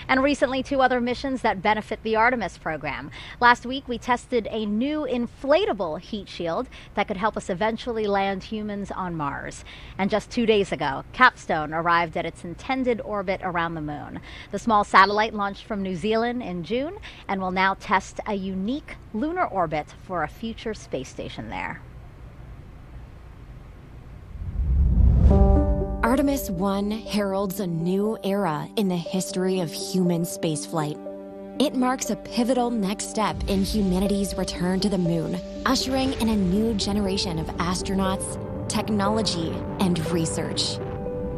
And recently, two other missions that benefit the Artemis program. Last week, we tested a new inflatable heat shield that could help us eventually land humans on Mars. And just 2 days ago, Capstone arrived at its intended orbit around the moon. The small satellite launched from New Zealand in June and will now test a unique lunar orbit for a future space station there. Artemis-1 heralds a new era in the history of human spaceflight. It marks a pivotal next step in humanity's return to the moon, ushering in a new generation of astronauts, technology, and research.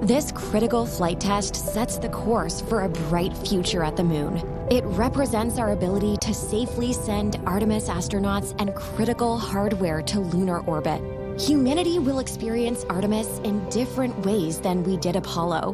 This critical flight test sets the course for a bright future at the moon. It represents our ability to safely send Artemis astronauts and critical hardware to lunar orbit. Humanity will experience Artemis in different ways than we did Apollo.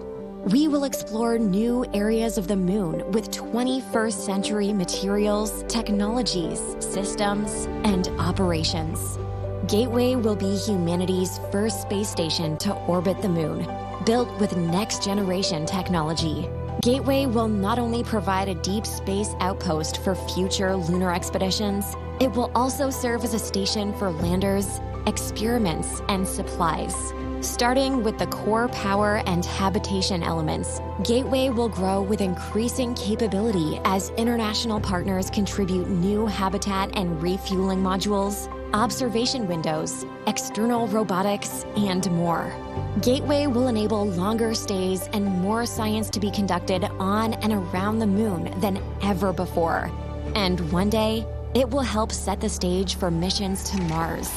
We will explore new areas of the moon with 21st century materials, technologies, systems, and operations. Gateway will be humanity's first space station to orbit the moon, built with next-generation technology. Gateway will not only provide a deep space outpost for future lunar expeditions, it will also serve as a station for landers, experiments, and supplies. Starting with the core power and habitation elements, Gateway will grow with increasing capability as international partners contribute new habitat and refueling modules, observation windows, external robotics, and more. Gateway will enable longer stays and more science to be conducted on and around the moon than ever before. And one day, it will help set the stage for missions to Mars.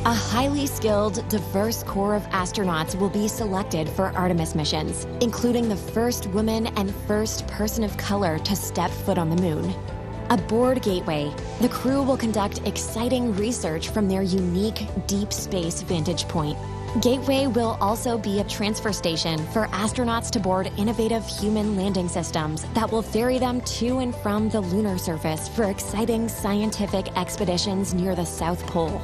A highly skilled, diverse core of astronauts will be selected for Artemis missions, including the first woman and first person of color to step foot on the moon. Aboard Gateway, the crew will conduct exciting research from their unique deep space vantage point. Gateway will also be a transfer station for astronauts to board innovative human landing systems that will ferry them to and from the lunar surface for exciting scientific expeditions near the South Pole.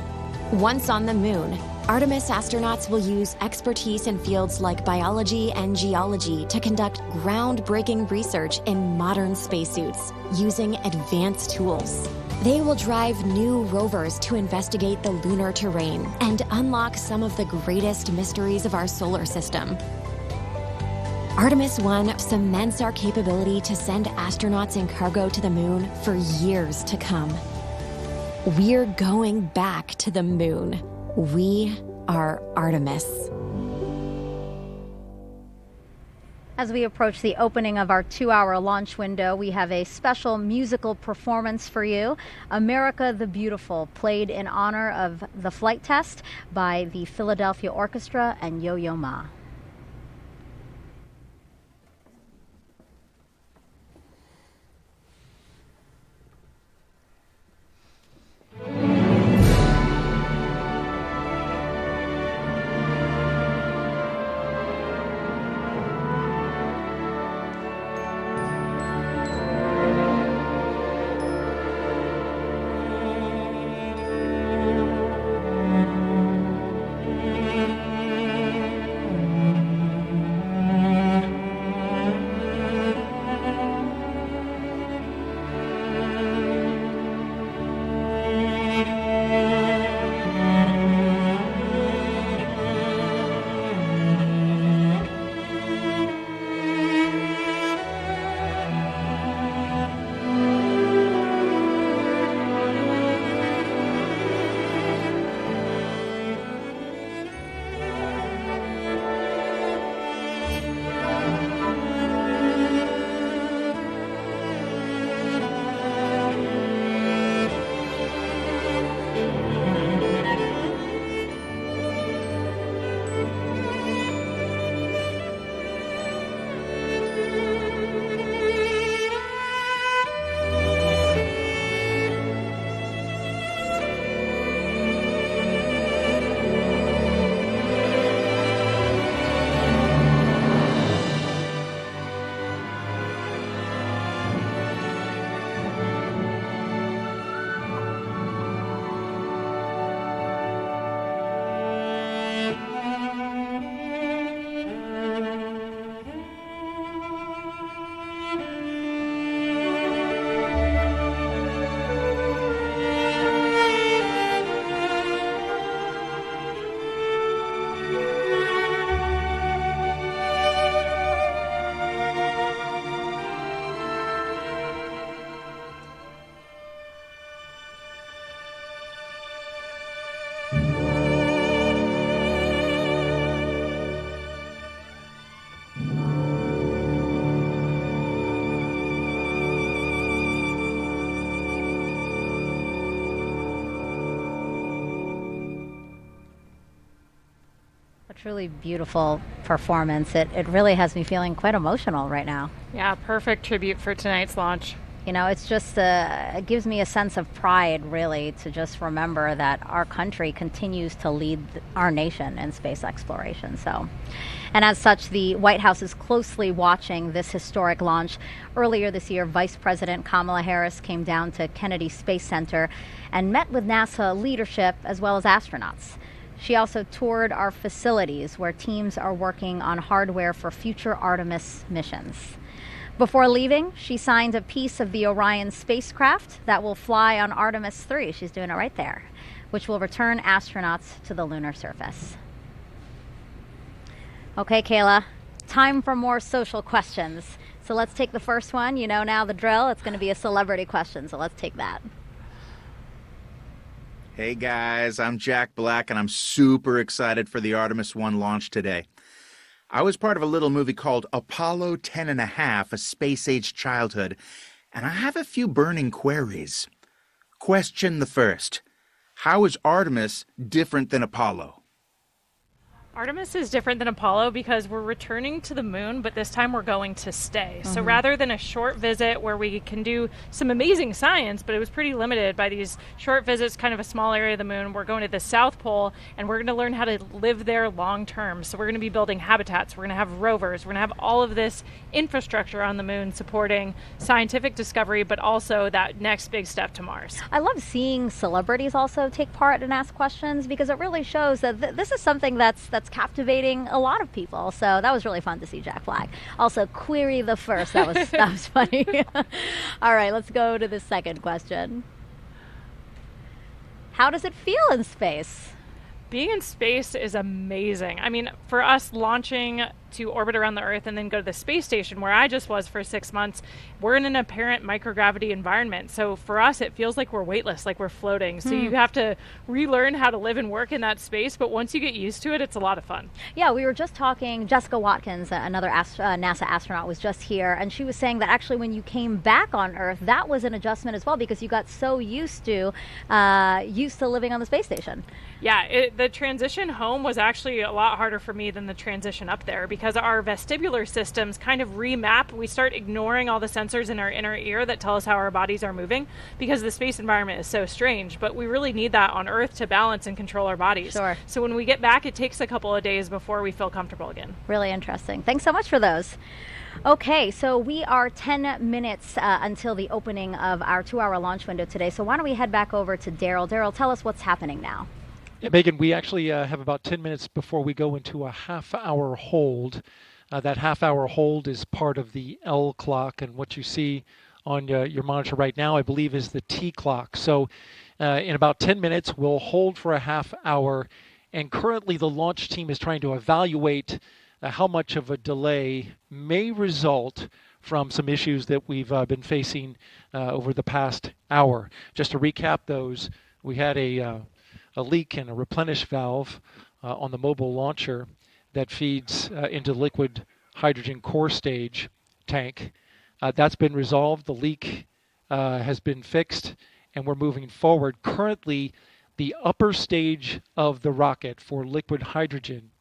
Once on the moon, Artemis astronauts will use expertise in fields like biology and geology to conduct groundbreaking research in modern spacesuits using advanced tools. They will drive new rovers to investigate the lunar terrain and unlock some of the greatest mysteries of our solar system. Artemis-1 cements our capability to send astronauts and cargo to the moon for years to come. We're going back to the moon. We are Artemis. As we approach the opening of our 2-hour launch window, we have a special musical performance for you. America the Beautiful, played in honor of the flight test by the Philadelphia Orchestra and Yo-Yo Ma. Truly beautiful performance. It really has me feeling quite emotional right now. Yeah, perfect tribute for tonight's launch. You know, it's just, it gives me a sense of pride, really, to just remember that our country continues to lead our nation in space exploration. And as such, the White House is closely watching this historic launch. Earlier this year, Vice President Kamala Harris came down to Kennedy Space Center and met with NASA leadership as well as astronauts. She also toured our facilities where teams are working on hardware for future Artemis missions. Before leaving, she signed a piece of the Orion spacecraft that will fly on Artemis 3. She's doing it right there, which will return astronauts to the lunar surface. Okay, Kayla, time for more social questions. So let's take the first one. You know now the drill. It's going to be a celebrity question, so let's take that. Hey guys, I'm Jack Black, and I'm super excited for the Artemis 1 launch today. I was part of a little movie called Apollo 10.5, A Space-Age Childhood, and I have a few burning queries. Question the first. How is Artemis different than Apollo? Artemis is different than Apollo because we're returning to the moon, but this time we're going to stay. So rather than a short visit where we can do some amazing science, but it was pretty limited by these short visits, kind of a small area of the moon, we're going to the South Pole, and we're going to learn how to live there long term. So we're going to be building habitats, we're going to have rovers, we're going to have all of this infrastructure on the moon supporting scientific discovery, but also that next big step to Mars. I love seeing celebrities also take part and ask questions because it really shows that this is something that's captivating a lot of people. So that was really fun to see Jack Black. Also, query the first. That was funny. All right, let's go to the second question. How does it feel in space? Being in space is amazing. I mean, for us launching to orbit around the Earth and then go to the space station where I just was for 6 months, we're in an apparent microgravity environment. So for us, it feels like we're weightless, like we're floating. So you have to relearn how to live and work in that space. But once you get used to it, it's a lot of fun. Yeah, we were just talking, Jessica Watkins, another NASA astronaut, was just here. And she was saying that actually when you came back on Earth, that was an adjustment as well because you got so used to living on the space station. Yeah, the transition home was actually a lot harder for me than the transition up there because our vestibular systems kind of remap. We start ignoring all the sensors in our inner ear that tell us how our bodies are moving because the space environment is so strange. But we really need that on Earth to balance and control our bodies. Sure. So when we get back, it takes a couple of days before we feel comfortable again. Really interesting. Thanks so much for those. Okay, so we are 10 minutes until the opening of our 2-hour launch window today. So why don't we head back over to Daryl. Daryl, tell us what's happening now. Yeah, Megan, we actually have about 10 minutes before we go into a half-hour hold. That half-hour hold is part of the L clock, and what you see on your monitor right now, I believe, is the T clock. So in about 10 minutes, we'll hold for a half hour, and currently the launch team is trying to evaluate how much of a delay may result from some issues that we've been facing over the past hour. Just to recap those, we had a leak in a replenish valve on the mobile launcher that feeds into the liquid hydrogen core stage tank. That's been resolved. The leak has been fixed, and we're moving forward. Currently, the upper stage of the rocket for liquid hydrogen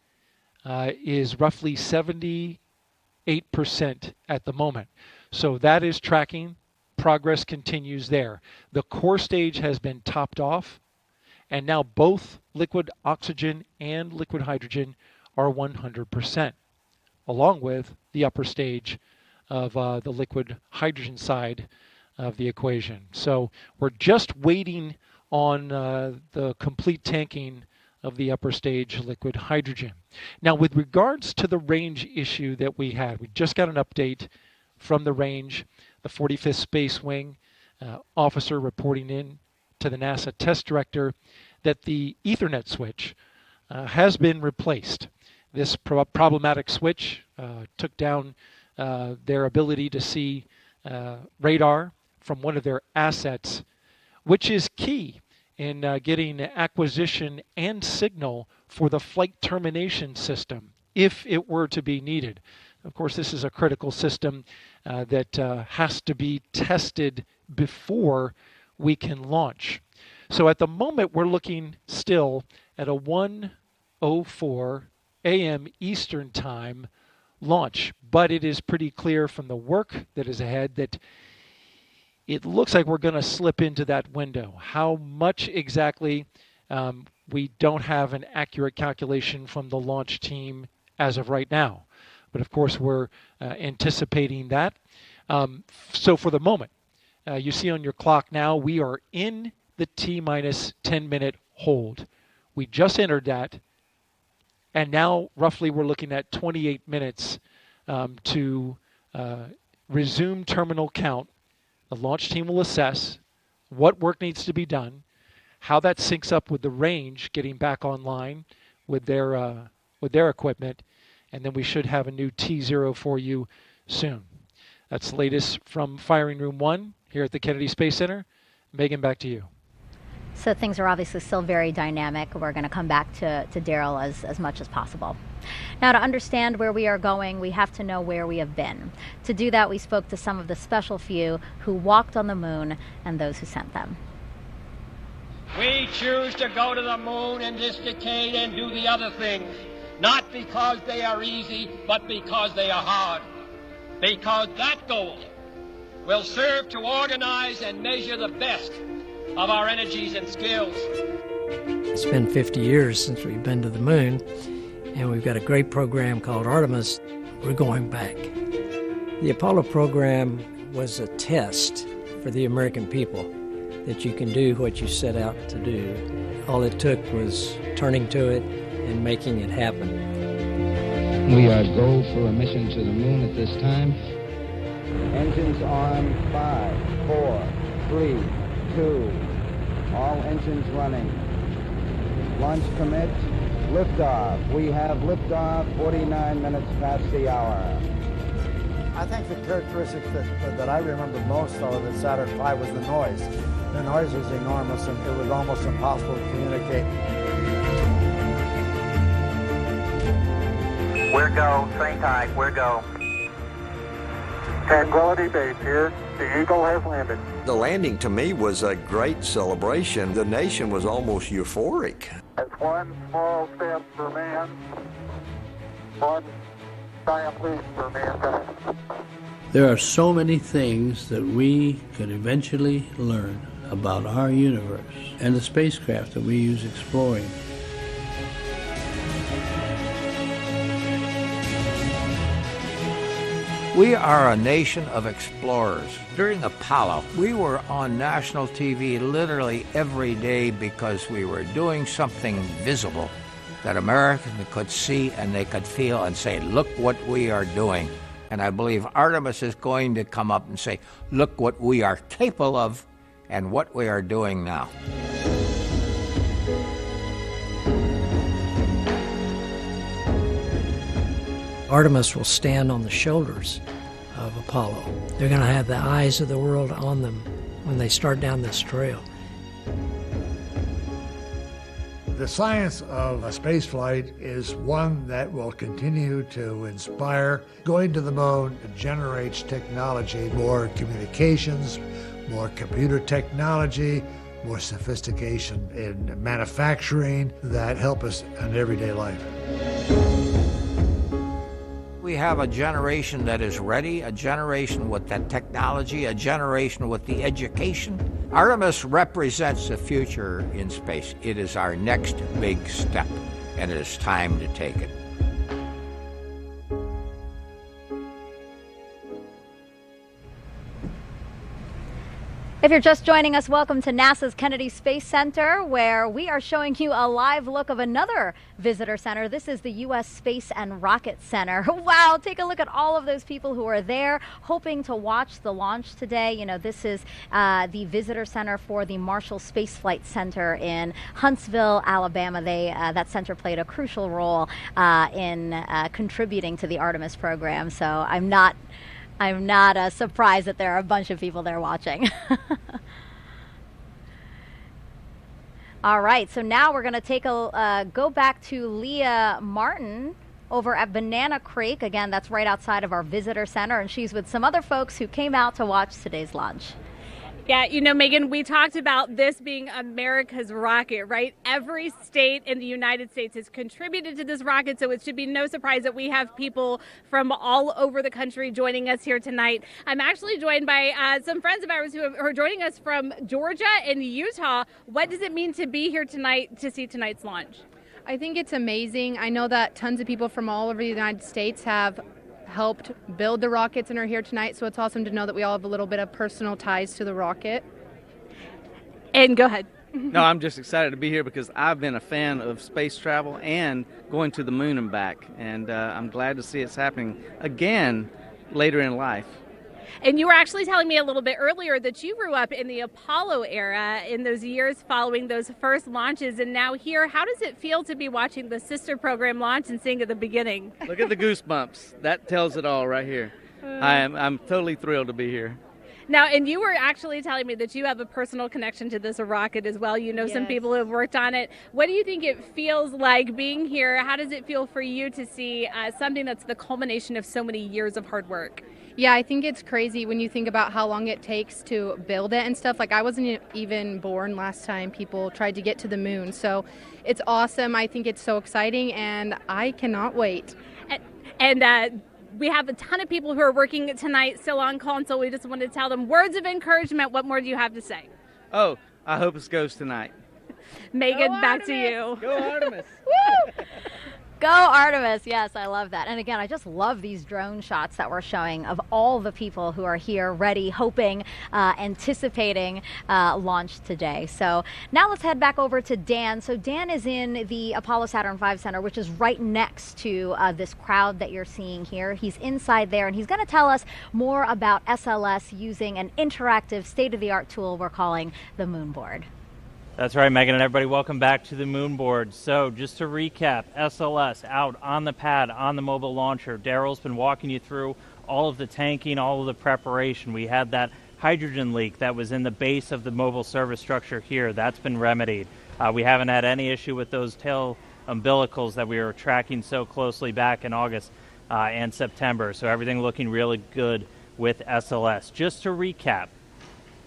is roughly 78% at the moment. So that is tracking. Progress continues there. The core stage has been topped off, and now both liquid oxygen and liquid hydrogen are 100%, along with the upper stage of the liquid hydrogen side of the equation. So we're just waiting on the complete tanking of the upper stage liquid hydrogen. Now, with regards to the range issue that we had, we just got an update from the range, the 45th Space Wing officer reporting in to the NASA test director that the Ethernet switch has been replaced. This problematic switch took down their ability to see radar from one of their assets, which is key in getting acquisition and signal for the flight termination system if it were to be needed. Of course, this is a critical system that has to be tested before we can launch. So at the moment, we're looking still at a 1:04 a.m. Eastern Time launch. But it is pretty clear from the work that is ahead that it looks like we're going to slip into that window. How much exactly, we don't have an accurate calculation from the launch team as of right now. But of course, we're anticipating that. So for the moment, you see on your clock now, we are in the T-minus 10-minute hold. We just entered that, and now roughly we're looking at 28 minutes to resume terminal count. The launch team will assess what work needs to be done, how that syncs up with the range getting back online with their equipment, and then we should have a new T0 for you soon. That's the latest from Firing Room 1 here at the Kennedy Space Center. Megan, back to you. So things are obviously still very dynamic. We're going to come back to Daryl as much as possible. Now, to understand where we are going, we have to know where we have been. To do that, we spoke to some of the special few who walked on the moon and those who sent them. We choose to go to the moon in this decade and do the other things, not because they are easy, but because they are hard. Because that goal will serve to organize and measure the best of our energies and skills. It's been 50 years since we've been to the moon, and we've got a great program called Artemis. We're going back. The Apollo program was a test for the American people that you can do what you set out to do. All it took was turning to it and making it happen. We are go for a mission to the moon at this time. Engines on 5, 4, 3, 2, all engines running. Launch commit, liftoff. We have liftoff 49 minutes past the hour. I think the characteristic that I remember most of the Saturn V was the noise. The noise was enormous and it was almost impossible to communicate. We're go, train tight, we're go. Tranquility Base here. The Eagle has landed. The landing to me was a great celebration. The nation was almost euphoric. That's one small step for man, one giant leap for mankind. There are so many things that we could eventually learn about our universe and the spacecraft that we use exploring. We are a nation of explorers. During Apollo, we were on national TV literally every day because we were doing something visible that Americans could see and they could feel and say, look what we are doing. And I believe Artemis is going to come up and say, look what we are capable of and what we are doing now. Artemis will stand on the shoulders of Apollo. They're going to have the eyes of the world on them when they start down this trail. The science of spaceflight is one that will continue to inspire. Going to the moon generates technology, more communications, more computer technology, more sophistication in manufacturing that help us in everyday life. We have a generation that is ready, a generation with that technology, a generation with the education. Artemis represents the future in space. It is our next big step, and it is time to take it. If you're just joining us, welcome to NASA's Kennedy Space Center, where we are showing you a live look of another visitor center. This is the U.S. Space and Rocket Center. Wow, take a look at all of those people who are there hoping to watch the launch today. You know, this is the visitor center for the Marshall Space Flight Center in Huntsville, Alabama. That center played a crucial role in contributing to the Artemis program, so I'm not surprised that there are a bunch of people there watching. All right, so now we're going to take go back to Leah Martin over at Banana Creek. Again, that's right outside of our visitor center, and she's with some other folks who came out to watch today's launch. Yeah, you know, Megan, we talked about this being America's rocket, right? Every state in the United States has contributed to this rocket, so it should be no surprise that we have people from all over the country joining us here tonight. I'm actually joined by some friends of ours who are joining us from Georgia and Utah. What does it mean to be here tonight to see tonight's launch? I think it's amazing. I know that tons of people from all over the United States have helped build the rockets and are here tonight, so it's awesome to know that we all have a little bit of personal ties to the rocket. And go ahead. No, I'm just excited to be here because I've been a fan of space travel and going to the moon and back, and I'm glad to see it's happening again later in life. And you were actually telling me a little bit earlier that you grew up in the Apollo era in those years following those first launches, and now here, how does it feel to be watching the sister program launch and seeing at the beginning? Look at the goosebumps. That tells it all right here. I'm totally thrilled to be here. Now, and you were actually telling me that you have a personal connection to this rocket as well. You know some people who have worked on it. What do you think it feels like being here? How does it feel for you to see something that's the culmination of so many years of hard work? Yeah, I think it's crazy when you think about how long it takes to build it and stuff. Like, I wasn't even born last time people tried to get to the moon. So it's awesome. I think it's so exciting, and I cannot wait. And we have a ton of people who are working tonight still on call, and so we just want to tell them words of encouragement. What more do you have to say? Oh, I hope it goes tonight. Megan, back to you. Go Artemis. Woo! Go Artemis. Yes, I love that. And again, I just love these drone shots that we're showing of all the people who are here ready, hoping, anticipating launch today. So now let's head back over to Dan. So Dan is in the Apollo Saturn V Center, which is right next to this crowd that you're seeing here. He's inside there, and he's going to tell us more about SLS using an interactive state-of-the-art tool we're calling the Moonboard. That's right, Megan, and everybody, welcome back to the Moonboard. So just to recap, SLS out on the pad, on the mobile launcher. Daryl's been walking you through all of the tanking, all of the preparation. We had that hydrogen leak that was in the base of the mobile service structure here. That's been remedied. We haven't had any issue with those tail umbilicals that we were tracking so closely back in August and September. So everything looking really good with SLS. Just to recap,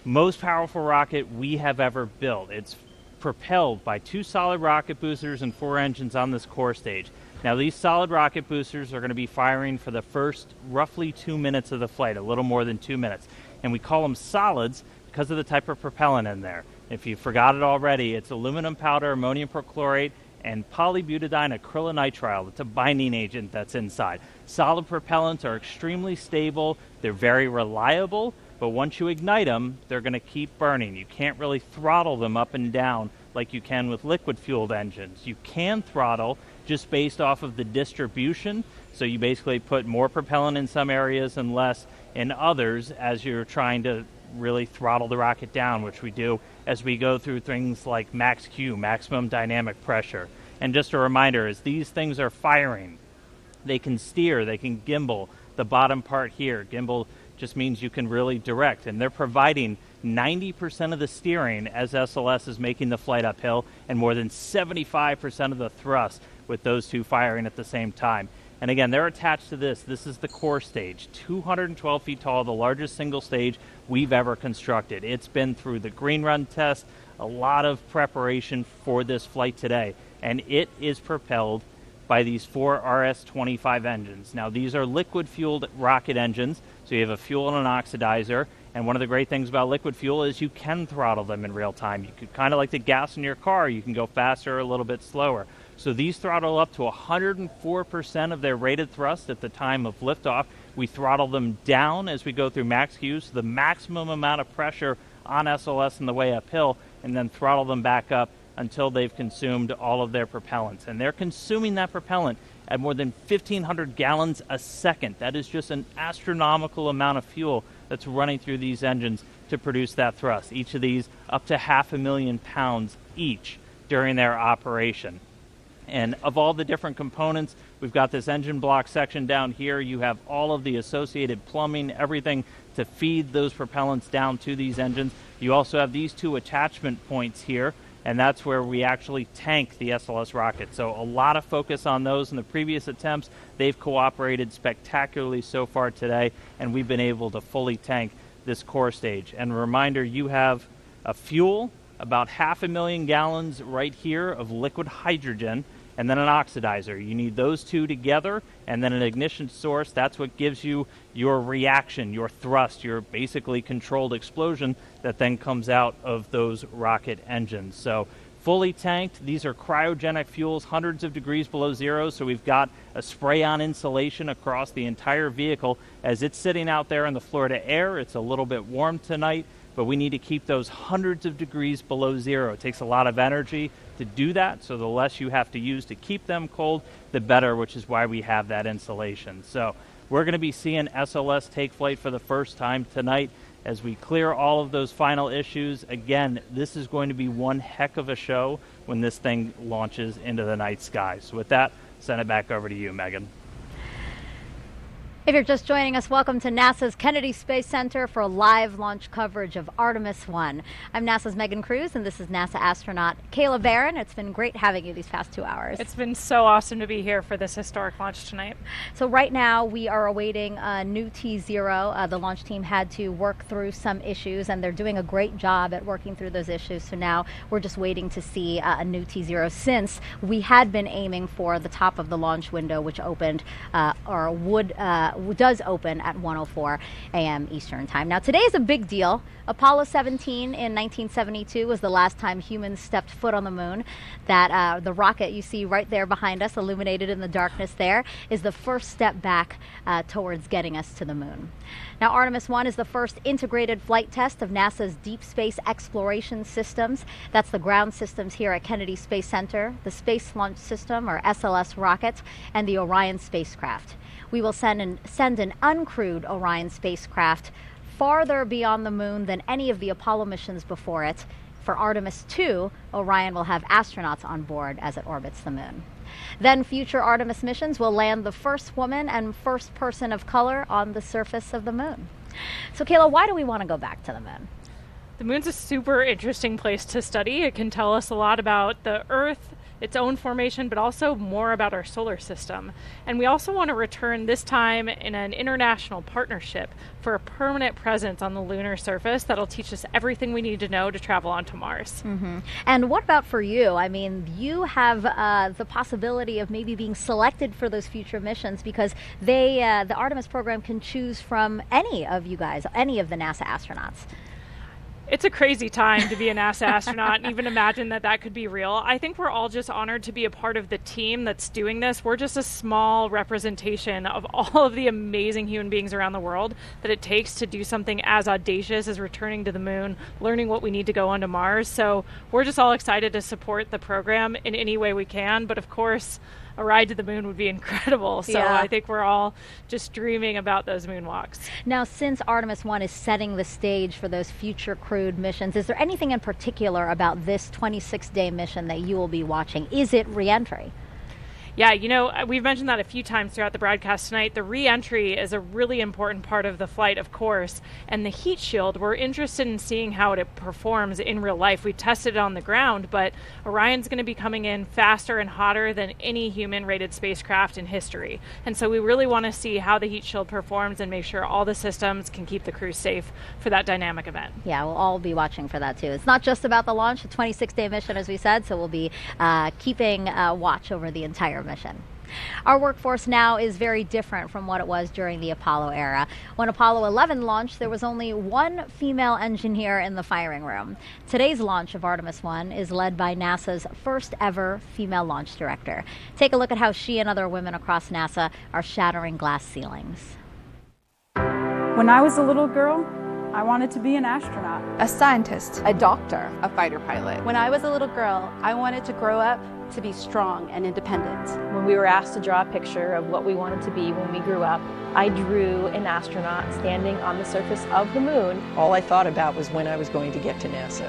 most powerful rocket we have ever built. It's propelled by 2 solid rocket boosters and 4 engines on this core stage. Now, these solid rocket boosters are going to be firing for the first roughly 2 minutes of the flight, a little more than 2 minutes. And we call them solids because of the type of propellant in there. If you forgot it already, it's aluminum powder, ammonium perchlorate, and polybutadiene acrylonitrile. It's a binding agent that's inside. Solid propellants are extremely stable. They're very reliable. But once you ignite them, they're going to keep burning. You can't really throttle them up and down like you can with liquid-fueled engines. You can throttle just based off of the distribution. So you basically put more propellant in some areas and less in others as you're trying to really throttle the rocket down, which we do as we go through things like max Q, maximum dynamic pressure. And just a reminder, as these things are firing, they can steer, they can gimbal. The bottom part here, gimbal just means you can really direct, and they're providing 90% of the steering as SLS is making the flight uphill, and more than 75% of the thrust with those two firing at the same time. And again, they're attached to this. This is the core stage, 212 feet tall, the largest single stage we've ever constructed. It's been through the green run test, a lot of preparation for this flight today, and it is propelled by these 4 RS-25 engines. Now, these are liquid-fueled rocket engines, so you have a fuel and an oxidizer, and one of the great things about liquid fuel is you can throttle them in real time. You could kind of like the gas in your car. You can go faster or a little bit slower. So these throttle up to 104% of their rated thrust at the time of liftoff. We throttle them down as we go through max Q, so the maximum amount of pressure on SLS on the way uphill, and then throttle them back up until they've consumed all of their propellants. And they're consuming that propellant at more than 1,500 gallons a second. That is just an astronomical amount of fuel that's running through these engines to produce that thrust. Each of these up to 500,000 pounds each during their operation. And of all the different components, we've got this engine block section down here. You have all of the associated plumbing, everything to feed those propellants down to these engines. You also have these 2 attachment points here, and that's where we actually tank the SLS rocket. So a lot of focus on those in the previous attempts. They've cooperated spectacularly so far today, and we've been able to fully tank this core stage. And a reminder, you have a fuel, about 500,000 gallons right here of liquid hydrogen, and then an oxidizer. You need those two together, and then an ignition source. That's what gives you your reaction, your thrust, your basically controlled explosion that then comes out of those rocket engines. So fully tanked, these are cryogenic fuels, hundreds of degrees below zero, so we've got a spray-on insulation across the entire vehicle. As it's sitting out there in the Florida air, it's a little bit warm tonight, but we need to keep those hundreds of degrees below zero. It takes a lot of energy to do that, so the less you have to use to keep them cold, the better, which is why we have that insulation. So we're going to be seeing SLS take flight for the first time tonight as we clear all of those final issues. Again, this is going to be one heck of a show when this thing launches into the night sky. So with that, send it back over to you, Megan. If you're just joining us, welcome to NASA's Kennedy Space Center for live launch coverage of Artemis 1. I'm NASA's Megan Cruz, and this is NASA astronaut Kayla Barron. It's been great having you these past 2 hours. It's been so awesome to be here for this historic launch tonight. So right now, we are awaiting a new T0. The launch team had to work through some issues, and they're doing a great job at working through those issues. So now we're just waiting to see a new T0, since we had been aiming for the top of the launch window, which opened does open at 1:04 a.m. Eastern Time. Now, today is a big deal. Apollo 17 in 1972 was the last time humans stepped foot on the moon. That the rocket you see right there behind us, illuminated in the darkness there, is the first step back towards getting us to the moon. Now, Artemis 1 is the first integrated flight test of NASA's deep space exploration systems. That's the ground systems here at Kennedy Space Center, the Space Launch System, or SLS rocket, and the Orion spacecraft. We will send an uncrewed Orion spacecraft farther beyond the moon than any of the Apollo missions before it. For Artemis 2, Orion will have astronauts on board as it orbits the moon. Then future Artemis missions will land the first woman and first person of color on the surface of the moon. So Kayla, why do we want to go back to the moon? The moon's a super interesting place to study. It can tell us a lot about the Earth, its own formation, but also more about our solar system. And we also want to return, this time in an international partnership, for a permanent presence on the lunar surface that'll teach us everything we need to know to travel onto Mars. Mm-hmm. And what about for you? I mean, you have the possibility of maybe being selected for those future missions, because the Artemis program can choose from any of you guys, any of the NASA astronauts. It's a crazy time to be a NASA astronaut and even imagine that that could be real. I think we're all just honored to be a part of the team that's doing this. We're just a small representation of all of the amazing human beings around the world that it takes to do something as audacious as returning to the moon, learning what we need to go onto Mars. So we're just all excited to support the program in any way we can. But of course, a ride to the moon would be incredible. So yeah. I think we're all just dreaming about those moonwalks. Now, since Artemis 1 is setting the stage for those future crewed missions, is there anything in particular about this 26-day mission that you will be watching? Is it re-entry? Yeah, you know, we've mentioned that a few times throughout the broadcast tonight. The re-entry is a really important part of the flight, of course, and the heat shield, we're interested in seeing how it performs in real life. We've tested it on the ground, but Orion's going to be coming in faster and hotter than any human-rated spacecraft in history. And so we really want to see how the heat shield performs and make sure all the systems can keep the crew safe for that dynamic event. Yeah, we'll all be watching for that too. It's not just about the launch, a 26-day mission, as we said, so we'll be keeping watch over the entire mission. Our workforce now is very different from what it was during the Apollo era. When Apollo 11 launched, there was only one female engineer in the firing room. Today's launch of Artemis 1 is led by NASA's first ever female launch director. Take a look at how she and other women across NASA are shattering glass ceilings. When I was a little girl, I wanted to be an astronaut, a scientist, a doctor, a fighter pilot. When I was a little girl, I wanted to grow up to be strong and independent. When we were asked to draw a picture of what we wanted to be when we grew up, I drew an astronaut standing on the surface of the moon. All I thought about was when I was going to get to NASA.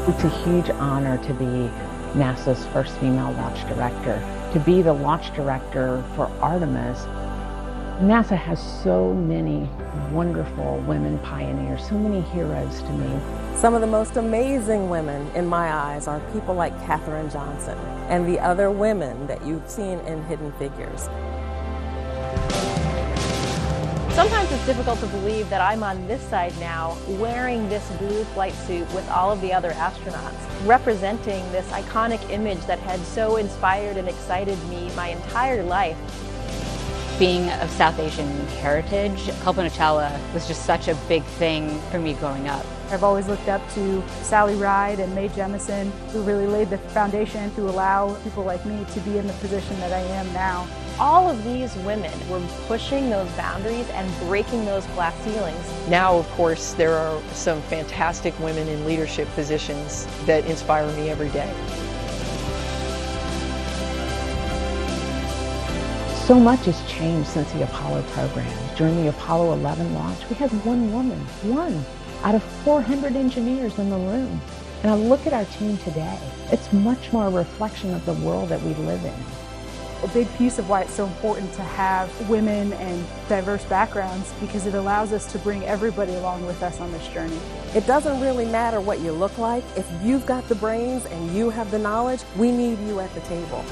It's a huge honor to be NASA's first female launch director. To be the launch director for Artemis, NASA has so many wonderful women pioneers, so many heroes to me. Some of the most amazing women in my eyes are people like Katherine Johnson and the other women that you've seen in Hidden Figures. Sometimes it's difficult to believe that I'm on this side now, wearing this blue flight suit with all of the other astronauts, representing this iconic image that had so inspired and excited me my entire life. Being of South Asian heritage, Kalpana Chawla was just such a big thing for me growing up. I've always looked up to Sally Ride and Mae Jemison, who really laid the foundation to allow people like me to be in the position that I am now. All of these women were pushing those boundaries and breaking those glass ceilings. Now, of course, there are some fantastic women in leadership positions that inspire me every day. So much has changed since the Apollo program. During the Apollo 11 launch, we had one woman, one out of 400 engineers in the room. And I look at our team today, it's much more a reflection of the world that we live in. A big piece of why it's so important to have women and diverse backgrounds, because it allows us to bring everybody along with us on this journey. It doesn't really matter what you look like. If you've got the brains and you have the knowledge, we need you at the table.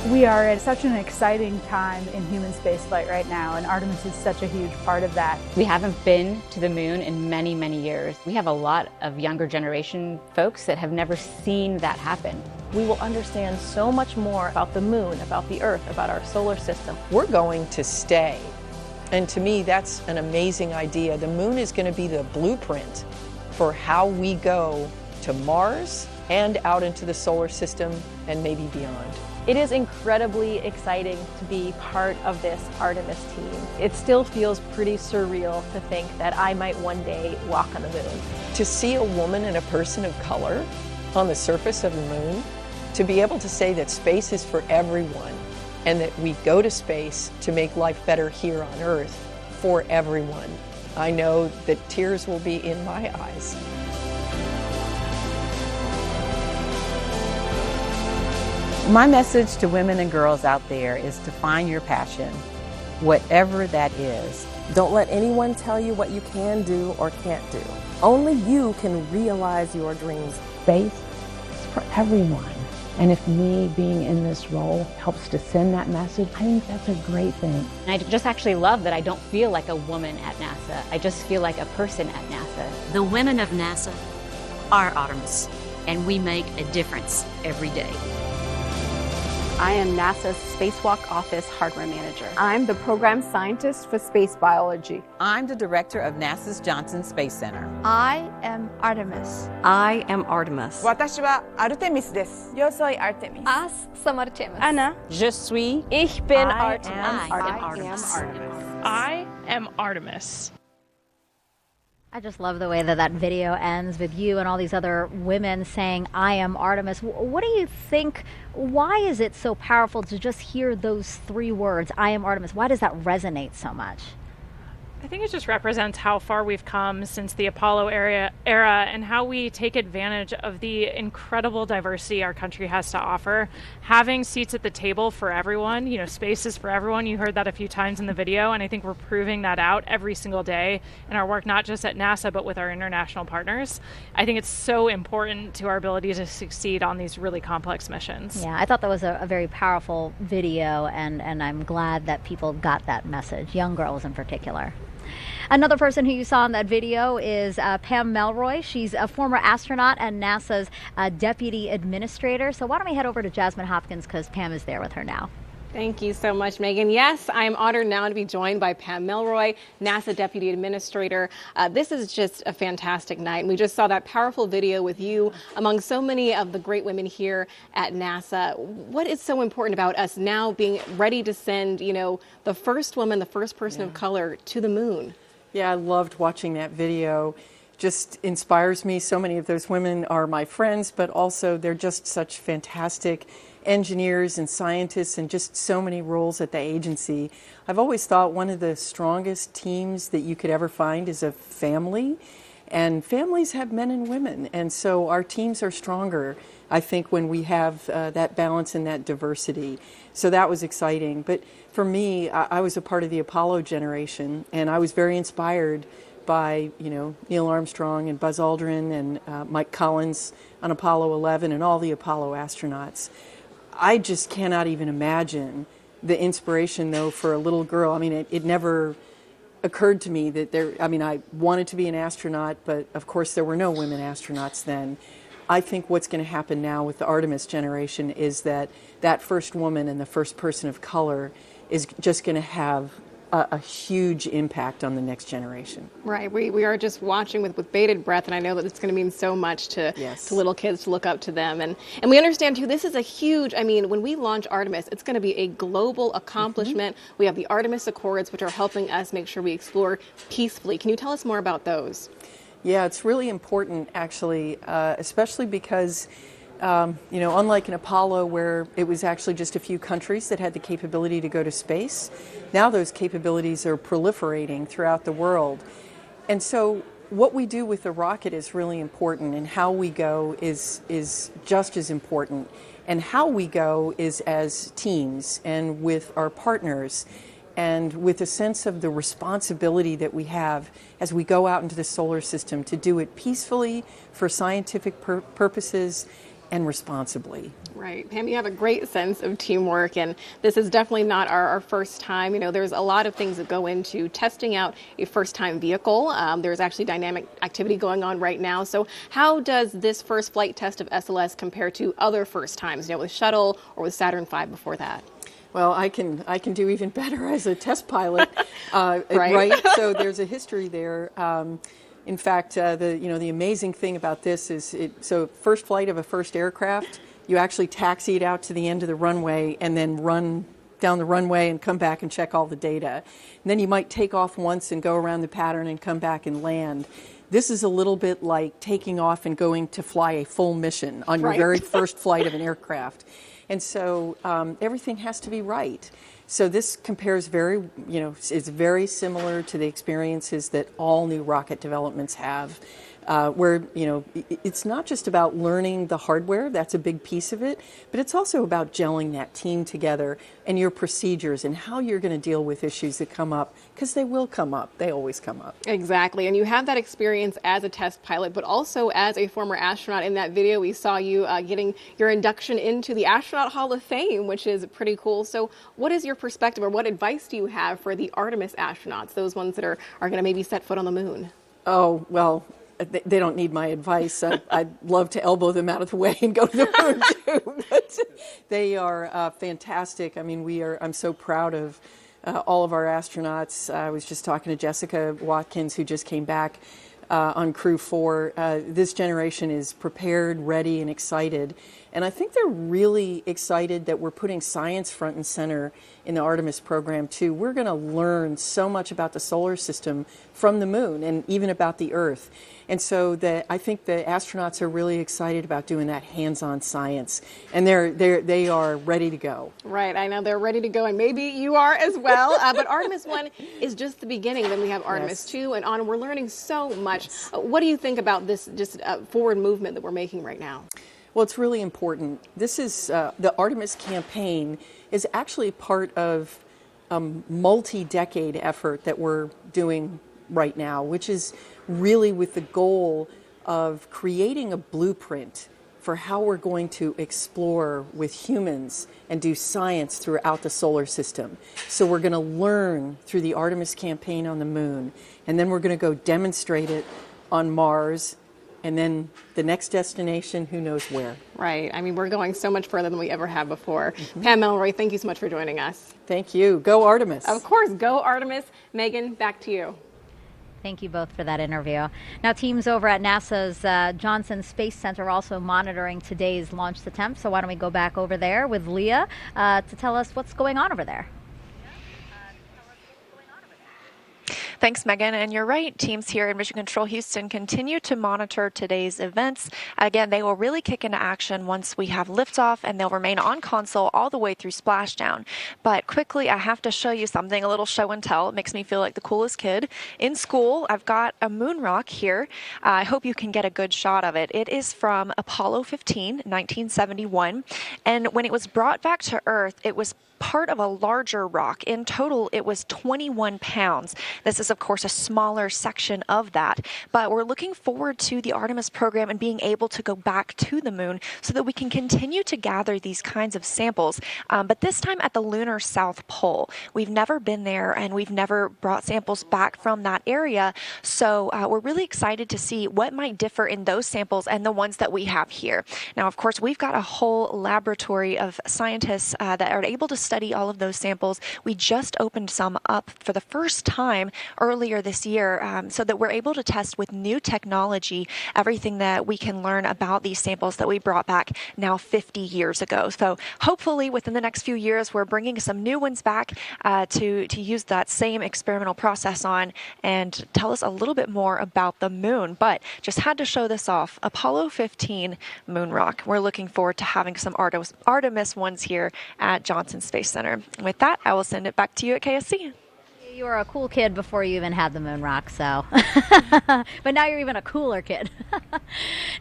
We are at such an exciting time in human spaceflight right now, and Artemis is such a huge part of that. We haven't been to the moon in many, many years. We have a lot of younger generation folks that have never seen that happen. We will understand so much more about the moon, about the Earth, about our solar system. We're going to stay. And to me, that's an amazing idea. The moon is going to be the blueprint for how we go to Mars and out into the solar system and maybe beyond. It is incredibly exciting to be part of this Artemis team. It still feels pretty surreal to think that I might one day walk on the moon. To see a woman and a person of color on the surface of the moon, to be able to say that space is for everyone and that we go to space to make life better here on Earth for everyone. I know that tears will be in my eyes. My message to women and girls out there is to find your passion, whatever that is. Don't let anyone tell you what you can do or can't do. Only you can realize your dreams. Space is for everyone. And if me being in this role helps to send that message, I think that's a great thing. And I just actually love that I don't feel like a woman at NASA. I just feel like a person at NASA. The women of NASA are Artemis, and we make a difference every day. I am NASA's Spacewalk Office Hardware Manager. I'm the Program Scientist for Space Biology. I'm the Director of NASA's Johnson Space Center. I am Artemis. I am Artemis. 私は Artemis です。Yo soy Artemis. Us some Artemis. Anna. Je suis. Ich bin I Artemis. am Artemis. I am Artemis. I just love the way that that video ends with you and all these other women saying, I am Artemis. What do you think, why is it so powerful to just hear those three words, I am Artemis? Why does that resonate so much? I think it just represents how far we've come since the Apollo era and how we take advantage of the incredible diversity our country has to offer. Having seats at the table for everyone, you know, space is for everyone. You heard that a few times in the video, and I think we're proving that out every single day in our work, not just at NASA, but with our international partners. I think it's so important to our ability to succeed on these really complex missions. Yeah, I thought that was a very powerful video, and I'm glad that people got that message, young girls in particular. Another person who you saw in that video is Pam Melroy. She's a former astronaut and NASA's deputy administrator. So why don't we head over to Jasmine Hopkins, because Pam is there with her now. Thank you so much, Megan. Yes, I'm honored now to be joined by Pam Melroy, NASA Deputy Administrator. This is just a fantastic night. And we just saw that powerful video with you among so many of the great women here at NASA. What is so important about us now being ready to send, you know, the first woman, the first person of color to the moon? Yeah, I loved watching that video. Just inspires me. So many of those women are my friends, but also they're just such fantastic engineers and scientists and just so many roles at the agency. I've always thought one of the strongest teams that you could ever find is a family, and families have men and women, and so our teams are stronger, I think, when we have that balance and that diversity. So that was exciting. But for me, I was a part of the Apollo generation, and I was very inspired by, you know, Neil Armstrong and Buzz Aldrin and Mike Collins on Apollo 11 and all the Apollo astronauts. I just cannot even imagine the inspiration, though, for a little girl. I mean, it never occurred to me that I wanted to be an astronaut, but of course there were no women astronauts then. I think what's going to happen now with the Artemis generation is that first woman and the first person of color is just going to have a huge impact on the next generation. Right. We are just watching with bated breath, and I know that it's going to mean so much to little kids to look up to them. And we understand, too, this is a huge, I mean, when we launch Artemis, it's going to be a global accomplishment. We have the Artemis Accords, which are helping us make sure we explore peacefully. Can you tell us more about those? Yeah, it's really important, actually, especially because unlike in Apollo, where it was actually just a few countries that had the capability to go to space, now those capabilities are proliferating throughout the world. And so what we do with the rocket is really important, and how we go is just as important. And how we go is as teams and with our partners, and with a sense of the responsibility that we have as we go out into the solar system to do it peacefully for scientific purposes and responsibly. Right. Pam, you have a great sense of teamwork, and this is definitely not our first time. You know, there's a lot of things that go into testing out a first-time vehicle. There's actually dynamic activity going on right now. So how does this first flight test of SLS compare to other first times, with Shuttle or with Saturn V before that? Well, I can do even better as a test pilot, right? So there's a history there. In fact, the amazing thing about this is so first flight of a first aircraft, you actually taxi it out to the end of the runway and then run down the runway and come back and check all the data. And then you might take off once and go around the pattern and come back and land. This is a little bit like taking off and going to fly a full mission on your very first flight of an aircraft. And so everything has to be right. So this compares it's very similar to the experiences that all new rocket developments have, where, it's not just about learning the hardware, that's a big piece of it, but it's also about gelling that team together and your procedures and how you're going to deal with issues that come up, because they will come up. They always come up. Exactly. And you have that experience as a test pilot, but also as a former astronaut. In that video, we saw you getting your induction into the Astronaut Hall of Fame, which is pretty cool. So what is your perspective, or what advice do you have for the Artemis astronauts, those ones that are going to maybe set foot on the moon? Oh, well, they don't need my advice. I'd love to elbow them out of the way and go to the moon too. But they are fantastic. I mean, I'm so proud of all of our astronauts. I was just talking to Jessica Watkins, who just came back on Crew 4. This generation is prepared, ready, and excited. And I think they're really excited that we're putting science front and center in the Artemis program, too. We're going to learn so much about the solar system from the moon and even about the Earth. And so I think the astronauts are really excited about doing that hands-on science. And they are ready to go. Right. I know they're ready to go, and maybe you are as well. But Artemis 1 is just the beginning. Then we have Artemis 2 and on. We're learning so much. What do you think about this just forward movement that we're making right now? Well, it's really important. This is the Artemis campaign is actually part of a multi-decade effort that we're doing right now, which is really with the goal of creating a blueprint for how we're going to explore with humans and do science throughout the solar system. So we're going to learn through the Artemis campaign on the moon, and then we're going to go demonstrate it on Mars, and then the next destination, who knows where. Right. I mean, we're going so much further than we ever have before. Pam Melroy, thank you so much for joining us. Thank you. Go Artemis. Of course, go Artemis. Megan, back to you. Thank you both for that interview. Now, teams over at NASA's Johnson Space Center are also monitoring today's launch attempt. So why don't we go back over there with Leah to tell us what's going on over there. Thanks, Megan. And you're right. Teams here in Mission Control Houston continue to monitor today's events. Again, they will really kick into action once we have liftoff, and they'll remain on console all the way through splashdown. But quickly, I have to show you something, a little show and tell. It makes me feel like the coolest kid in school. I've got a moon rock here. I hope you can get a good shot of it. It is from Apollo 15, 1971. And when it was brought back to Earth, it was part of a larger rock. In total, it was 21 pounds. This is, of course, a smaller section of that. But we're looking forward to the Artemis program and being able to go back to the moon so that we can continue to gather these kinds of samples, but this time at the lunar South Pole. We've never been there, and we've never brought samples back from that area, so we're really excited to see what might differ in those samples and the ones that we have here. Now, of course, we've got a whole laboratory of scientists that are able to study all of those samples. We just opened some up for the first time earlier this year, so that we're able to test with new technology everything that we can learn about these samples that we brought back now 50 years ago. So hopefully within the next few years, we're bringing some new ones back to use that same experimental process on and tell us a little bit more about the moon. But just had to show this off. Apollo 15 moon rock. We're looking forward to having some Artemis ones here at Johnson Space Center. With that, I will send it back to you at KSC. You were a cool kid before you even had the moon rock, so. But now you're even a cooler kid.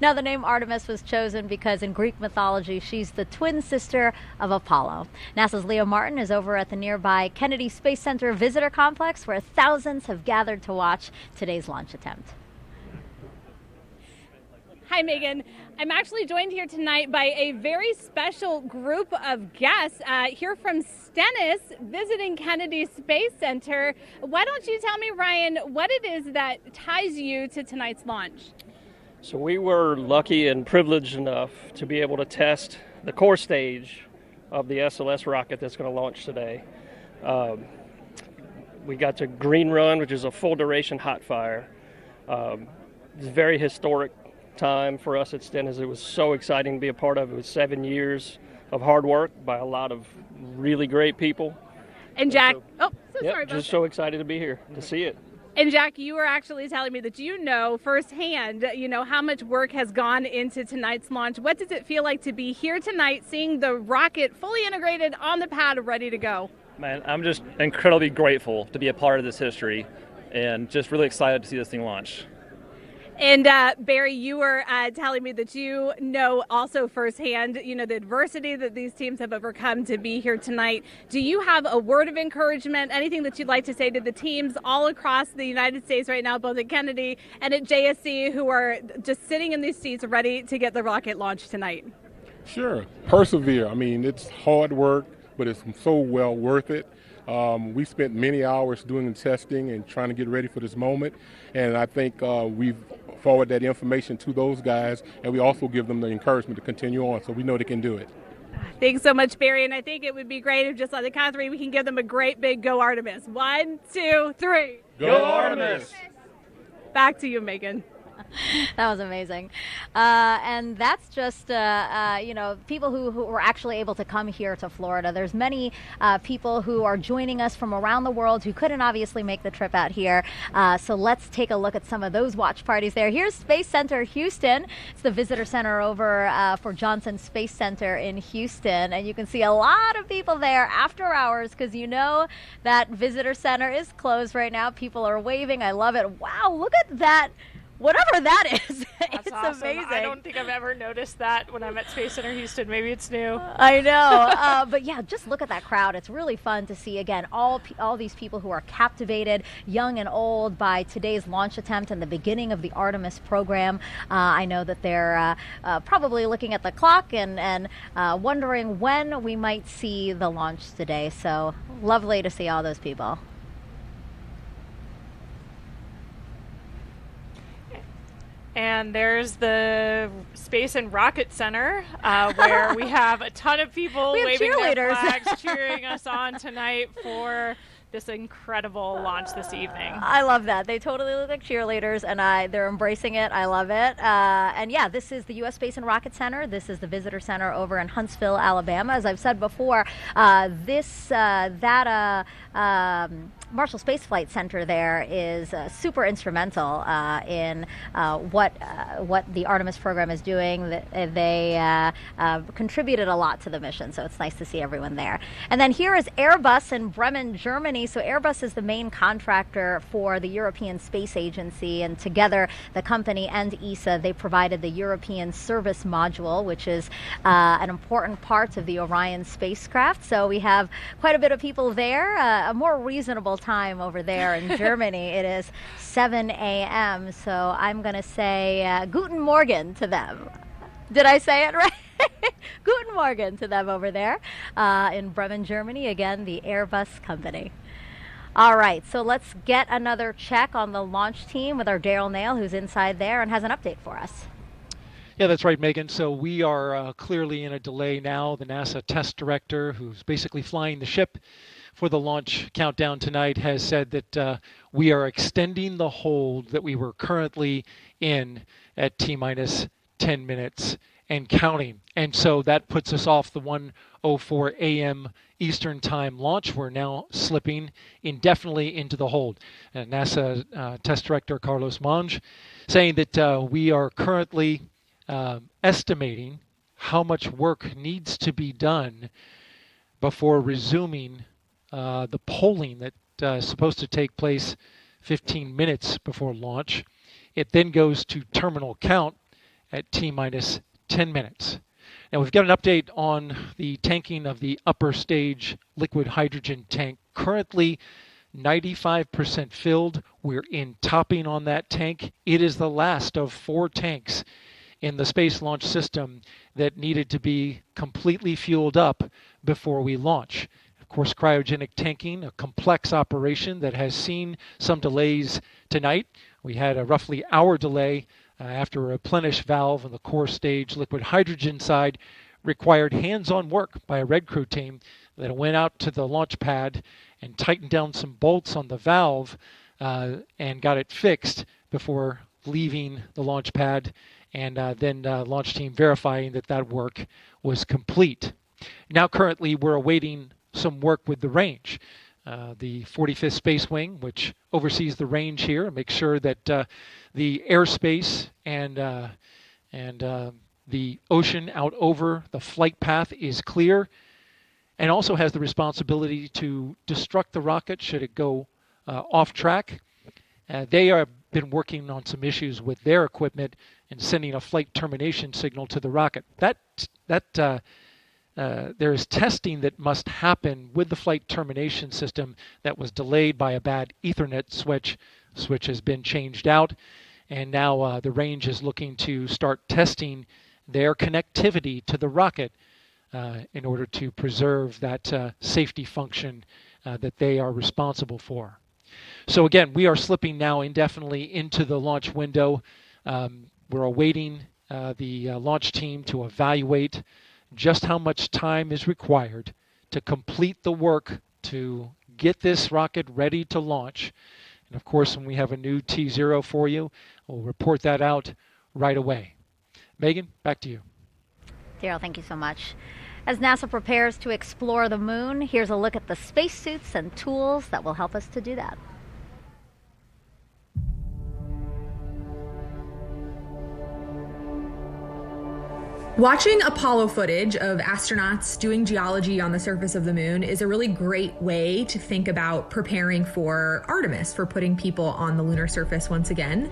Now, the name Artemis was chosen because in Greek mythology, she's the twin sister of Apollo. NASA's Leo Martin is over at the nearby Kennedy Space Center Visitor Complex, where thousands have gathered to watch today's launch attempt. Hi, Megan. I'm actually joined here tonight by a very special group of guests here from Stennis visiting Kennedy Space Center. Why don't you tell me, Ryan, what it is that ties you to tonight's launch? So we were lucky and privileged enough to be able to test the core stage of the SLS rocket that's going to launch today. We got to green run, which is a full duration hot fire. It's a very historic time for us at Stennis. It was so exciting to be a part of. It was 7 years of hard work by a lot of really great people. And Jack, Sorry about just that. So excited to be here to see it. And Jack, you were actually telling me that you know firsthand, how much work has gone into tonight's launch. What does it feel like to be here tonight, seeing the rocket fully integrated on the pad, ready to go? Man, I'm just incredibly grateful to be a part of this history and just really excited to see this thing launch. And Barry, you were telling me that you know also firsthand, the adversity that these teams have overcome to be here tonight. Do you have a word of encouragement, anything that you'd like to say to the teams all across the United States right now, both at Kennedy and at JSC, who are just sitting in these seats ready to get the rocket launched tonight? Sure. Persevere. I mean, it's hard work, but it's so well worth it. We spent many hours doing the testing and trying to get ready for this moment, and I think we've forwarded that information to those guys, and we also give them the encouragement to continue on, so we know they can do it. Thanks so much, Barry, and I think it would be great if just on the count of three we can give them a great big go Artemis. 1, 2, 3. Go Artemis! Back to you, Megan. That was amazing. And that's just, people who were actually able to come here to Florida. There's many people who are joining us from around the world who couldn't obviously make the trip out here. So let's take a look at some of those watch parties there. Here's Space Center Houston. It's the visitor center over for Johnson Space Center in Houston. And you can see a lot of people there after hours because that visitor center is closed right now. People are waving. I love it. Wow, look at that. Whatever that is, That's it's awesome. amazing. I don't think I've ever noticed that when I'm at Space Center Houston. Maybe it's new. I know. But yeah, just look at that crowd. It's really fun to see, again, all these people who are captivated, young and old, by today's launch attempt and the beginning of the Artemis program. I know that they're probably looking at the clock and wondering when we might see the launch today. So lovely to see all those people. And there's the Space and Rocket Center, where we have a ton of people waving their flags, cheering us on tonight for this incredible launch this evening. I love that. They totally look like cheerleaders, and they're embracing it. I love it. And yeah, this is the U.S. Space and Rocket Center. This is the Visitor Center over in Huntsville, Alabama. As I've said before, Marshall Space Flight Center there is super instrumental in what the Artemis program is doing. They contributed a lot to the mission, so it's nice to see everyone there. And then here is Airbus in Bremen, Germany. So Airbus is the main contractor for the European Space Agency, and together the company and ESA, they provided the European Service Module, which is an important part of the Orion spacecraft. So we have quite a bit of people there. A more reasonable time over there in Germany. It is 7 a.m. So I'm going to say Guten Morgen to them. Did I say it right? Guten Morgen to them over there in Bremen, Germany. Again, the Airbus company. All right, so let's get another check on the launch team with our Daryl Nail, who's inside there and has an update for us. Yeah, that's right, Megan. So we are clearly in a delay now. The NASA test director, who's basically flying the ship for the launch countdown tonight, has said that we are extending the hold that we were currently in at T-minus 10 minutes and counting. And so that puts us off the 1:04 a.m. Eastern Time launch. We're now slipping indefinitely into the hold. NASA test director Carlos Monge saying that we are currently estimating how much work needs to be done before resuming the polling that is supposed to take place 15 minutes before launch. It then goes to terminal count at T-minus 10 minutes. Now we've got an update on the tanking of the upper stage liquid hydrogen tank. Currently 95% filled. We're in topping on that tank. It is the last of 4 tanks in the Space Launch System that needed to be completely fueled up before we launch. Of course, cryogenic tanking, a complex operation that has seen some delays tonight. We had a roughly hour delay after a replenish valve on the core stage liquid hydrogen side required hands-on work by a Red Crew team that went out to the launch pad and tightened down some bolts on the valve and got it fixed before leaving the launch pad, and then launch team verifying that that work was complete. Now currently we're awaiting some work with the range. The 45th Space Wing, which oversees the range here, makes sure that the airspace and the ocean out over the flight path is clear, and also has the responsibility to destruct the rocket should it go off track. They have been working on some issues with their equipment and sending a flight termination signal to the rocket. There is testing that must happen with the flight termination system that was delayed by a bad Ethernet switch. Switch has been changed out, and now the range is looking to start testing their connectivity to the rocket in order to preserve that safety function that they are responsible for. So again, we are slipping now indefinitely into the launch window. We're awaiting the launch team to evaluate just how much time is required to complete the work to get this rocket ready to launch. And of course, when we have a new T0 for you, we'll report that out right away. Megan, back to you. Daryl, thank you so much. As NASA prepares to explore the moon, here's a look at the spacesuits and tools that will help us to do that. Watching Apollo footage of astronauts doing geology on the surface of the moon is a really great way to think about preparing for Artemis, for putting people on the lunar surface once again.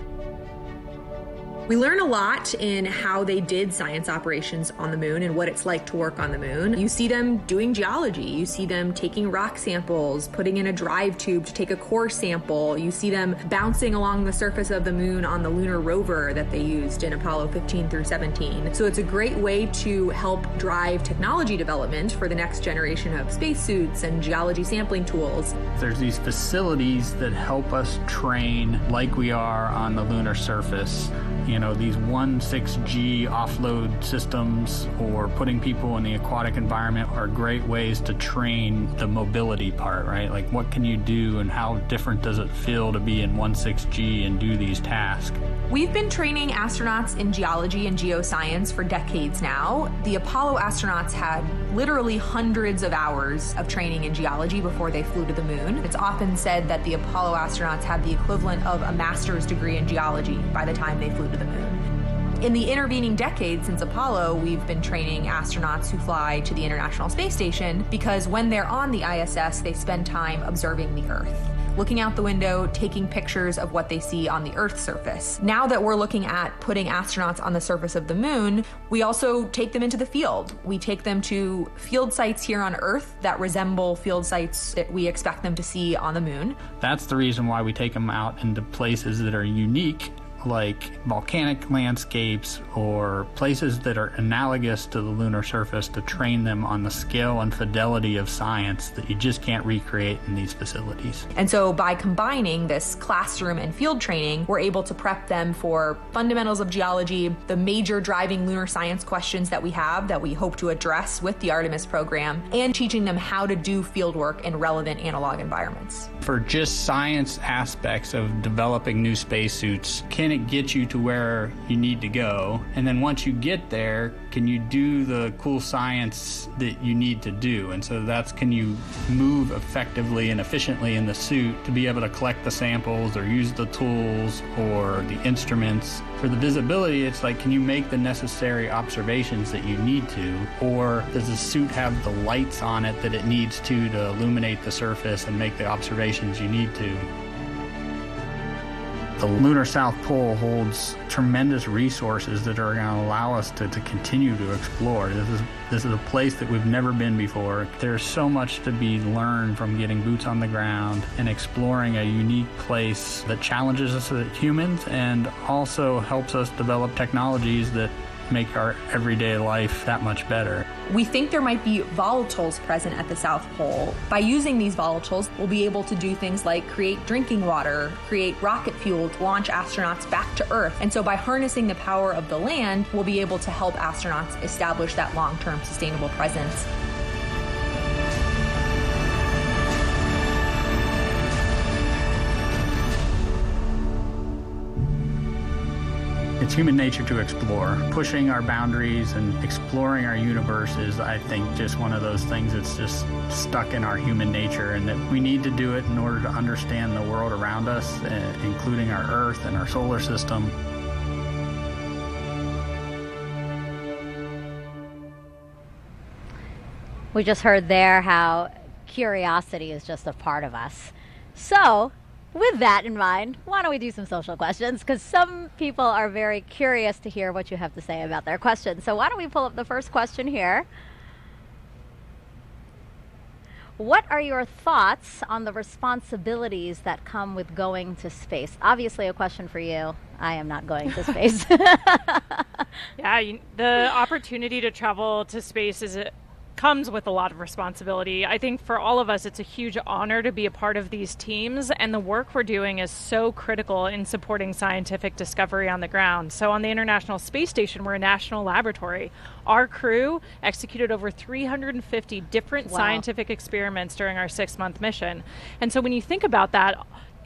We learn a lot in how they did science operations on the moon and what it's like to work on the moon. You see them doing geology. You see them taking rock samples, putting in a drive tube to take a core sample. You see them bouncing along the surface of the moon on the lunar rover that they used in Apollo 15 through 17. So it's a great way to help drive technology development for the next generation of spacesuits and geology sampling tools. There's these facilities that help us train like we are on the lunar surface these 1.6G offload systems or putting people in the aquatic environment are great ways to train the mobility part, right? Like, what can you do and how different does it feel to be in 1.6G and do these tasks? We've been training astronauts in geology and geoscience for decades now. The Apollo astronauts had literally hundreds of hours of training in geology before they flew to the moon. It's often said that the Apollo astronauts had the equivalent of a master's degree in geology by the time they flew to the moon. In the intervening decades since Apollo, we've been training astronauts who fly to the International Space Station because when they're on the ISS, they spend time observing the Earth, looking out the window, taking pictures of what they see on the Earth's surface. Now that we're looking at putting astronauts on the surface of the moon, we also take them into the field. We take them to field sites here on Earth that resemble field sites that we expect them to see on the moon. That's the reason why we take them out into places that are unique, like volcanic landscapes or places that are analogous to the lunar surface, to train them on the scale and fidelity of science that you just can't recreate in these facilities. And so by combining this classroom and field training, we're able to prep them for fundamentals of geology, the major driving lunar science questions that we have that we hope to address with the Artemis program, and teaching them how to do field work in relevant analog environments. For just science aspects of developing new spacesuits, can it get you to where you need to go? And then once you get there, can you do the cool science that you need to do? And so that's, can you move effectively and efficiently in the suit to be able to collect the samples or use the tools or the instruments? For the visibility, it's like, can you make the necessary observations that you need to? Or does the suit have the lights on it that it needs to illuminate the surface and make the observations you need to? The lunar South Pole holds tremendous resources that are going to allow us to continue to explore. This is a place that we've never been before. There's so much to be learned from getting boots on the ground and exploring a unique place that challenges us as humans and also helps us develop technologies that make our everyday life that much better. We think there might be volatiles present at the South Pole. By using these volatiles, we'll be able to do things like create drinking water, create rocket fuel to launch astronauts back to Earth. And so by harnessing the power of the land, we'll be able to help astronauts establish that long-term sustainable presence. It's human nature to explore. Pushing our boundaries and exploring our universe is, I think, just one of those things that's just stuck in our human nature, and that we need to do it in order to understand the world around us, including our Earth and our solar system. We just heard there how curiosity is just a part of us. So, with that in mind, why don't we do some social questions? Because some people are very curious to hear what you have to say about their questions. So why don't we pull up the first question here? What are your thoughts on the responsibilities that come with going to space? Obviously a question for you. I am not going to space. Yeah, the opportunity to travel to space comes with a lot of responsibility. I think for all of us, it's a huge honor to be a part of these teams, and the work we're doing is so critical in supporting scientific discovery on the ground. So on the International Space Station, we're a national laboratory. Our crew executed over 350 different scientific experiments during our 6-month mission. And so when you think about that,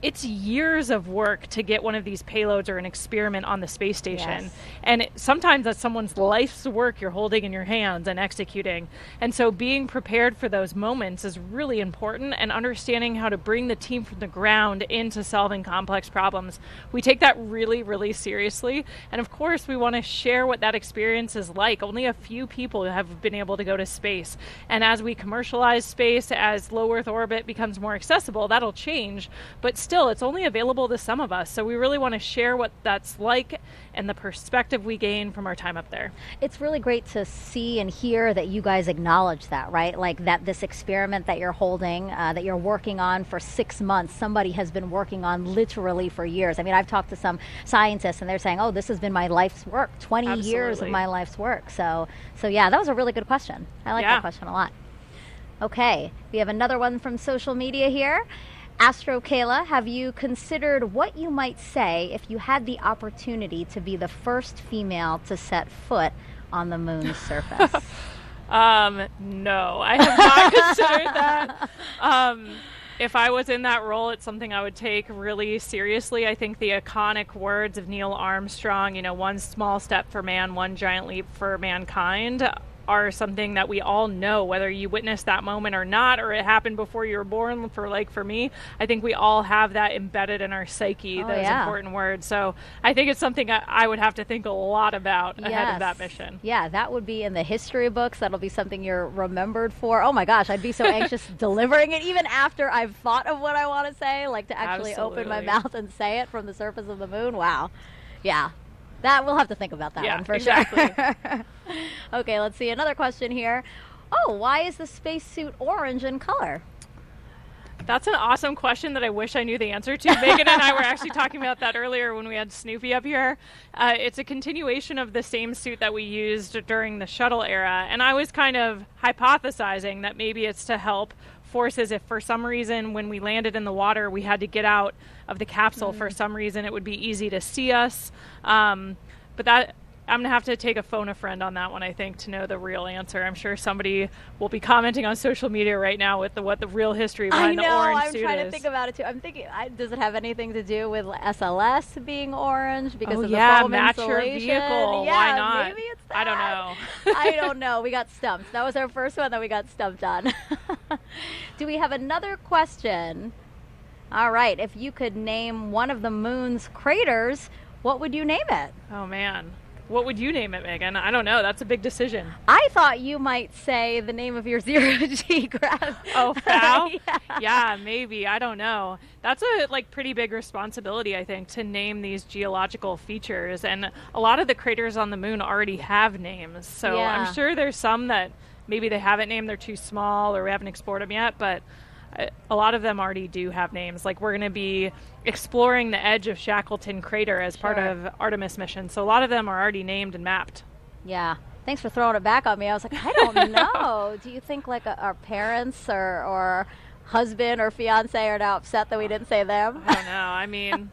it's years of work to get one of these payloads or an experiment on the space station. Yes. And sometimes that's someone's life's work you're holding in your hands and executing. And so being prepared for those moments is really important, and understanding how to bring the team from the ground into solving complex problems. We take that really, really seriously. And of course, we want to share what that experience is like. Only a few people have been able to go to space. And as we commercialize space, as low Earth orbit becomes more accessible, that'll change. But still, it's only available to some of us. So we really want to share what that's like and the perspective we gain from our time up there. It's really great to see and hear that you guys acknowledge that, right? Like that this experiment that you're holding, that you're working on for 6 months, somebody has been working on literally for years. I mean, I've talked to some scientists and they're saying, oh, this has been my life's work, 20 years of my life's work. So yeah, that was a really good question. I like that question a lot. Okay, we have another one from social media here. Astro Kayla, have you considered what you might say if you had the opportunity to be the first female to set foot on the moon's surface? No, I have not considered that. If I was in that role, it's something I would take really seriously. I think the iconic words of Neil Armstrong, one small step for man, one giant leap for mankind, are something that we all know, whether you witnessed that moment or not, or it happened before you were born. For me, I think we all have that embedded in our psyche, those important words. So I think it's something I would have to think a lot about ahead of that mission. Yeah, that would be in the history books. That'll be something you're remembered for. Oh my gosh, I'd be so anxious delivering it, even after I've thought of what I want to say, like to actually open my mouth and say it from the surface of the moon. Wow. Yeah. That we'll have to think about that one for sure. Okay, let's see another question here. Oh, why is the spacesuit orange in color? That's an awesome question that I wish I knew the answer to. Megan and I were actually talking about that earlier when we had Snoopy up here. It's a continuation of the same suit that we used during the shuttle era, and I was kind of hypothesizing that maybe it's to help forces if for some reason when we landed in the water we had to get out of the capsule for some reason, it would be easy to see us. But that I'm gonna have to take a phone a friend on that one, I think, to know the real answer. I'm sure somebody will be commenting on social media right now with what the real history behind the orange suit is. I'm trying to think about it too. I'm thinking, does it have anything to do with SLS being orange because of the foam match insulation? Your vehicle. Yeah, why not? Maybe it's that. I don't know. I don't know. We got stumped. That was our first one that we got stumped on. Do we have another question? All right. If you could name one of the moon's craters, what would you name it? Oh man. What would you name it, Megan? I don't know. That's a big decision. I thought you might say the name of your zero-G graph. Oh, FOW? Yeah, maybe. I don't know. That's a pretty big responsibility, I think, to name these geological features. And a lot of the craters on the moon already have names. So I'm sure there's some that maybe they haven't named, they're too small, or we haven't explored them yet. But a lot of them already do have names. Like, we're going to be exploring the edge of Shackleton Crater as part of Artemis mission. So a lot of them are already named and mapped. Yeah. Thanks for throwing it back on me. I was like, I don't know. Do you think our parents or husband or fiance are now upset that we didn't say them? I don't know. I mean,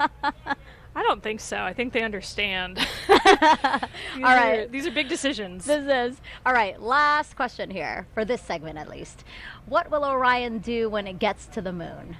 I don't think so. I think they understand. All right. These are big decisions. This is. All right. Last question here, for this segment at least. What will Orion do when it gets to the moon?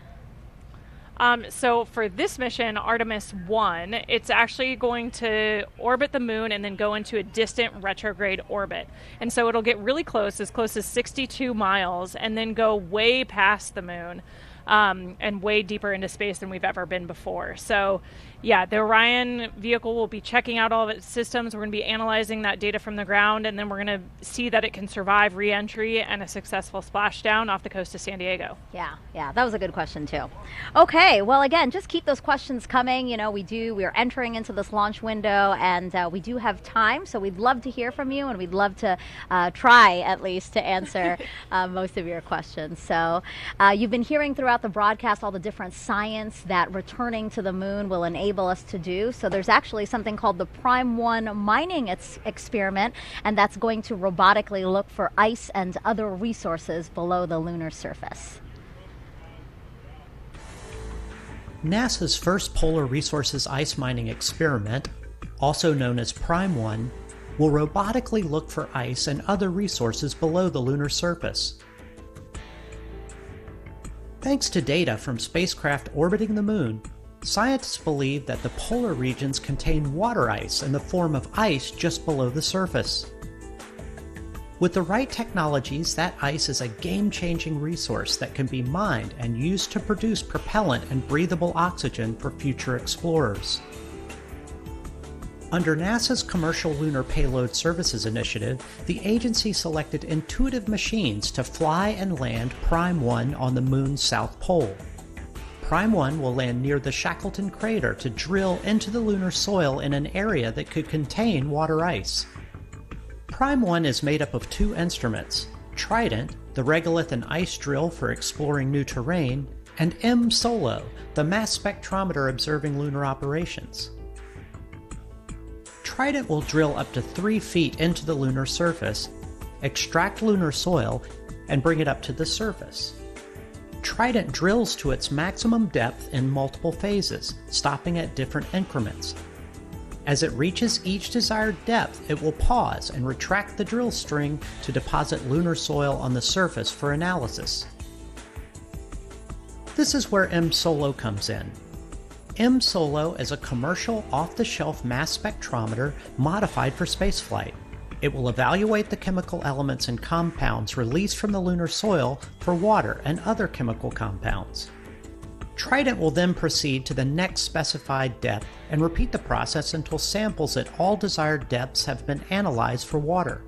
So for this mission, ArtemisⅠ, it's actually going to orbit the moon and then go into a distant retrograde orbit. And so it'll get really close as 62 miles, and then go way past the moon. And way deeper into space than we've ever been before. So, yeah, the Orion vehicle will be checking out all of its systems. We're going to be analyzing that data from the ground, and then we're going to see that it can survive re-entry and a successful splashdown off the coast of San Diego. Yeah, that was a good question, too. Okay, well, again, just keep those questions coming. You know, we're entering into this launch window, and we do have time, so we'd love to hear from you, and we'd love to try, at least, to answer most of your questions. So you've been hearing throughout the broadcast all the different science that returning to the moon will enable us to do. So there's actually something called the Prime-1 mining experiment, and that's going to robotically look for ice and other resources below the lunar surface. NASA's first polar resources ice mining experiment, also known as Prime-1, will robotically look for ice and other resources below the lunar surface. Thanks to data from spacecraft orbiting the moon, scientists believe that the polar regions contain water ice in the form of ice just below the surface. With the right technologies, that ice is a game-changing resource that can be mined and used to produce propellant and breathable oxygen for future explorers. Under NASA's Commercial Lunar Payload Services Initiative, the agency selected intuitive machines to fly and land Prime-1 on the moon's south pole. Prime-1 will land near the Shackleton Crater to drill into the lunar soil in an area that could contain water ice. Prime-1 is made up of two instruments, Trident, the regolith and ice drill for exploring new terrain, and M-SOLO, the mass spectrometer observing lunar operations. Trident will drill up to 3 feet into the lunar surface, extract lunar soil, and bring it up to the surface. Trident drills to its maximum depth in multiple phases, stopping at different increments. As it reaches each desired depth, it will pause and retract the drill string to deposit lunar soil on the surface for analysis. This is where M-SOLO comes in. M-SOLO is a commercial off-the-shelf mass spectrometer modified for spaceflight. It will evaluate the chemical elements and compounds released from the lunar soil for water and other chemical compounds. Trident will then proceed to the next specified depth and repeat the process until samples at all desired depths have been analyzed for water.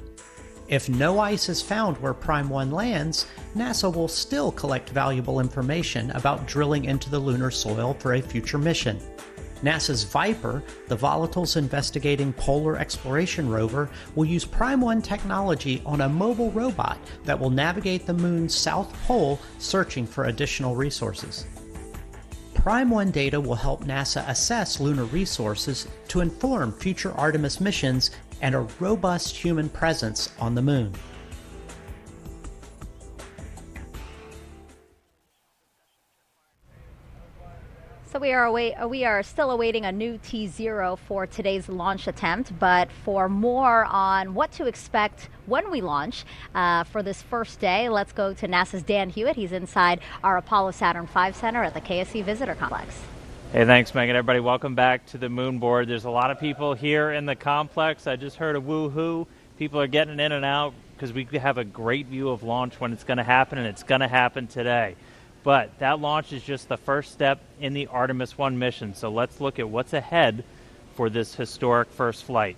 If no ice is found where Prime 1 lands, NASA will still collect valuable information about drilling into the lunar soil for a future mission. NASA's Viper, the Volatiles Investigating Polar Exploration rover, will use Prime 1 technology on a mobile robot that will navigate the Moon's south pole searching for additional resources. Prime 1 data will help NASA assess lunar resources to inform future Artemis missions and a robust human presence on the Moon. So we are still awaiting a new T0 for today's launch attempt, but for more on what to expect when we launch for this first day, let's go to NASA's Dan Hewitt. He's inside our Apollo Saturn V Center at the KSC Visitor Complex. Hey, thanks, Megan. Everybody, welcome back to the moon board. There's a lot of people here in the complex. I just heard a woo-hoo. People are getting in and out because we have a great view of launch when it's going to happen, and it's going to happen today. But that launch is just the first step in the Artemis 1 mission. So let's look at what's ahead for this historic first flight.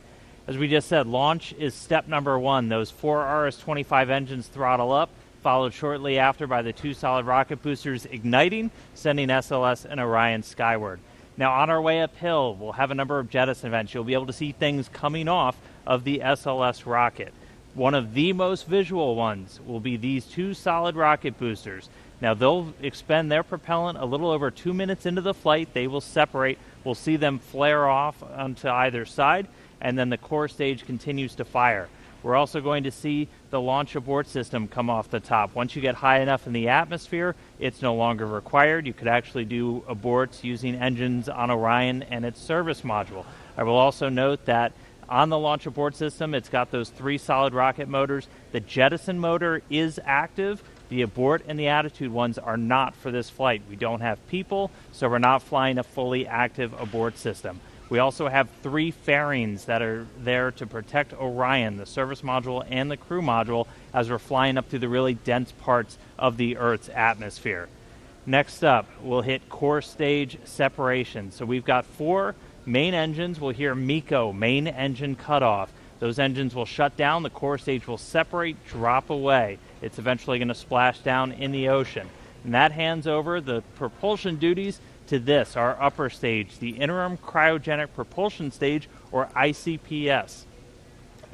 As we just said, launch is step number 1. Those 4 RS-25 engines throttle up, followed shortly after by the 2 solid rocket boosters igniting, sending SLS and Orion skyward. Now, on our way uphill, we'll have a number of jettison events. You'll be able to see things coming off of the SLS rocket. One of the most visual ones will be these 2 solid rocket boosters. Now, they'll expend their propellant a little over 2 minutes into the flight. They will separate. We'll see them flare off onto either side, and then the core stage continues to fire. We're also going to see the launch abort system come off the top. Once you get high enough in the atmosphere, it's no longer required. You could actually do aborts using engines on Orion and its service module. I will also note that on the launch abort system, it's got those 3 solid rocket motors. The jettison motor is active. The abort and the attitude ones are not for this flight. We don't have people, so we're not flying a fully active abort system. We also have 3 fairings that are there to protect Orion, the service module and the crew module, as we're flying up through the really dense parts of the Earth's atmosphere. Next up, we'll hit core stage separation. So we've got 4 main engines. We'll hear MECO, main engine cutoff. Those engines will shut down, the core stage will separate, drop away. It's eventually going to splash down in the ocean. And that hands over the propulsion duties to this, our upper stage, the Interim Cryogenic Propulsion Stage, or ICPS.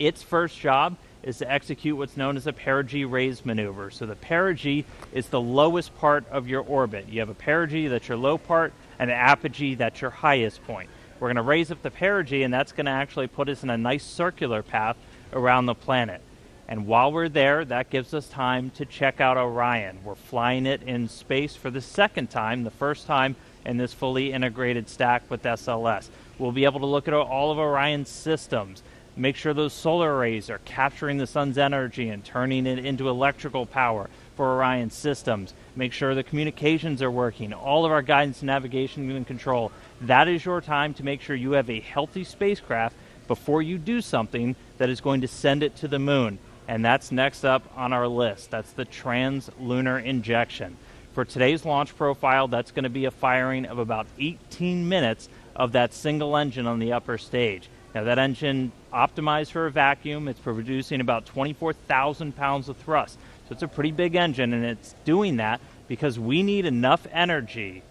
Its first job is to execute what's known as a perigee raise maneuver. So the perigee is the lowest part of your orbit. You have a perigee, that's your low part, and an apogee, that's your highest point. We're going to raise up the perigee, and that's going to actually put us in a nice circular path around the planet. And while we're there, that gives us time to check out Orion. We're flying it in space for the second time, the first time in this fully integrated stack with SLS. We'll be able to look at all of Orion's systems, make sure those solar arrays are capturing the sun's energy and turning it into electrical power for Orion's systems, make sure the communications are working, all of our guidance, navigation, and control. That is your time to make sure you have a healthy spacecraft before you do something that is going to send it to the moon. And that's next up on our list. That's the trans-lunar injection. For today's launch profile, that's going to be a firing of about 18 minutes of that single engine on the upper stage. Now, that engine optimized for a vacuum. It's producing about 24,000 pounds of thrust. So it's a pretty big engine, and it's doing that because we need enough energy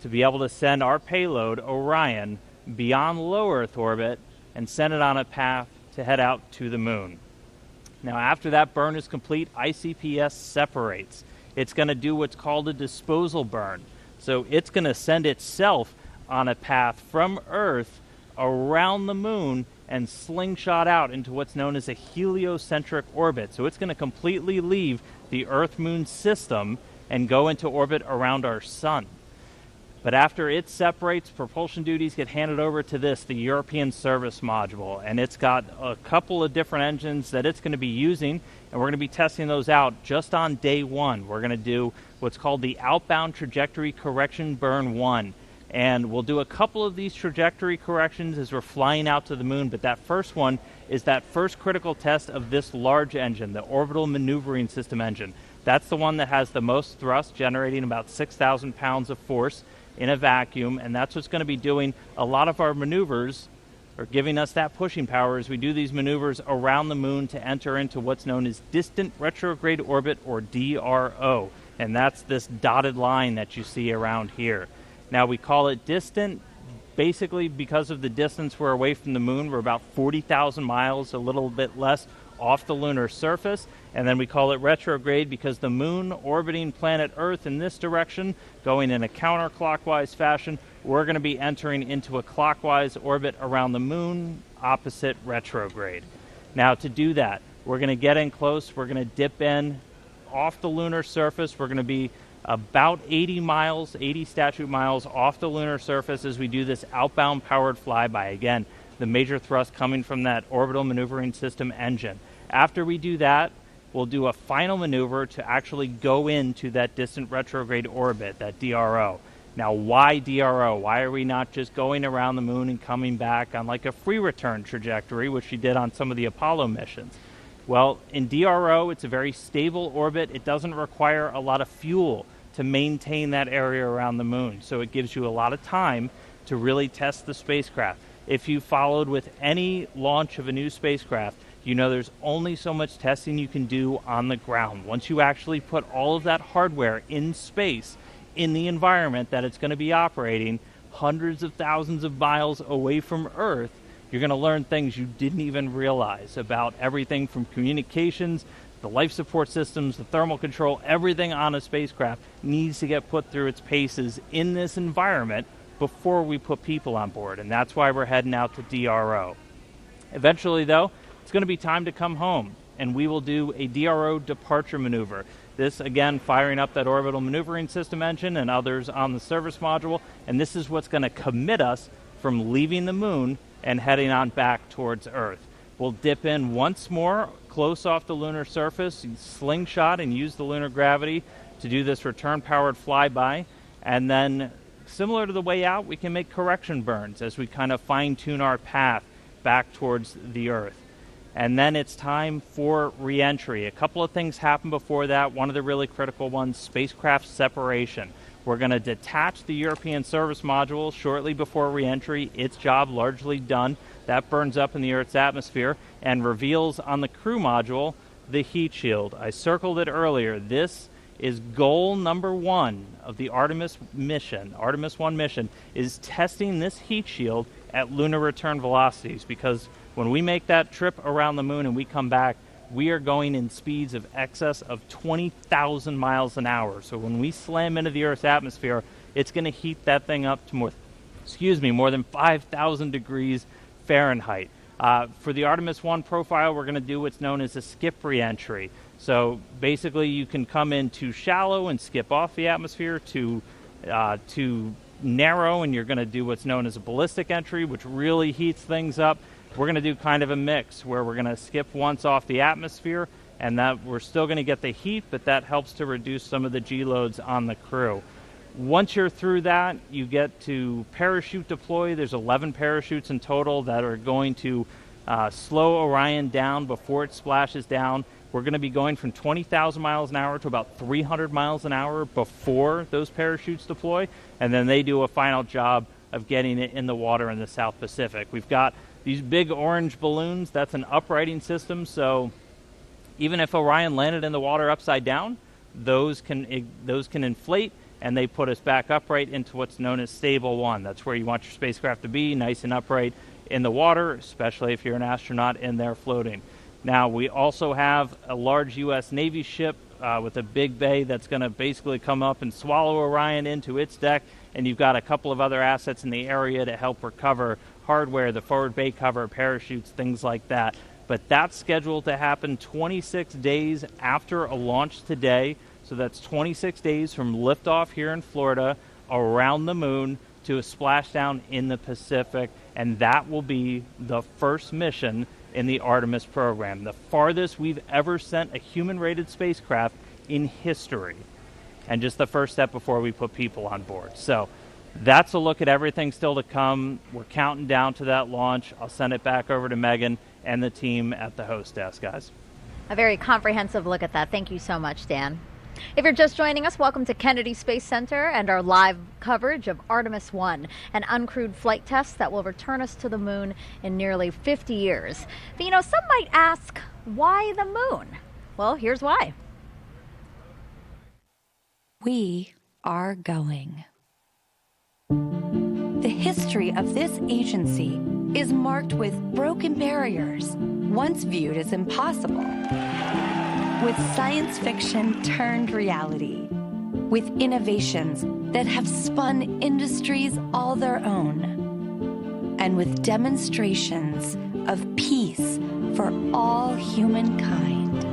to be able to send our payload, Orion, beyond low Earth orbit and send it on a path to head out to the moon. Now, after that burn is complete, ICPS separates. It's going to do what's called a disposal burn. So it's going to send itself on a path from Earth around the moon and slingshot out into what's known as a heliocentric orbit. So it's going to completely leave the Earth-Moon system and go into orbit around our sun. But after it separates, propulsion duties get handed over to the European Service Module, and it's got a couple of different engines that it's going to be using, and we're going to be testing those out just on day one. We're going to do what's called the Outbound Trajectory Correction Burn 1, and we'll do a couple of these trajectory corrections as we're flying out to the moon, but that first one is that first critical test of this large engine, the Orbital Maneuvering System engine. That's the one that has the most thrust, generating about 6,000 pounds of force in a vacuum, and that's what's going to be doing a lot of our maneuvers, or giving us that pushing power as we do these maneuvers around the moon to enter into what's known as distant retrograde orbit, or DRO, and that's this dotted line that you see around here. Now, we call it distant basically because of the distance we're away from the moon. We're about 40,000 miles, a little bit less, off the lunar surface, and then we call it retrograde because the moon orbiting planet Earth in this direction, going in a counterclockwise fashion, we're going to be entering into a clockwise orbit around the moon, opposite retrograde. Now, to do that, we're going to get in close, we're going to dip in off the lunar surface, we're going to be about 80 statute miles off the lunar surface as we do this outbound powered flyby. Again, the major thrust coming from that Orbital Maneuvering System engine. After we do that, we'll do a final maneuver to actually go into that distant retrograde orbit, that DRO. Now, why DRO? Why are we not just going around the moon and coming back on like a free return trajectory, which we did on some of the Apollo missions? Well, in DRO, it's a very stable orbit. It doesn't require a lot of fuel to maintain that area around the moon, so it gives you a lot of time to really test the spacecraft. If you followed with any launch of a new spacecraft, you know there's only so much testing you can do on the ground. Once you actually put all of that hardware in space, in the environment that it's going to be operating, hundreds of thousands of miles away from Earth, you're going to learn things you didn't even realize about everything from communications, the life support systems, the thermal control, everything on a spacecraft needs to get put through its paces in this environment before we put people on board, and that's why we're heading out to DRO. Eventually, though, it's going to be time to come home, and we will do a DRO departure maneuver. This, again, firing up that Orbital Maneuvering System engine and others on the service module, and this is what's going to commit us from leaving the moon and heading on back towards Earth. We'll dip in once more, close off the lunar surface, slingshot and use the lunar gravity to do this return-powered flyby, and then similar to the way out, we can make correction burns as we kind of fine-tune our path back towards the Earth. And then it's time for re-entry. A couple of things happen before that. One of the really critical ones, spacecraft separation. We're going to detach the European Service Module shortly before re-entry. Its job largely done. That burns up in the Earth's atmosphere and reveals on the crew module the heat shield. I circled it earlier. This is goal number one of the Artemis mission. Artemis 1 mission is testing this heat shield at lunar return velocities, because when we make that trip around the moon and we come back, we are going in speeds of excess of 20,000 miles an hour. So when we slam into the Earth's atmosphere, it's going to heat that thing up to more than 5,000 degrees Fahrenheit. For the Artemis 1 profile, we're going to do what's known as a skip re-entry. So basically, you can come in too shallow and skip off the atmosphere, too narrow, and you're going to do what's known as a ballistic entry, which really heats things up. We're going to do kind of a mix where we're going to skip once off the atmosphere, and that we're still going to get the heat, but that helps to reduce some of the G loads on the crew. Once you're through that, you get to parachute deploy. There's 11 parachutes in total that are going to slow Orion down before it splashes down. We're going to be going from 20,000 miles an hour to about 300 miles an hour before those parachutes deploy, and then they do a final job of getting it in the water in the South Pacific. We've got these big orange balloons. That's an uprighting system, so even if Orion landed in the water upside down, those can inflate, and they put us back upright into what's known as stable 1. That's where you want your spacecraft to be, nice and upright in the water, especially if you're an astronaut in there floating. Now, we also have a large U.S. Navy ship with a big bay that's going to basically come up and swallow Orion into its deck, and you've got a couple of other assets in the area to help recover hardware, the forward bay cover, parachutes, things like that. But that's scheduled to happen 26 days after a launch today, So that's 26 days from liftoff here in Florida around the moon to a splashdown in the Pacific, and that will be the first mission in the Artemis program, the farthest we've ever sent a human-rated spacecraft in history, and just the first step before we put people on board. So that's a look at everything still to come. We're counting down to that launch. I'll send it back over to Megan and the team at the host desk, guys. A very comprehensive look at that. Thank you so much, Dan. If you're just joining us, welcome to Kennedy Space Center and our live coverage of Artemis-1, an uncrewed flight test that will return us to the moon in nearly 50 years. But you know, some might ask, why the moon? Well, here's why. We are going. The history of this agency is marked with broken barriers, once viewed as impossible, with science fiction turned reality, with innovations that have spun industries all their own, and with demonstrations of peace for all humankind.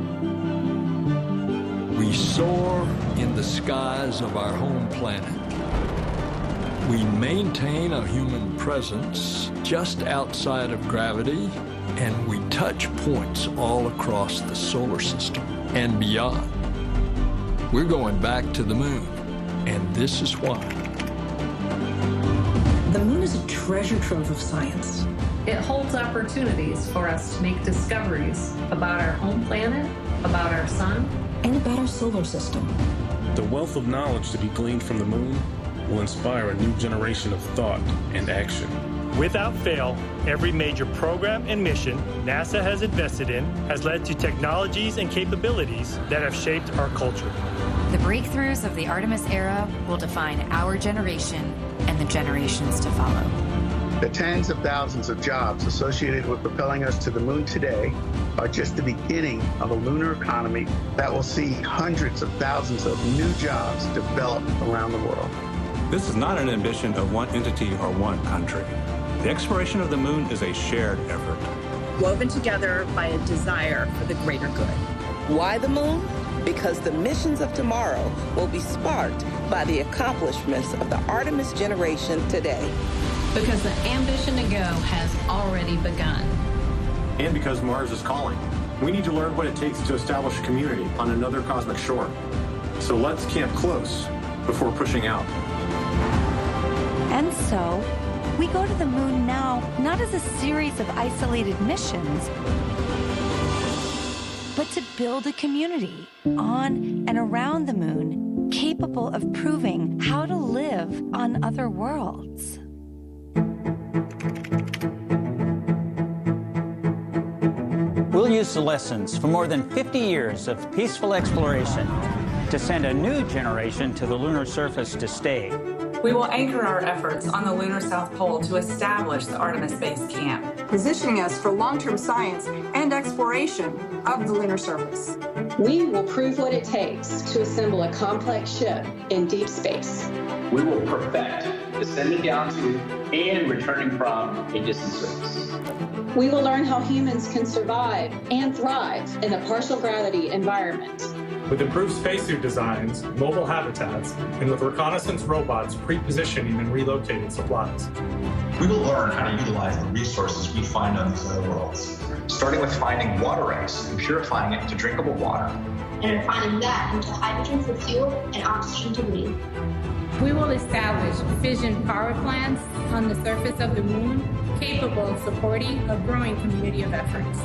We soar in the skies of our home planet. We maintain a human presence just outside of gravity, and we touch points all across the solar system and beyond. We're going back to the moon, and this is why. The moon is a treasure trove of science. It holds opportunities for us to make discoveries about our home planet, about our sun, and about our solar system. The wealth of knowledge to be gleaned from the moon will inspire a new generation of thought and action. Without fail, every major program and mission NASA has invested in has led to technologies and capabilities that have shaped our culture. The breakthroughs of the Artemis era will define our generation and the generations to follow. The tens of thousands of jobs associated with propelling us to the moon today are just the beginning of a lunar economy that will see hundreds of thousands of new jobs develop around the world. This is not an ambition of one entity or one country. The exploration of the moon is a shared effort, woven together by a desire for the greater good. Why the moon? Because the missions of tomorrow will be sparked by the accomplishments of the Artemis generation today. Because the ambition to go has already begun. and because Mars is calling. We need to learn what it takes to establish a community on another cosmic shore. So let's camp close before pushing out. And so, we go to the moon now, not as a series of isolated missions, but to build a community on and around the moon capable of proving how to live on other worlds. We'll use the lessons from more than 50 years of peaceful exploration to send a new generation to the lunar surface to stay. We will anchor our efforts on the lunar South Pole to establish the Artemis Base Camp, positioning us for long-term science and exploration of the lunar surface. We will prove what it takes to assemble a complex ship in deep space. We will perfect descending down to and returning from a distant surface. We will learn how humans can survive and thrive in a partial gravity environment. With improved spacesuit designs, mobile habitats, and with reconnaissance robots pre-positioning and relocating supplies. We will learn how to utilize the resources we find on these other worlds, starting with finding water ice and purifying it into drinkable water. And refining that into hydrogen for fuel and oxygen to breathe. We will establish fission power plants on the surface of the moon, capable of supporting a growing community of efforts.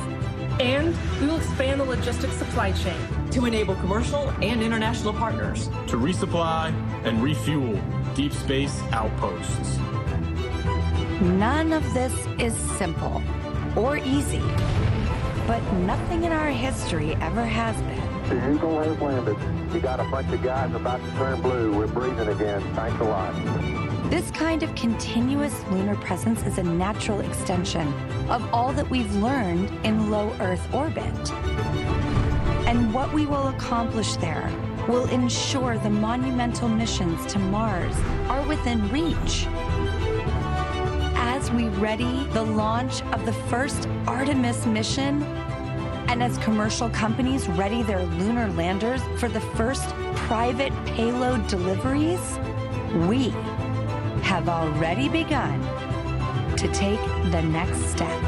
And we will expand the logistics supply chain to enable commercial and international partners to resupply and refuel deep space outposts. None of this is simple or easy, but nothing in our history ever has been. The Eagle has landed. You got a bunch of guys about to turn blue. We're breathing again. Thanks a lot. This kind of continuous lunar presence is a natural extension of all that we've learned in low Earth orbit. And what we will accomplish there will ensure the monumental missions to Mars are within reach. As we ready the launch of the first Artemis mission, And as commercial companies ready their lunar landers for the first private payload deliveries, we have already begun to take the next step.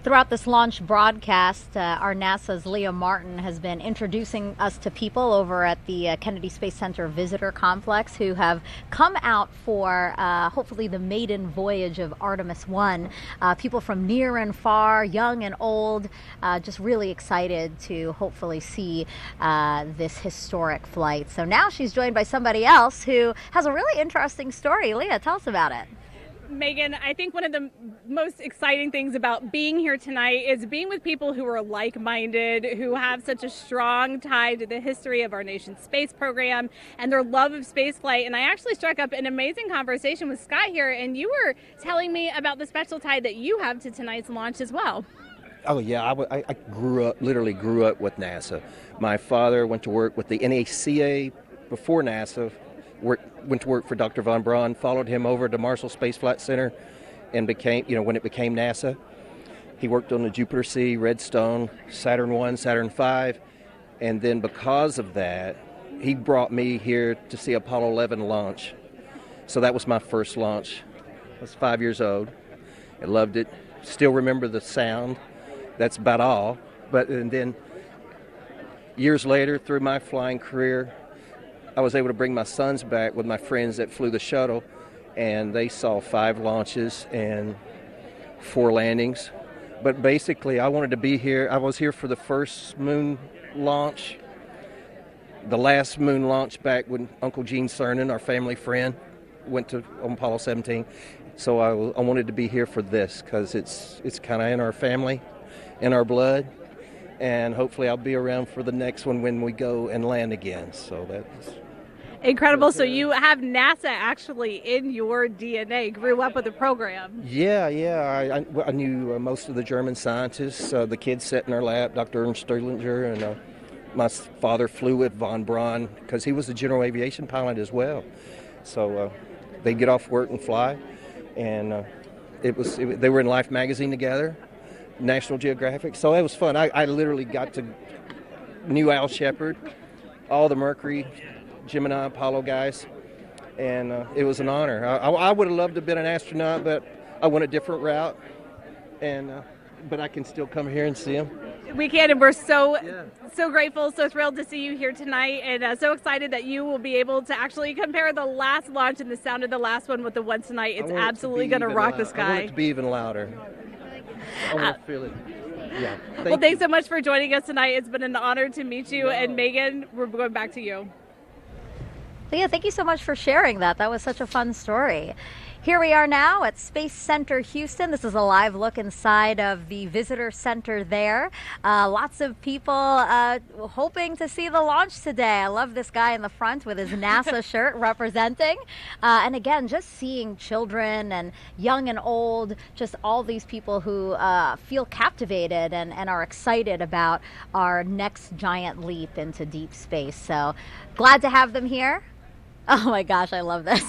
Throughout this launch broadcast, our NASA's Leah Martin has been introducing us to people over at the Kennedy Space Center Visitor Complex who have come out for hopefully the maiden voyage of Artemis-1. People from near and far, young and old, just really excited to hopefully see this historic flight. So now she's joined by somebody else who has a really interesting story. Leah, tell us about it. Megan, I think one of the most exciting things about being here tonight is being with people who are like-minded, who have such a strong tie to the history of our nation's space program and their love of spaceflight. And I actually struck up an amazing conversation with Scott here, and you were telling me about the special tie that you have to tonight's launch as well. Oh yeah, I literally grew up with NASA. My father went to work with the NACA before NASA. Went to work for Dr. von Braun, followed him over to Marshall Space Flight Center, and became, when it became NASA, he worked on the Jupiter C, Redstone, Saturn I, Saturn V, and then because of that, he brought me here to see Apollo 11 launch. So that was my first launch. I was 5 years old. I loved it. Still remember the sound. That's about all. And then years later, through my flying career, I was able to bring my sons back with my friends that flew the shuttle, and they saw 5 launches and 4 landings. But basically, I wanted to be here. I was here for the first moon launch, the last moon launch back when Uncle Gene Cernan, our family friend, went to Apollo 17. So I wanted to be here for this because it's kind of in our family, in our blood. And hopefully I'll be around for the next one when we go and land again. So that's incredible. So you have NASA actually in your DNA, grew up with the program. Yeah. I knew most of the German scientists. The kids sat in our lap, Dr. Ernst Strehlinger, and my father flew with von Braun because he was a general aviation pilot as well. So they'd get off work and fly. And they were in Life magazine together, National Geographic. So it was fun. I literally knew Al Shepard, all the Mercury, Gemini, Apollo guys, and it was an honor. I would have loved to have been an astronaut, but I went a different route, but I can still come here and see them. We can, and we're so grateful, so thrilled to see you here tonight, and so excited that you will be able to actually compare the last launch and the sound of the last one with the one tonight. It's absolutely going to rock the sky. I want it to be even louder. I want to feel it. Yeah. Thanks so much for joining us tonight. It's been an honor to meet you, and Megan, we're going back to you. Leah, thank you so much for sharing that. That was such a fun story. Here we are now at Space Center Houston. This is a live look inside of the visitor center there. Lots of people hoping to see the launch today. I love this guy in the front with his NASA shirt representing. And again, just seeing children and young and old, just all these people who feel captivated and are excited about our next giant leap into deep space. So glad to have them here. Oh my gosh, I love this.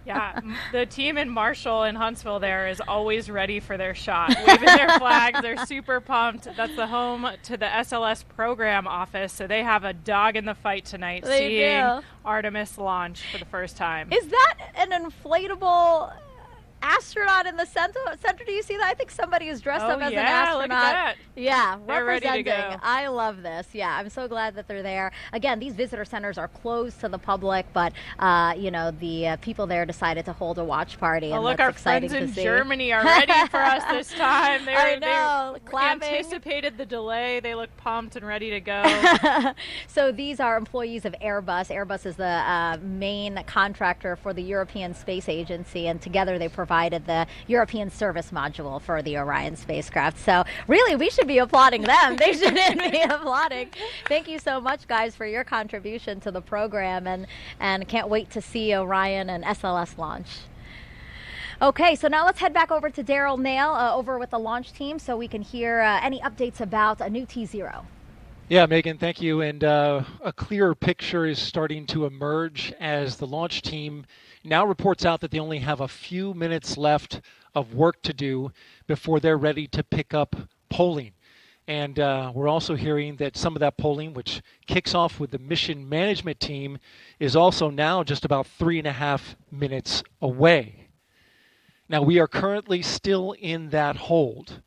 Yeah, the team in Marshall and Huntsville there is always ready for their shot, waving their flags. They're super pumped. That's the home to the SLS program office, so they have a dog in the fight tonight, seeing Artemis launch for the first time. Is that an inflatable astronaut in the center? Do you see that? I think somebody is dressed up as an astronaut. Look at that. Yeah, they're representing. Ready to go. I love this. Yeah, I'm so glad that they're there. Again, these visitor centers are closed to the public, but the people there decided to hold a watch party. Oh, and look, that's our exciting friends in to see. Germany are ready for us this time. I know, they clapping. anticipated the delay. They look pumped and ready to go. So these are employees of Airbus. Airbus is the main contractor for the European Space Agency, and together they provided the European service module for the Orion spacecraft. So really, we should be applauding them. They shouldn't be applauding. Thank you so much, guys, for your contribution to the program, and can't wait to see Orion and SLS launch. Okay, so now let's head back over to Daryl Nail over with the launch team so we can hear any updates about a new T0. Yeah, Megan, thank you. And a clearer picture is starting to emerge as the launch team now reports out that they only have a few minutes left of work to do before they're ready to pick up polling. And we're also hearing that some of that polling, which kicks off with the mission management team, is also now just about 3.5 minutes away. Now, we are currently still in that hold.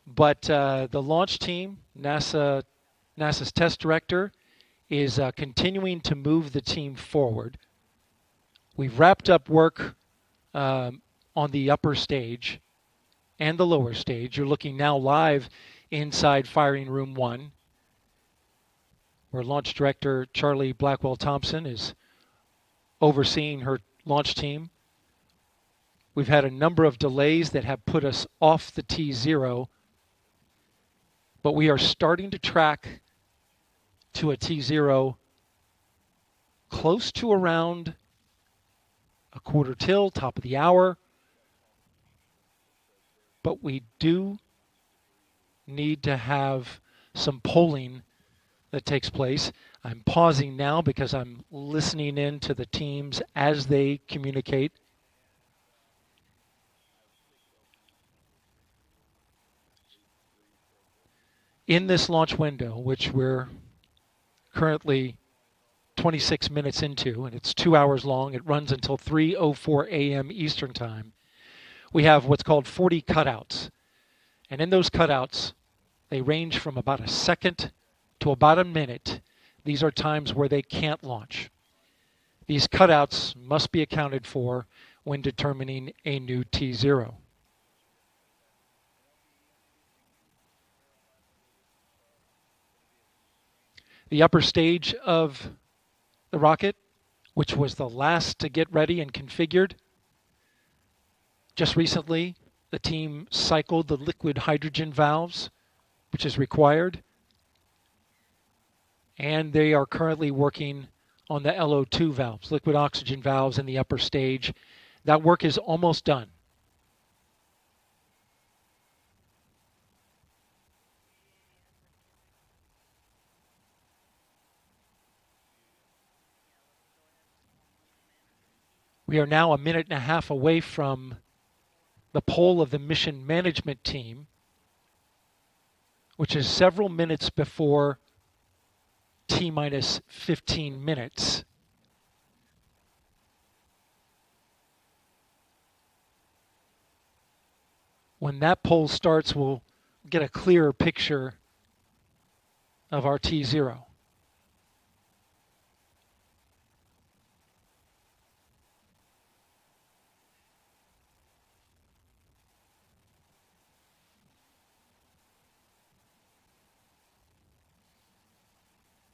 But the launch team, NASA's test director, is continuing to move the team forward. We've wrapped up work on the upper stage and the lower stage. You're looking now live inside Firing Room 1, where Launch Director Charlie Blackwell Thompson is overseeing her launch team. We've had a number of delays that have put us off the T0, but we are starting to track to a T0 close to around a quarter till, top of the hour. But we do need to have some polling that takes place. I'm pausing now because I'm listening in to the teams as they communicate. In this launch window, which we're currently 26 minutes into, and it's 2 hours long, it runs until 3:04 a.m. Eastern Time, we have what's called 40 cutouts. And in those cutouts, they range from about a second to about a minute. These are times where they can't launch. These cutouts must be accounted for when determining a new T0. The upper stage of the rocket, which was the last to get ready and configured, just recently the team cycled the liquid hydrogen valves, which is required, and they are currently working on the LO2 valves, liquid oxygen valves in the upper stage. That work is almost done. We are now a minute and a half away from the poll of the mission management team, which is several minutes before T-minus 15 minutes. When that poll starts, we'll get a clearer picture of our T0.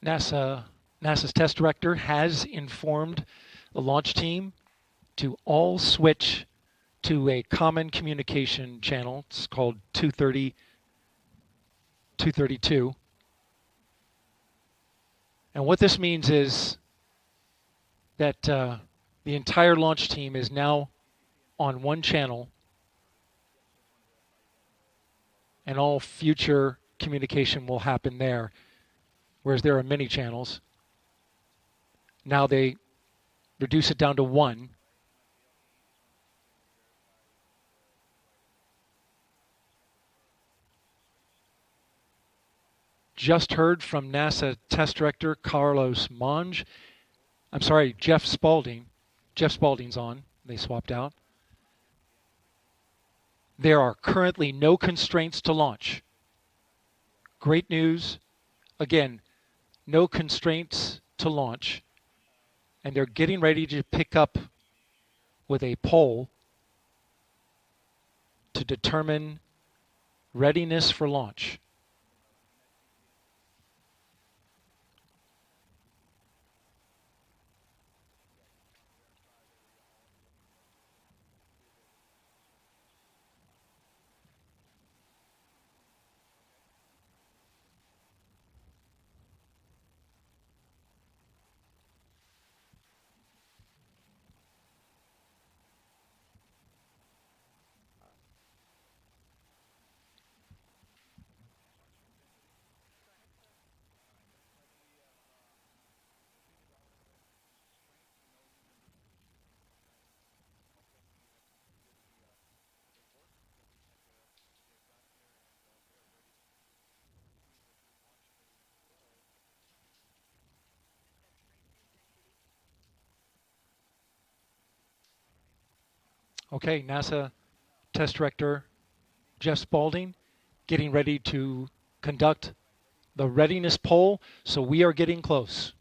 NASA's test director has informed the launch team to all switch to a common communication channel. It's called 232. And what this means is that the entire launch team is now on one channel, and all future communication will happen there. Whereas there are many channels. Now they reduce it down to one. Just heard from NASA test director Carlos Monge. I'm sorry, Jeff Spaulding. Jeff Spaulding's on. They swapped out. There are currently no constraints to launch. Great news. Again, no constraints to launch, and they're getting ready to pick up with a poll to determine readiness for launch. Okay, NASA Test Director Jeff Spaulding getting ready to conduct the readiness poll, so we are getting close.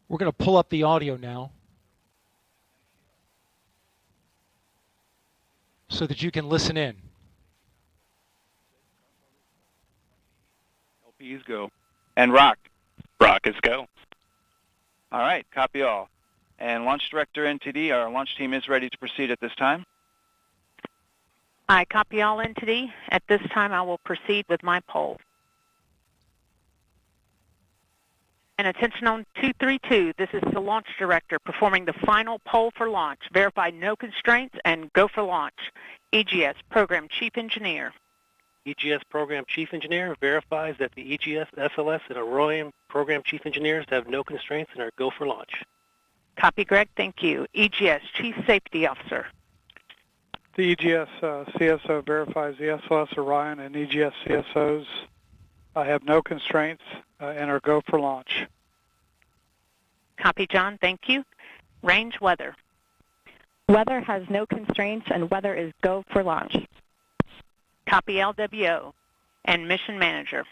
We're going to pull up the audio now so that you can listen in. LPs go. And rockets go. All right, copy all. And Launch Director NTD, our launch team is ready to proceed at this time. I copy all NTD. At this time, I will proceed with my poll. And attention on 232, this is the Launch Director performing the final poll for launch. Verify no constraints and go for launch. EGS Program Chief Engineer. EGS Program Chief Engineer verifies that the EGS, SLS, and Orion Program Chief Engineers have no constraints and are go for launch. Copy, Greg. Thank you. EGS Chief Safety Officer. The EGS CSO verifies the SLS, Orion, and EGS CSOs have no constraints and are go for launch. Copy, John. Thank you. Range weather. Weather has no constraints and weather is go for launch. Copy, LWO. And Mission Manager.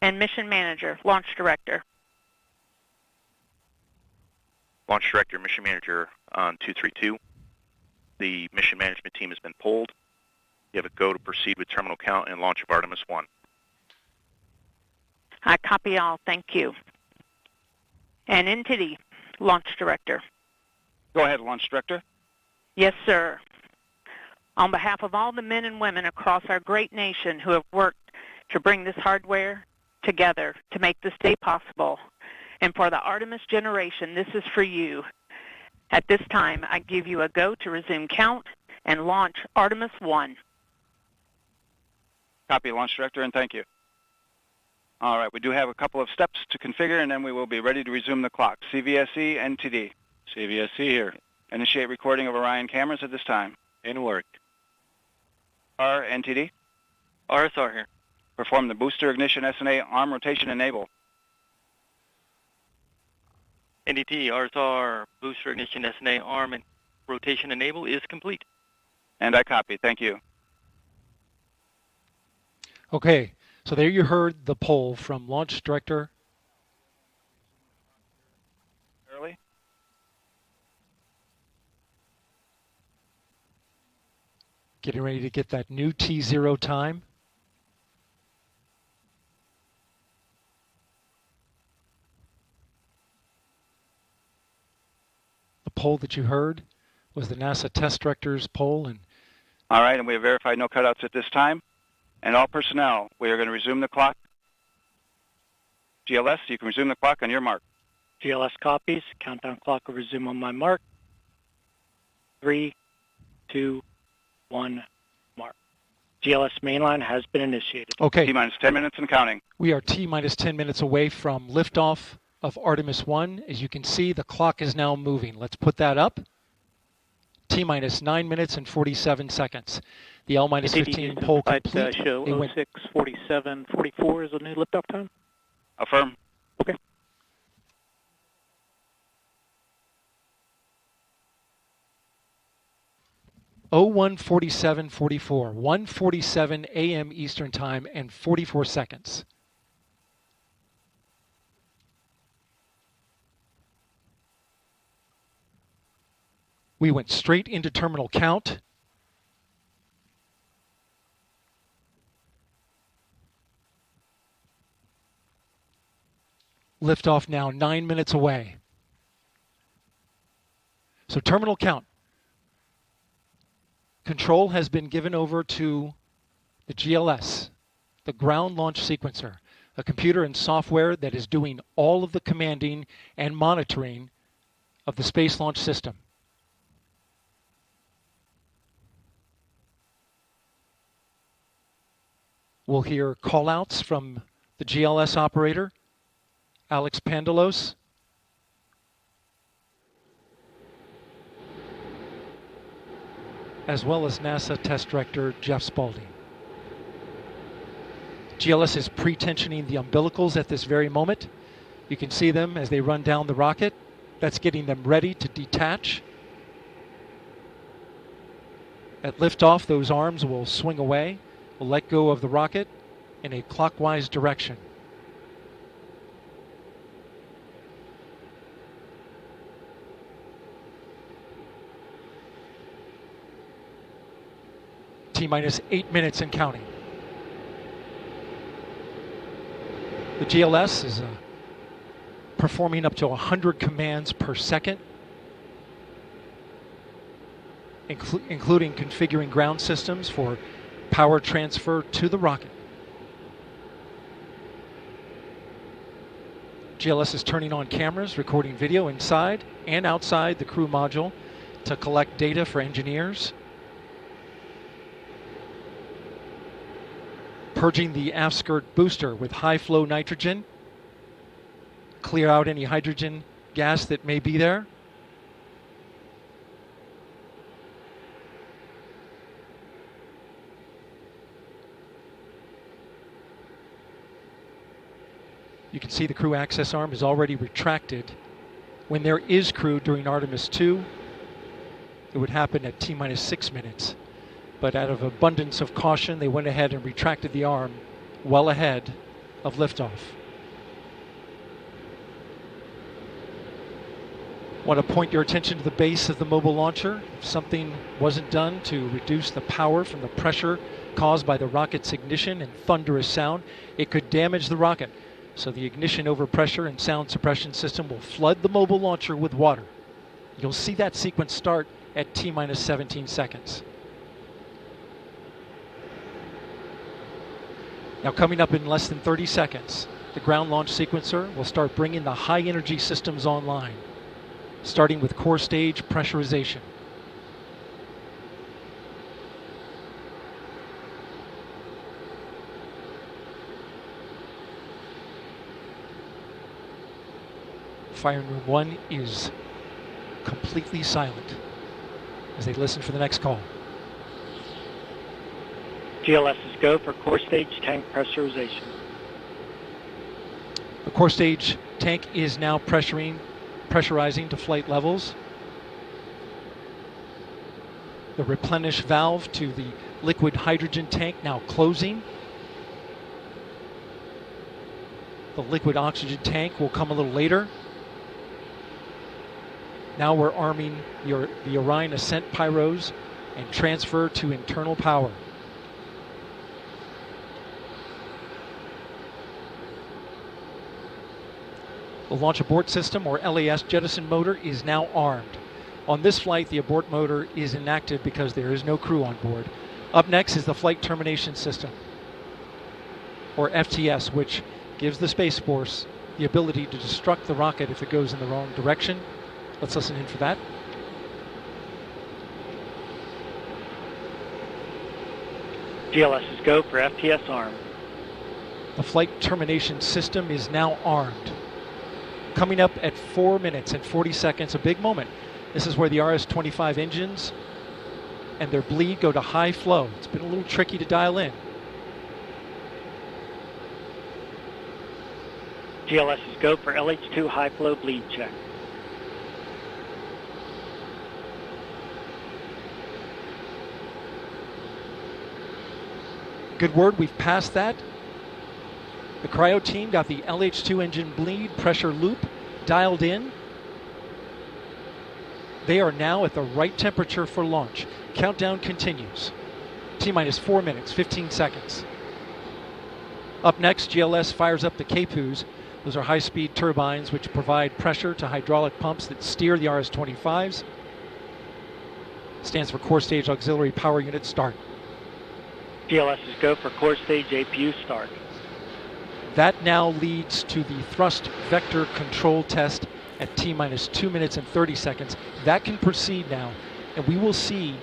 And Mission Manager, Launch Director. Launch Director, Mission Manager on 232. The mission management team has been polled. You have a go to proceed with terminal count and launch of Artemis-1. I copy all. Thank you. And NTD, Launch Director. Go ahead, Launch Director. Yes, sir. On behalf of all the men and women across our great nation who have worked to bring this hardware together to make this day possible, and for the Artemis generation, this is for you. At this time, I give you a go to resume count and launch Artemis-1. Copy, Launch Director, and thank you. All right, we do have a couple of steps to configure, and then we will be ready to resume the clock. CVSE, NTD. CVSE here. Initiate recording of Orion cameras at this time. In work. R, NTD. RSR here. Perform the booster ignition SNA arm rotation enable. NDT, RSR, booster ignition SNA arm and rotation enable is complete. And I copy. Thank you. Okay, so there you heard the poll from Launch Director. Early. Getting ready to get that new T0 time. The poll that you heard was the NASA Test Director's poll. And all right, and we have verified no cutouts at this time. And all personnel, we are going to resume the clock. GLS, you can resume the clock on your mark. GLS copies. Countdown clock will resume on my mark. 3, 2, 1, mark. GLS mainline has been initiated. Okay. T-minus 10 minutes and counting. We are T-minus 10 minutes away from liftoff of Artemis-1. As you can see, the clock is now moving. Let's put that up. T-minus 9 minutes and 47 seconds. The L-minus 15 poll complete. Show 06:47:44 is the new liftoff time. Affirm. Okay. Oh, 1:47:44. 1:47 a.m. Eastern Time and 44 seconds. We went straight into terminal count. Liftoff now 9 minutes away. So terminal count. Control has been given over to the GLS, the ground launch sequencer, a computer and software that is doing all of the commanding and monitoring of the Space Launch System. We'll hear call-outs from the GLS operator, Alex Pandalos. as well as NASA Test Director Jeff Spaulding. GLS is pre-tensioning the umbilicals at this very moment. You can see them as they run down the rocket. That's getting them ready to detach. At liftoff, those arms will swing away. We'll let go of the rocket in a clockwise direction. T-minus 8 minutes and counting. The GLS is performing up to 100 commands per second, including configuring ground systems for power transfer to the rocket. GLS is turning on cameras, recording video inside and outside the crew module to collect data for engineers. Purging the aft skirt booster with high flow nitrogen. Clear out any hydrogen gas that may be there. You can see the crew access arm is already retracted. When there is crew during Artemis II, it would happen at T-minus 6 minutes. But out of abundance of caution, they went ahead and retracted the arm well ahead of liftoff. Want to point your attention to the base of the mobile launcher. If something wasn't done to reduce the power from the pressure caused by the rocket's ignition and thunderous sound, it could damage the rocket. So the ignition overpressure and sound suppression system will flood the mobile launcher with water. You'll see that sequence start at T-minus 17 seconds. Now coming up in less than 30 seconds, the ground launch sequencer will start bringing the high energy systems online, starting with core stage pressurization. Firing room 1 is completely silent as they listen for the next call. GLS's go for core stage tank pressurization. The core stage tank is now pressurizing to flight levels. The replenish valve to the liquid hydrogen tank now closing. The liquid oxygen tank will come a little later. Now we're arming the Orion ascent pyros and transfer to internal power. The launch abort system, or LAS jettison motor, is now armed. On this flight, the abort motor is inactive because there is no crew on board. Up next is the flight termination system, or FTS, which gives the Space Force the ability to destruct the rocket if it goes in the wrong direction. Let's listen in for that. GLS's go for FTS arm. The flight termination system is now armed. Coming up at 4 minutes and 40 seconds, a big moment. This is where the RS-25 engines and their bleed go to high flow. It's been a little tricky to dial in. GLS's go for LH2 high flow bleed check. Good word, we've passed that. The cryo team got the LH2 engine bleed pressure loop dialed in. They are now at the right temperature for launch. Countdown continues. T-minus 4 minutes, 15 seconds. Up next, GLS fires up the KPUs. Those are high-speed turbines which provide pressure to hydraulic pumps that steer the RS-25s. Stands for Core Stage Auxiliary Power Unit Start. GLS's go for core stage APU start. That now leads to the thrust vector control test at T-minus 2 minutes and 30 seconds. That can proceed now, and we will see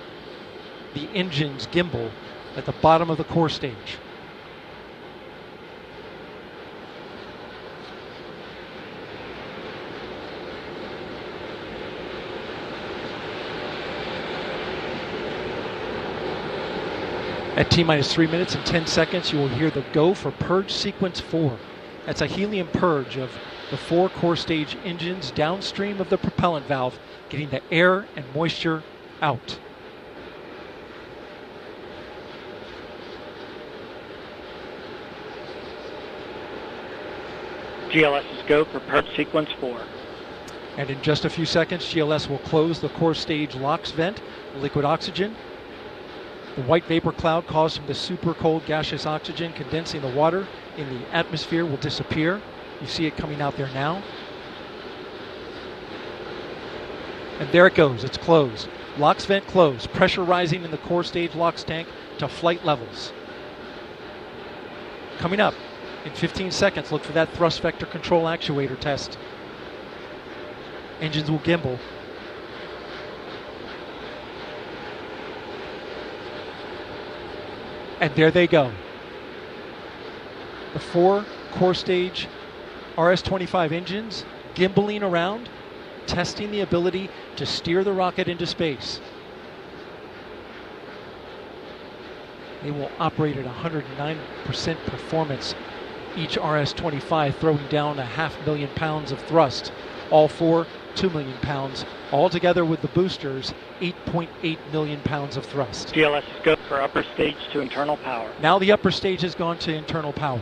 the engines gimbal at the bottom of the core stage. At T-minus 3 minutes and 10 seconds, you will hear the go for purge sequence 4. That's a helium purge of the 4 core stage engines downstream of the propellant valve, getting the air and moisture out. GLS is go for purge sequence 4. And in just a few seconds, GLS will close the core stage LOX vent, liquid oxygen. The white vapor cloud caused from the super cold gaseous oxygen condensing the water in the atmosphere will disappear. You see it coming out there now. And there it goes, it's closed. LOX vent closed, pressure rising in the core stage LOX tank to flight levels. Coming up in 15 seconds, look for that thrust vector control actuator test. Engines will gimbal. And there they go. The 4 core stage RS-25 engines gimbaling around, testing the ability to steer the rocket into space. They will operate at 109% performance. Each RS-25 throwing down 500,000 pounds of thrust. All 4, 2 million pounds. All together with the boosters, 8.8 million pounds of thrust. GLS is go for upper stage to internal power. Now the upper stage has gone to internal power.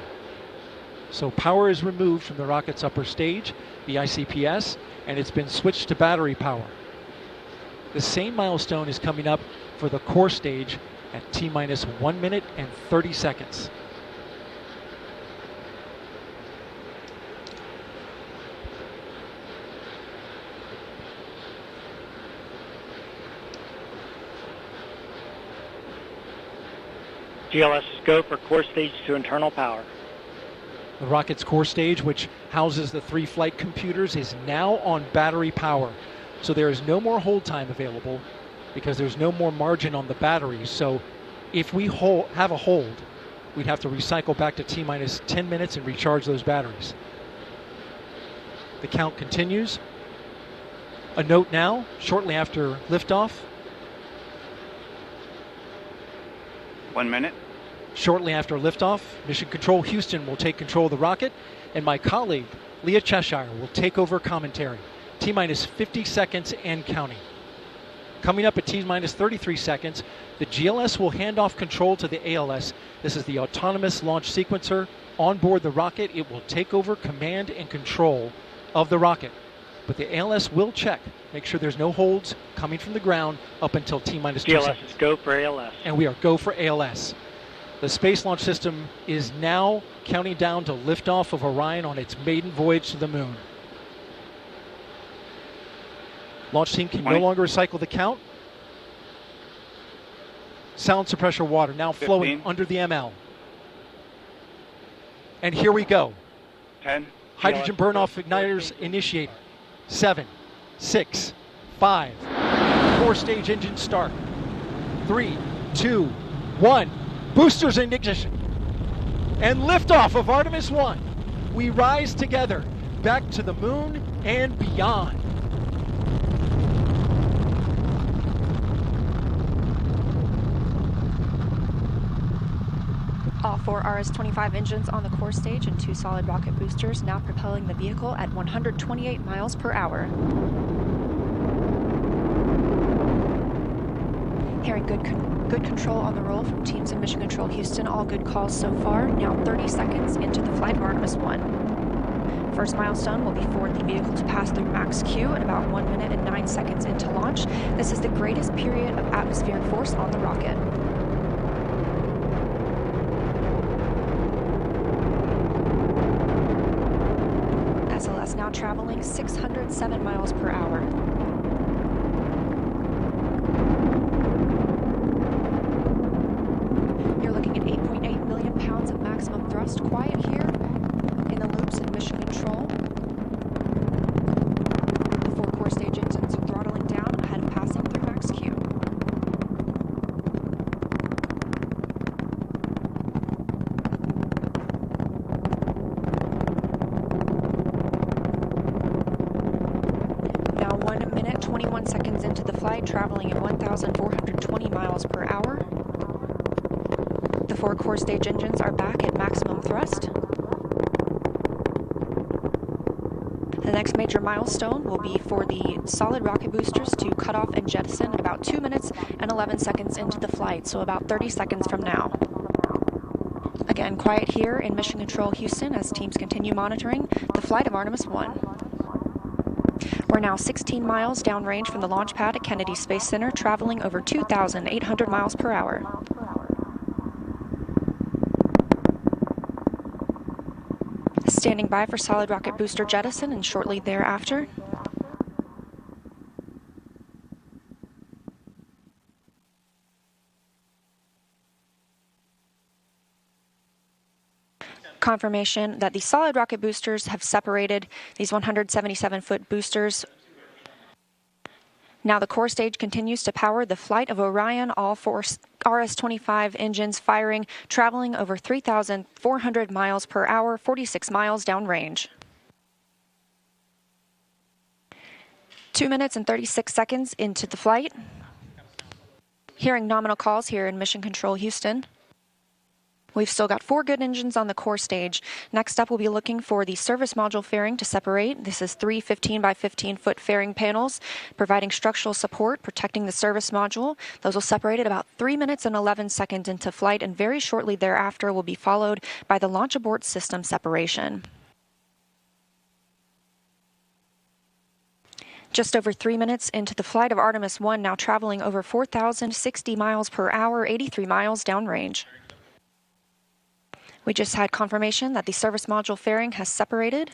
So power is removed from the rocket's upper stage, the ICPS, and it's been switched to battery power. The same milestone is coming up for the core stage at T-minus 1 minute and 30 seconds. GLS is go for core stage to internal power. The rocket's core stage, which houses the 3 flight computers, is now on battery power. So there is no more hold time available because there's no more margin on the batteries. So if we have a hold, we'd have to recycle back to T-minus 10 minutes and recharge those batteries. The count continues. A note now, shortly after liftoff. 1 minute. Shortly after liftoff, Mission Control Houston will take control of the rocket, and my colleague, Leah Cheshire, will take over commentary. T-minus 50 seconds and counting. Coming up at T-minus 33 seconds, the GLS will hand off control to the ALS. This is the autonomous launch sequencer. On board the rocket, it will take over command and control of the rocket. But the ALS will check, make sure there's no holds coming from the ground up until T-minus 2 seconds. GLS is go for ALS. And we are go for ALS. The Space Launch System is now counting down to liftoff of Orion on its maiden voyage to the moon. Launch team can no longer recycle the count. Sound suppressor water now flowing 15. under the ML. And here we go. 10. Hydrogen burn-off igniters initiated. 7, 6, 5. Core stage engine start. 3, 2, 1. Boosters in ignition. And liftoff of Artemis-1. We rise together back to the moon and beyond. All 4 RS-25 engines on the core stage and 2 solid rocket boosters now propelling the vehicle at 128 miles per hour. Hearing good control on the roll from teams in Mission Control Houston. All good calls so far. Now 30 seconds into the flight of Artemis-1. First milestone will be for the vehicle to pass through max Q at about 1 minute and 9 seconds into launch. This is the greatest period of atmospheric force on the rocket. SLS now traveling 607 miles per hour. You're looking at 8.8 million pounds of maximum thrust. Quiet here in the loops in Mission Control. The 4 core stage engines are throttling down ahead of passing through max Q. Now 1 minute, 21 seconds into the flight, traveling at 1,420 miles per hour. 4 core stage engines are back at maximum thrust. The next major milestone will be for the solid rocket boosters to cut off and jettison at about 2 minutes and 11 seconds into the flight, so about 30 seconds from now. Again, quiet here in Mission Control Houston as teams continue monitoring the flight of Artemis-1. We're now 16 miles downrange from the launch pad at Kennedy Space Center, traveling over 2,800 miles per hour. Standing by for solid rocket booster jettison and shortly thereafter. Confirmation that the solid rocket boosters have separated these 177-foot boosters. Now the core stage continues to power the flight of Orion, all 4 RS-25 engines firing, traveling over 3,400 miles per hour, 46 miles downrange. 2 minutes and 36 seconds into the flight. Hearing nominal calls here in Mission Control Houston. We've still got 4 good engines on the core stage. Next up, we'll be looking for the service module fairing to separate. This is 3 15 by 15-foot fairing panels, providing structural support, protecting the service module. Those will separate at about 3 minutes and 11 seconds into flight, and very shortly thereafter will be followed by the launch abort system separation. Just over 3 minutes into the flight of Artemis-1, now traveling over 4,060 miles per hour, 83 miles downrange. We just had confirmation that the service module fairing has separated.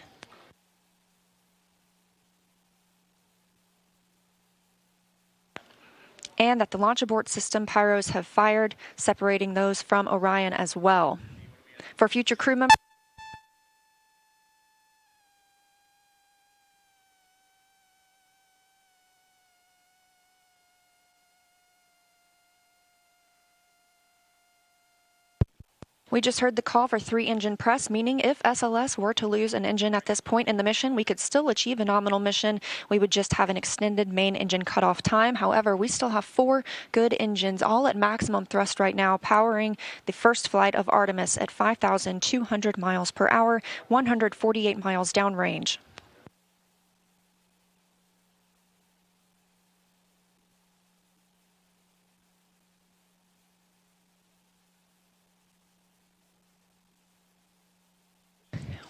And that the launch abort system pyros have fired, separating those from Orion as well. For future crew members, we just heard the call for 3-engine press, meaning if SLS were to lose an engine at this point in the mission, we could still achieve a nominal mission. We would just have an extended main engine cutoff time. However, we still have 4 good engines, all at maximum thrust right now, powering the first flight of Artemis at 5,200 miles per hour, 148 miles downrange.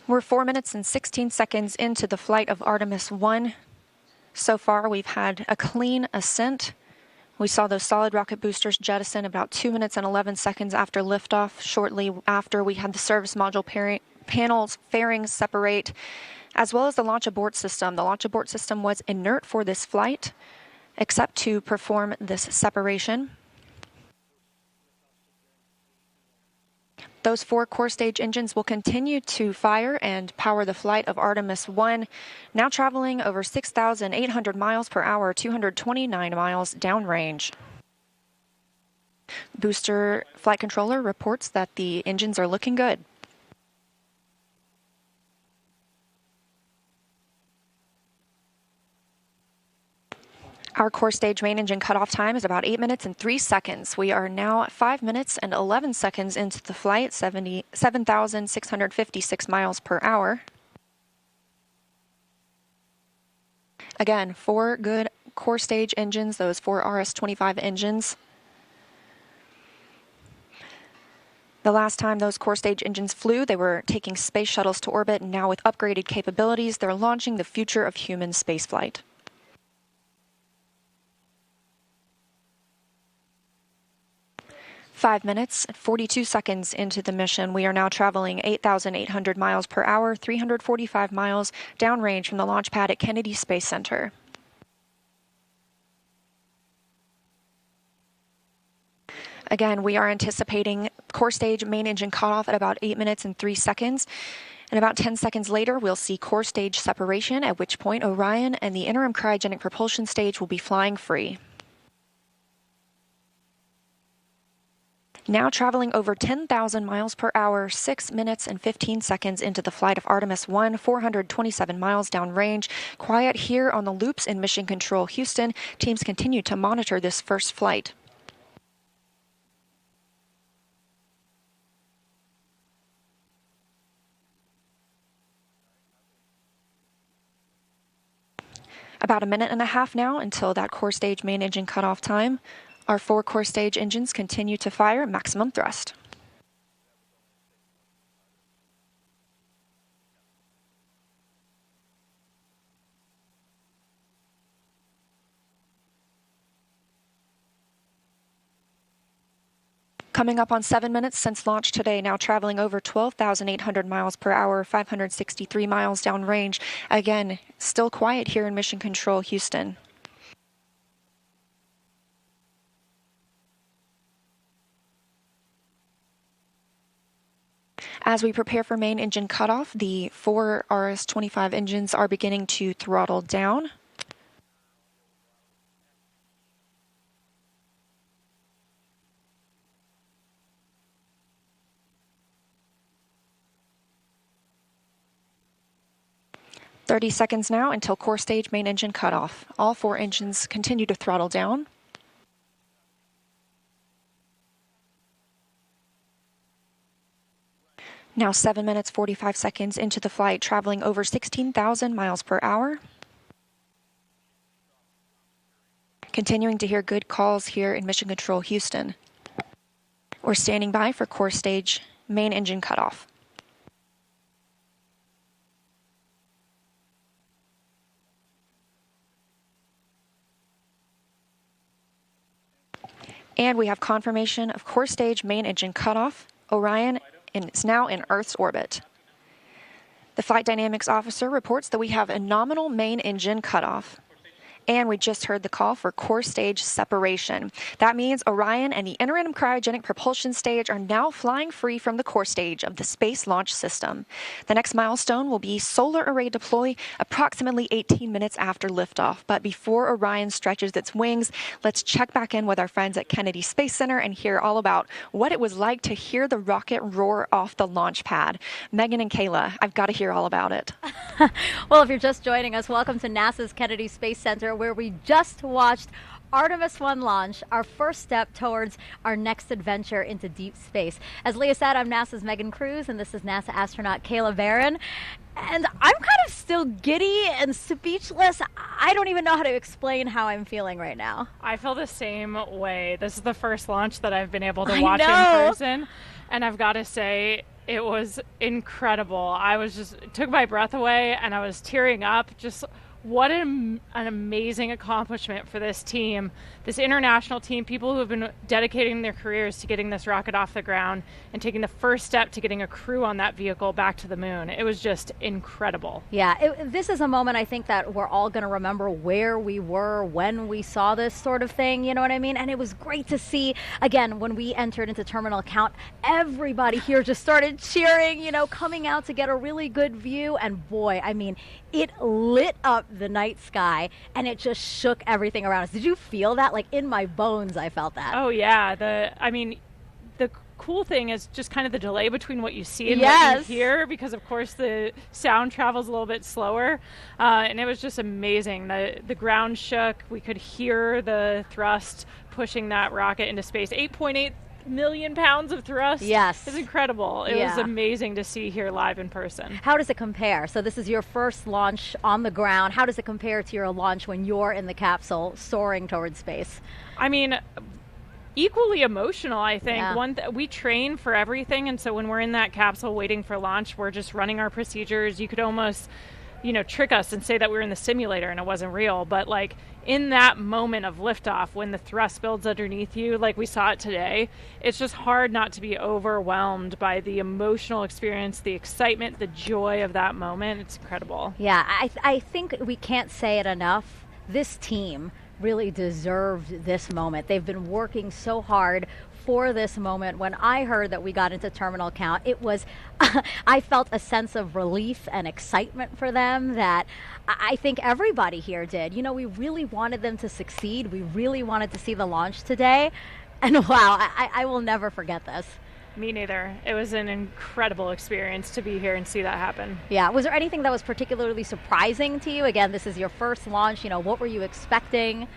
We're 4 minutes and 16 seconds into the flight of Artemis-1. So far, we've had a clean ascent. We saw those solid rocket boosters jettison about 2 minutes and 11 seconds after liftoff. Shortly after, we had the service module panels fairings separate, as well as the launch abort system. The launch abort system was inert for this flight, except to perform this separation. Those 4 core stage engines will continue to fire and power the flight of Artemis-1, now traveling over 6,800 miles per hour, 229 miles downrange. Booster flight controller reports that the engines are looking good. Our core stage main engine cutoff time is about 8 minutes and 3 seconds. We are now at 5 minutes and 11 seconds into the flight, 7,656 miles per hour. Again, 4 good core stage engines, those 4 RS-25 engines. The last time those core stage engines flew, they were taking space shuttles to orbit, and now with upgraded capabilities, they're launching the future of human spaceflight. 5 minutes and 42 seconds into the mission, we are now traveling 8,800 miles per hour, 345 miles downrange from the launch pad at Kennedy Space Center. Again, we are anticipating core stage main engine cutoff at about 8 minutes and 3 seconds. And about 10 seconds later, we'll see core stage separation, at which point Orion and the interim cryogenic propulsion stage will be flying free. Now traveling over 10,000 miles per hour, 6 minutes and 15 seconds into the flight of Artemis-1, 427 miles downrange. Quiet here on the loops in Mission Control Houston. Teams continue to monitor this first flight. About a minute and a half now until that core stage main engine cutoff time. Our 4 core stage engines continue to fire at maximum thrust. Coming up on 7 minutes since launch today, now traveling over 12,800 miles per hour, 563 miles downrange. Again, still quiet here in Mission Control, Houston. As we prepare for main engine cutoff, the 4 RS-25 engines are beginning to throttle down. "30 seconds now until core stage main engine cutoff. All 4 engines continue to throttle down. Now 7 minutes 45 seconds into the flight, traveling over 16,000 miles per hour. Continuing to hear good calls here in Mission Control, Houston. We're standing by for core stage main engine cutoff. And we have confirmation of core stage main engine cutoff. Orion is now in Earth's orbit. The flight dynamics officer reports that we have a nominal main engine cutoff. And we just heard the call for core stage separation. That means Orion and the interim cryogenic propulsion stage are now flying free from the core stage of the Space Launch System. The next milestone will be solar array deploy approximately 18 minutes after liftoff. But before Orion stretches its wings, let's check back in with our friends at Kennedy Space Center and hear all about what it was like to hear the rocket roar off the launch pad. Megan and Kayla, I've got to hear all about it. Well, if you're just joining us, welcome to NASA's Kennedy Space Center, where we just watched Artemis-1 launch, our first step towards our next adventure into deep space. As Leah said, I'm NASA's Megan Cruz, and this is NASA astronaut Kayla Barron. And I'm kind of still giddy and speechless. I don't even know how to explain how I'm feeling right now. I feel the same way. This is the first launch that I've been able to watch in person, and I've got to say, it was incredible. It took my breath away, and I was tearing up. Just what an amazing accomplishment for this team, this international team, people who have been dedicating their careers to getting this rocket off the ground and taking the first step to getting a crew on that vehicle back to the moon. It was just incredible. Yeah, this is a moment I think that we're all going to remember where we were when we saw this sort of thing, you know what I mean? And it was great to see, again, when we entered into terminal count, everybody here just started cheering, you know, coming out to get a really good view. And boy, I mean, it lit up the night sky and it just shook everything around us. Did you feel that? Like in my bones, I felt that. Oh yeah. The cool thing is just kind of the delay between what you see and what you hear, because of course the sound travels a little bit slower, and it was just amazing. The ground shook. We could hear the thrust pushing that rocket into space. 8.8 million pounds of thrust. Yes. It's incredible. It was amazing to see here live in person. How does it compare? So this is your first launch on the ground. How does it compare to your launch when you're in the capsule soaring towards space? I mean, equally emotional, I think. Yeah. We train for everything, and so when we're in that capsule waiting for launch, we're just running our procedures. You could almost, trick us and say that we were in the simulator and it wasn't real, but like in that moment of liftoff, when the thrust builds underneath you, like we saw it today, it's just hard not to be overwhelmed by the emotional experience, the excitement, the joy of that moment. It's incredible. Yeah, I think we can't say it enough. This team really deserved this moment. They've been working so hard for this moment. When I heard that we got into terminal count, it was, I felt a sense of relief and excitement for them that I think everybody here did. We really wanted them to succeed. We really wanted to see the launch today. And wow, I will never forget this. Me neither. It was an incredible experience to be here and see that happen. Yeah. Was there anything that was particularly surprising to you? Again, this is your first launch. What were you expecting?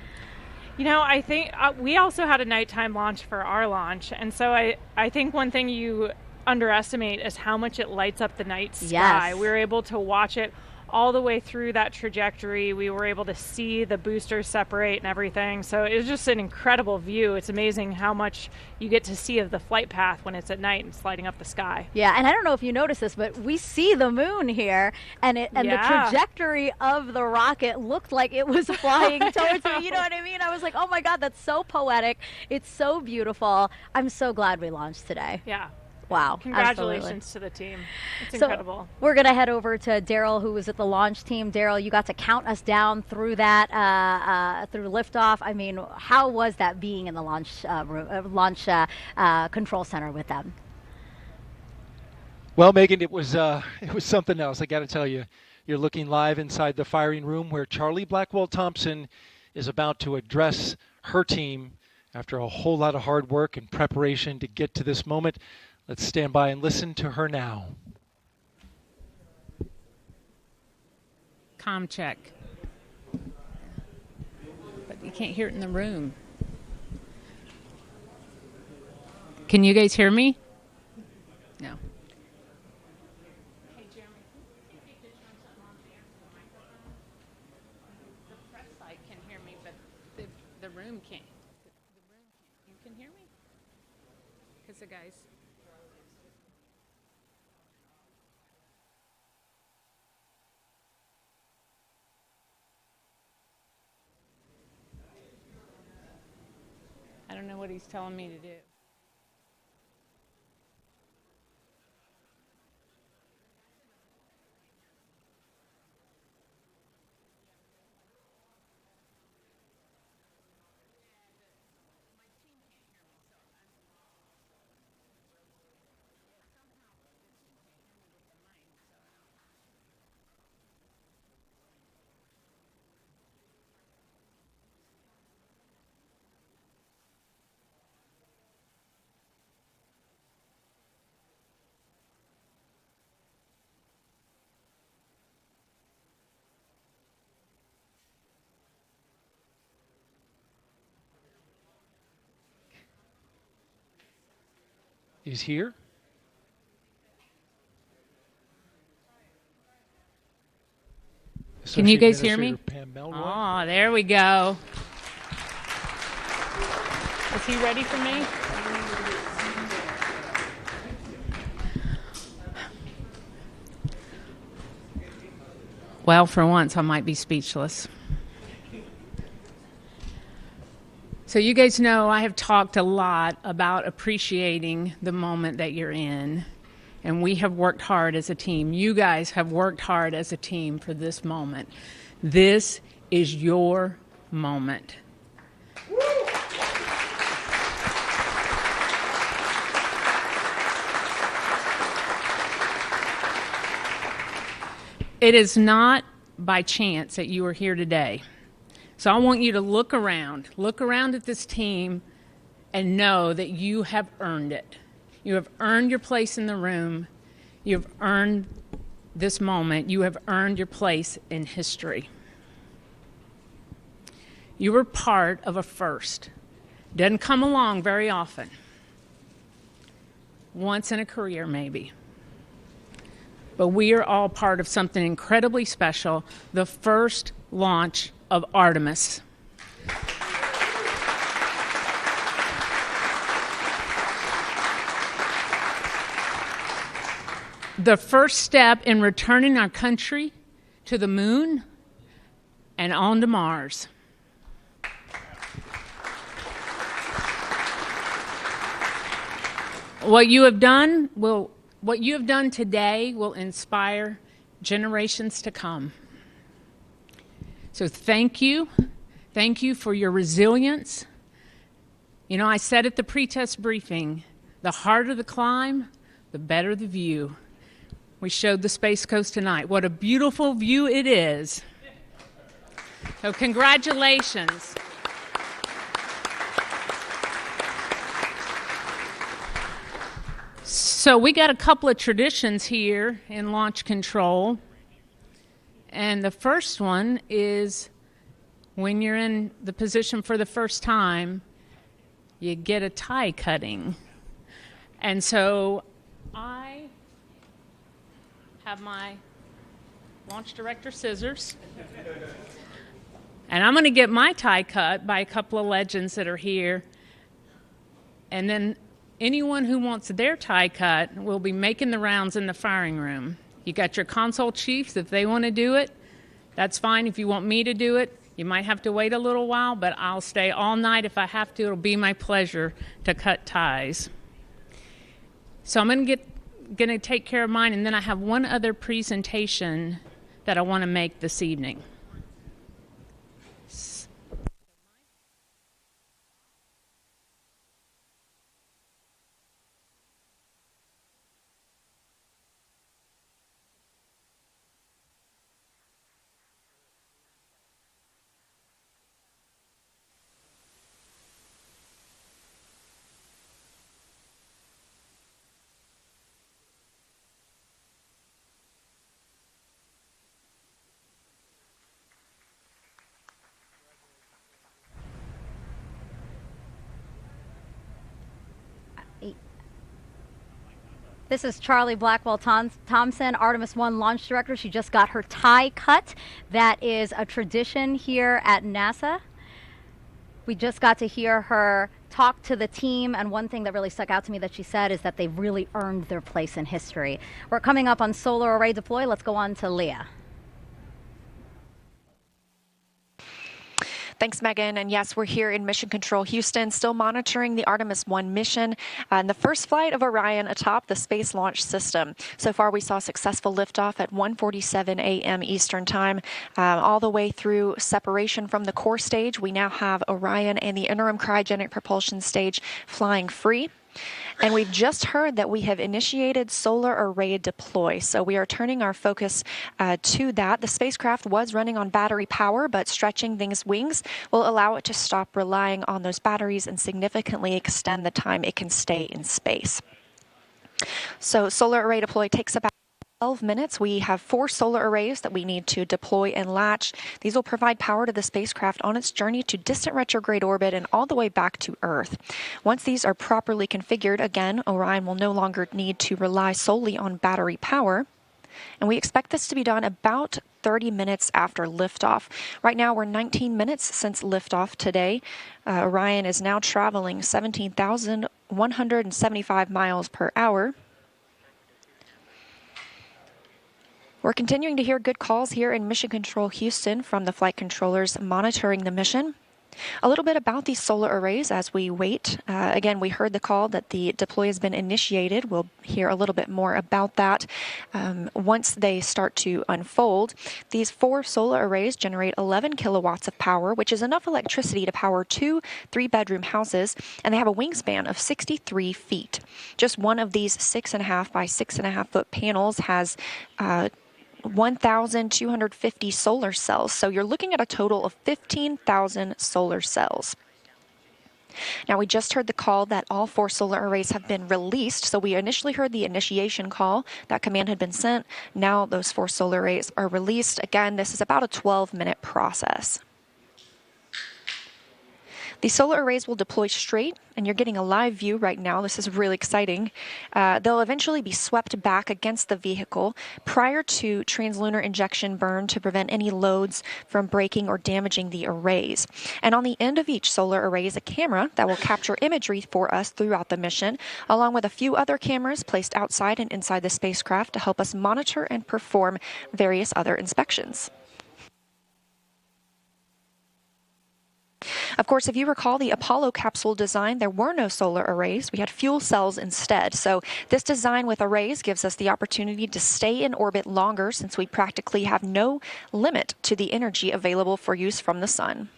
I think we also had a nighttime launch for our launch. And so I think one thing you underestimate is how much it lights up the night sky. Yes. We were able to watch it all the way through that trajectory. We were able to see the boosters separate and everything. So it was just an incredible view. It's amazing how much you get to see of the flight path when it's at night and sliding up the sky. Yeah, and I don't know if you noticed this, but we see the moon here, and the trajectory of the rocket looked like it was flying towards me. You know what I mean? I was like, oh my God, that's so poetic. It's so beautiful. I'm so glad we launched today. Yeah. Wow. Congratulations to the team. It's incredible. We're going to head over to Daryl, who was at the launch team. Daryl, you got to count us down through that, through liftoff. I mean, how was that being in the launch control center with them? Well, Megan, it was something else. I got to tell you, you're looking live inside the firing room where Charlie Blackwell-Thompson is about to address her team after a whole lot of hard work and preparation to get to this moment. Let's stand by and listen to her now. Comm check. But you can't hear it in the room. Can you guys hear me? No. Hey, Jeremy, can you turn something on the air for the microphone? The press site can hear me, but The room can't. You can hear me? Because the guys... I don't know what he's telling me to do. He's here. Can you guys hear me? Oh, there we go. Is he ready for me? Well, for once, I might be speechless. So you guys know I have talked a lot about appreciating the moment that you're in, and we have worked hard as a team. You guys have worked hard as a team for this moment. This is your moment. It is not by chance that you are here today. So I want you to look around at this team and know that you have earned it. You have earned your place in the room. You have earned this moment. You have earned your place in history. You were part of a first. Doesn't come along very often. Once in a career, maybe. But we are all part of something incredibly special, the first launch of Artemis. The first step in returning our country to the moon and on to Mars. What you have done today will inspire generations to come. So thank you. Thank you for your resilience. You know, I said at the pre-test briefing, the harder the climb, the better the view. We showed the Space Coast tonight. What a beautiful view it is. So congratulations. So we got a couple of traditions here in launch control. And the first one is when you're in the position for the first time, you get a tie cutting. And so I have my Launch Director Scissors. And I'm going to get my tie cut by a couple of legends that are here. And then anyone who wants their tie cut will be making the rounds in the firing room. You got your console chiefs. If they want to do it, that's fine. If you want me to do it, you might have to wait a little while, but I'll stay all night if I have to. It'll be my pleasure to cut ties. So I'm going to take care of mine, and then I have one other presentation that I want to make this evening. This is Charlie Blackwell-Thompson, Artemis-1 launch director. She just got her tie cut. That is a tradition here at NASA. We just got to hear her talk to the team, and one thing that really stuck out to me that she said is that they've really earned their place in history. We're coming up on solar array deploy. Let's go on to Leah. Thanks, Megan. And yes, we're here in Mission Control Houston, still monitoring the Artemis-1 mission and the first flight of Orion atop the Space Launch System. So far, we saw successful liftoff at 1:47 a.m. Eastern Time, all the way through separation from the core stage. We now have Orion and the interim cryogenic propulsion stage flying free. And we've just heard that we have initiated solar array deploy. So we are turning our focus to that. The spacecraft was running on battery power, but stretching these wings will allow it to stop relying on those batteries and significantly extend the time it can stay in space. So solar array deploy takes about 12 minutes. We have 4 solar arrays that we need to deploy and latch. These will provide power to the spacecraft on its journey to distant retrograde orbit and all the way back to Earth. Once these are properly configured, again, Orion will no longer need to rely solely on battery power. And we expect this to be done about 30 minutes after liftoff. Right now, we're 19 minutes since liftoff today. Orion is now traveling 17,175 miles per hour. We're continuing to hear good calls here in Mission Control Houston from the flight controllers monitoring the mission. A little bit about these solar arrays as we wait. Again, we heard the call that the deploy has been initiated. We'll hear a little bit more about that once they start to unfold. These 4 solar arrays generate 11 kilowatts of power, which is enough electricity to power 2 3-bedroom houses, and they have a wingspan of 63 feet. Just one of these 6.5 by 6.5 foot panels has 1,250 solar cells. So you're looking at a total of 15,000 solar cells. Now, we just heard the call that all 4 solar arrays have been released. So we initially heard the initiation call. That command had been sent. Now those 4 solar arrays are released. Again, this is about a 12-minute process. These solar arrays will deploy straight, and you're getting a live view right now. This is really exciting. They'll eventually be swept back against the vehicle prior to translunar injection burn to prevent any loads from breaking or damaging the arrays. And on the end of each solar array is a camera that will capture imagery for us throughout the mission, along with a few other cameras placed outside and inside the spacecraft to help us monitor and perform various other inspections. Of course, if you recall the Apollo capsule design, there were no solar arrays. We had fuel cells instead. So this design with arrays gives us the opportunity to stay in orbit longer since we practically have no limit to the energy available for use from the sun.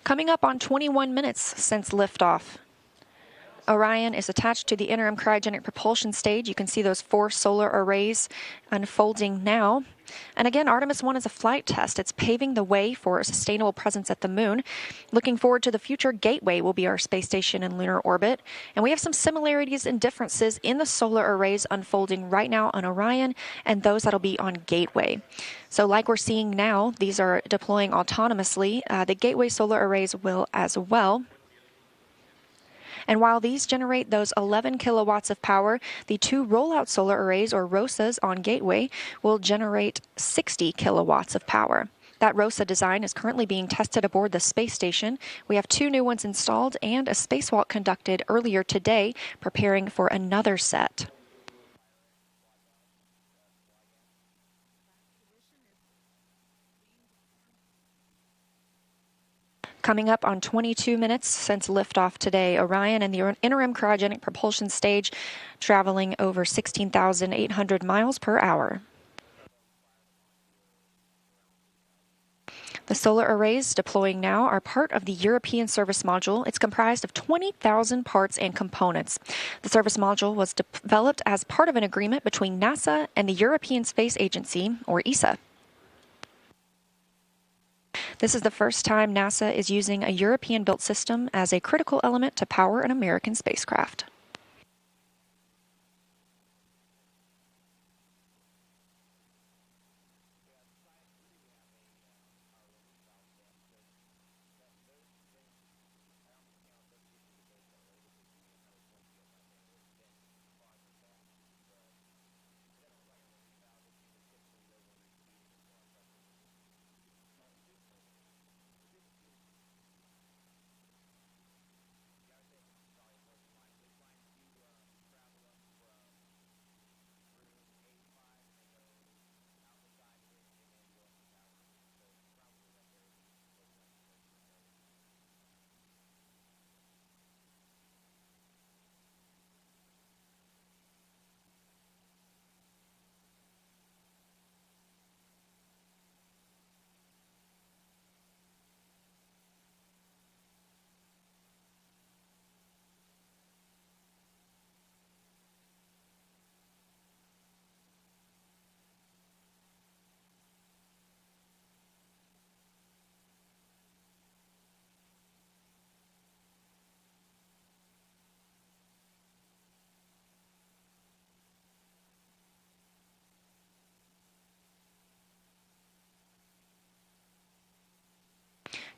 Coming up on 21 minutes since liftoff. Orion is attached to the interim cryogenic propulsion stage. You can see those 4 solar arrays unfolding now. And again, Artemis-1 is a flight test. It's paving the way for a sustainable presence at the moon. Looking forward to the future, Gateway will be our space station in lunar orbit. And we have some similarities and differences in the solar arrays unfolding right now on Orion and those that'll be on Gateway. So like we're seeing now, these are deploying autonomously. The Gateway solar arrays will as well. And while these generate those 11 kilowatts of power, the 2 rollout solar arrays, or ROSAs, on Gateway will generate 60 kilowatts of power. That ROSA design is currently being tested aboard the space station. We have 2 new ones installed and a spacewalk conducted earlier today, preparing for another set. Coming up on 22 minutes since liftoff today, Orion and the interim cryogenic propulsion stage traveling over 16,800 miles per hour. The solar arrays deploying now are part of the European Service Module. It's comprised of 20,000 parts and components. The Service Module was developed as part of an agreement between NASA and the European Space Agency, or ESA. This is the first time NASA is using a European-built system as a critical element to power an American spacecraft.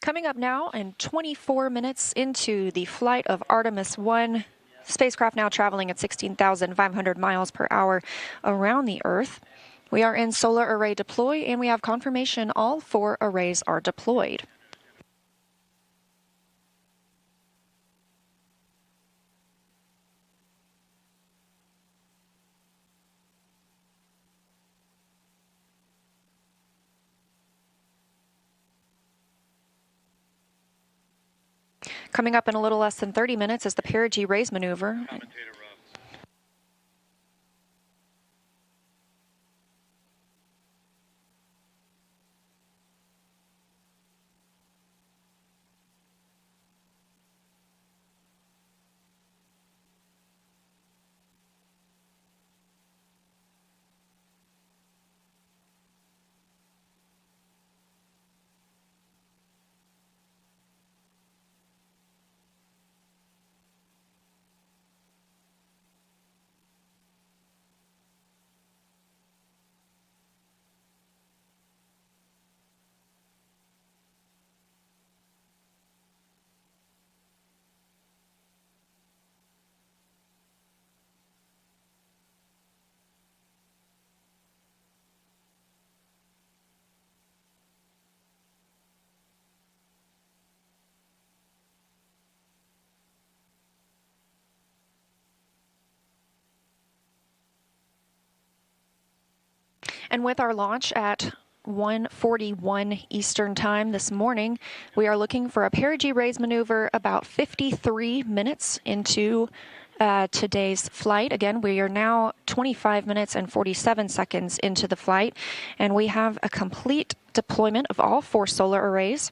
Coming up now, and 24 minutes into the flight of Artemis-1, spacecraft now traveling at 16,500 miles per hour around the Earth. We are in solar array deploy, and we have confirmation all 4 arrays are deployed. Coming up in a little less than 30 minutes is the perigee raise maneuver. And with our launch at 1:41 Eastern Time this morning, we are looking for a perigee raise maneuver about 53 minutes into today's flight. Again, we are now 25 minutes and 47 seconds into the flight, and we have a complete deployment of all 4 solar arrays.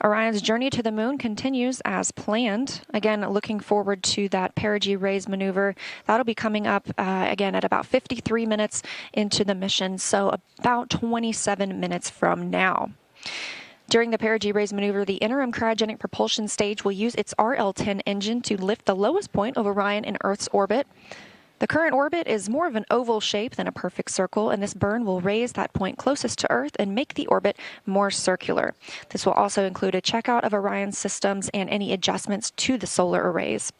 Orion's journey to the moon continues as planned. Again, looking forward to that perigee raise maneuver. That'll be coming up again at about 53 minutes into the mission, so about 27 minutes from now. During the perigee raise maneuver, the interim cryogenic propulsion stage will use its RL-10 engine to lift the lowest point of Orion in Earth's orbit. The current orbit is more of an oval shape than a perfect circle, and this burn will raise that point closest to Earth and make the orbit more circular. This will also include a checkout of Orion's systems and any adjustments to the solar arrays.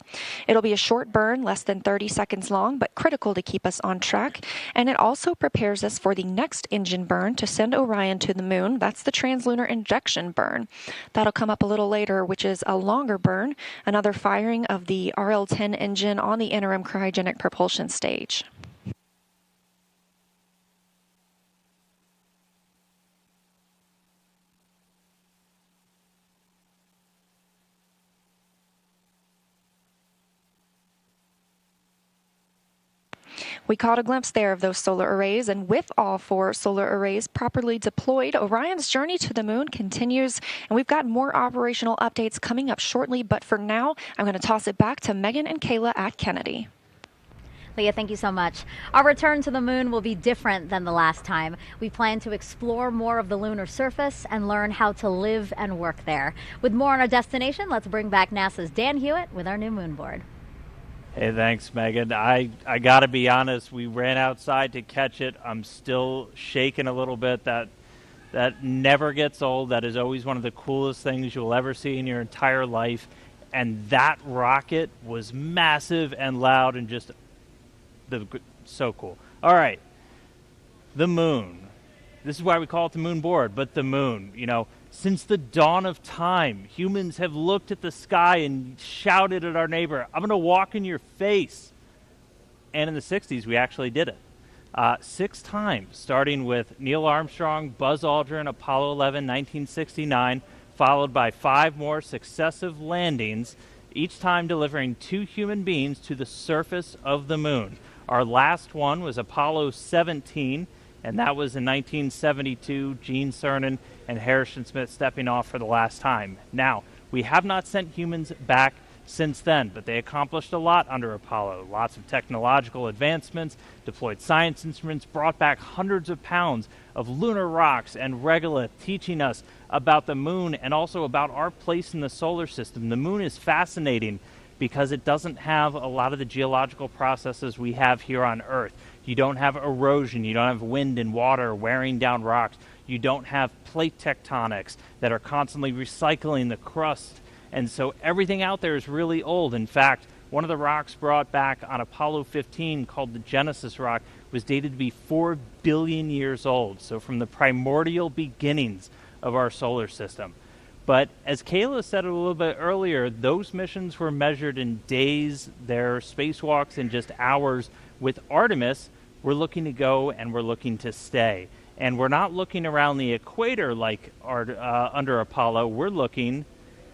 It'll be a short burn, less than 30 seconds long, but critical to keep us on track, and it also prepares us for the next engine burn to send Orion to the moon. That's the translunar injection burn. That'll come up a little later, which is a longer burn, another firing of the RL-10 engine on the interim cryogenic propulsion stage. We caught a glimpse there of those solar arrays, and with all 4 solar arrays properly deployed, Orion's journey to the moon continues, and we've got more operational updates coming up shortly, but for now, I'm going to toss it back to Megan and Kayla at Kennedy. Leah, thank you so much. Our return to the moon will be different than the last time. We plan to explore more of the lunar surface and learn how to live and work there. With more on our destination, let's bring back NASA's Dan Hewitt with our new moon board. Hey, thanks, Megan. I got to be honest, we ran outside to catch it. I'm still shaking a little bit. That never gets old. That is always one of the coolest things you'll ever see in your entire life. And that rocket was massive and loud and just so cool. All right, the moon. This is why we call it the moon board, but the moon, you know, since the dawn of time, humans have looked at the sky and shouted at our neighbor, I'm going to walk in your face. And in the 60s, we actually did it. 6 times, starting with Neil Armstrong, Buzz Aldrin, Apollo 11, 1969, followed by 5 more successive landings, each time delivering 2 human beings to the surface of the moon. Our last one was Apollo 17, and that was in 1972, Gene Cernan and Harrison Smith stepping off for the last time. Now, we have not sent humans back since then, but they accomplished a lot under Apollo. Lots of technological advancements, deployed science instruments, brought back hundreds of pounds of lunar rocks and regolith, teaching us about the moon and also about our place in the solar system. The moon is fascinating because it doesn't have a lot of the geological processes we have here on Earth. You don't have erosion, you don't have wind and water wearing down rocks, you don't have plate tectonics that are constantly recycling the crust, and so everything out there is really old. In fact, one of the rocks brought back on Apollo 15, called the Genesis rock, was dated to be 4 billion years old, so from the primordial beginnings of our solar system. But as Kayla said a little bit earlier, those missions were measured in days, their spacewalks in just hours. With Artemis, we're looking to go and we're looking to stay. And we're not looking around the equator like under Apollo. We're looking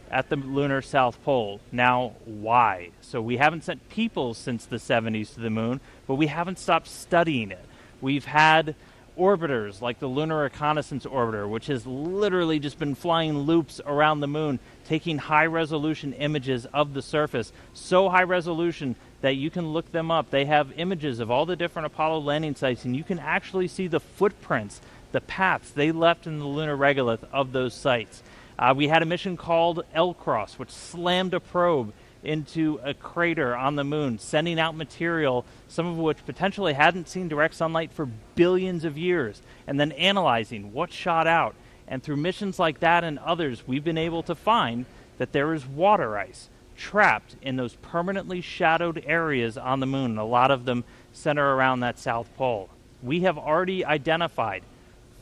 at the lunar South Pole. Now, why? So we haven't sent people since the 70s to the moon, but we haven't stopped studying it. We've had orbiters like the Lunar Reconnaissance Orbiter, which has literally just been flying loops around the moon, taking high-resolution images of the surface, so high-resolution that you can look them up. They have images of all the different Apollo landing sites, and you can actually see the footprints, the paths they left in the lunar regolith of those sites. We had a mission called L-Cross, which slammed a probe into a crater on the moon, sending out material, some of which potentially hadn't seen direct sunlight for billions of years, and then analyzing what shot out. And through missions like that and others, we've been able to find that there is water ice trapped in those permanently shadowed areas on the moon. A lot of them center around that South Pole. We have already identified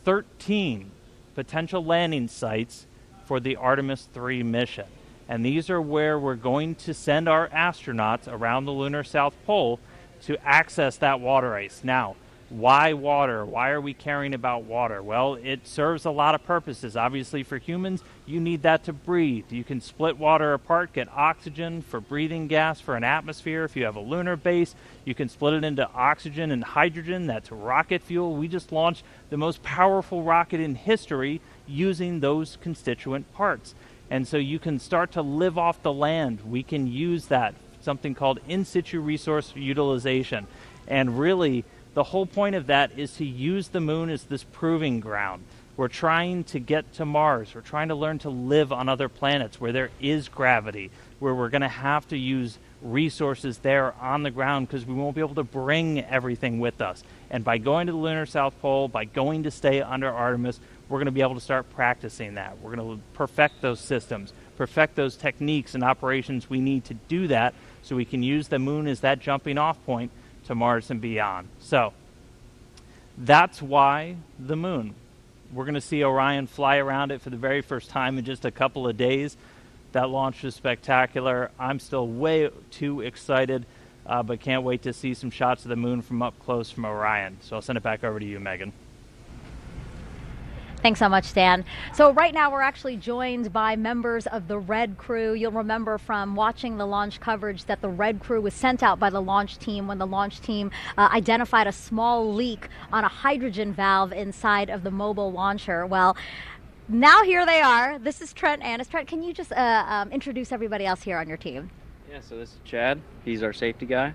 13 potential landing sites for the Artemis 3 mission. And these are where we're going to send our astronauts around the lunar South Pole to access that water ice. Now, why water? Why are we caring about water? Well, it serves a lot of purposes. Obviously, for humans, you need that to breathe. You can split water apart, get oxygen for breathing gas for an atmosphere. If you have a lunar base, you can split it into oxygen and hydrogen. That's rocket fuel. We just launched the most powerful rocket in history using those constituent parts. And so you can start to live off the land. We can use that, something called in situ resource utilization. And really, the whole point of that is to use the moon as this proving ground. We're trying to get to Mars. We're trying to learn to live on other planets where there is gravity, where we're going to have to use resources there on the ground because we won't be able to bring everything with us. And by going to the lunar South Pole, by going to stay under Artemis, we're going to be able to start practicing that. We're going to perfect those systems, perfect those techniques and operations we need to do that so we can use the moon as that jumping off point to Mars and beyond. So that's why the moon. We're going to see Orion fly around it for the very first time in just a couple of days. That launch was spectacular. I'm still way too excited, but can't wait to see some shots of the moon from up close from Orion. So I'll send it back over to you, Megan. Thanks so much, Dan. So right now we're actually joined by members of the Red Crew. You'll remember from watching the launch coverage that the Red Crew was sent out by the launch team when the launch team identified a small leak on a hydrogen valve inside of the mobile launcher. Well, now here they are. This is Trent Annis. Trent, can you just introduce everybody else here on your team? Yeah, so this is Chad. He's our safety guy.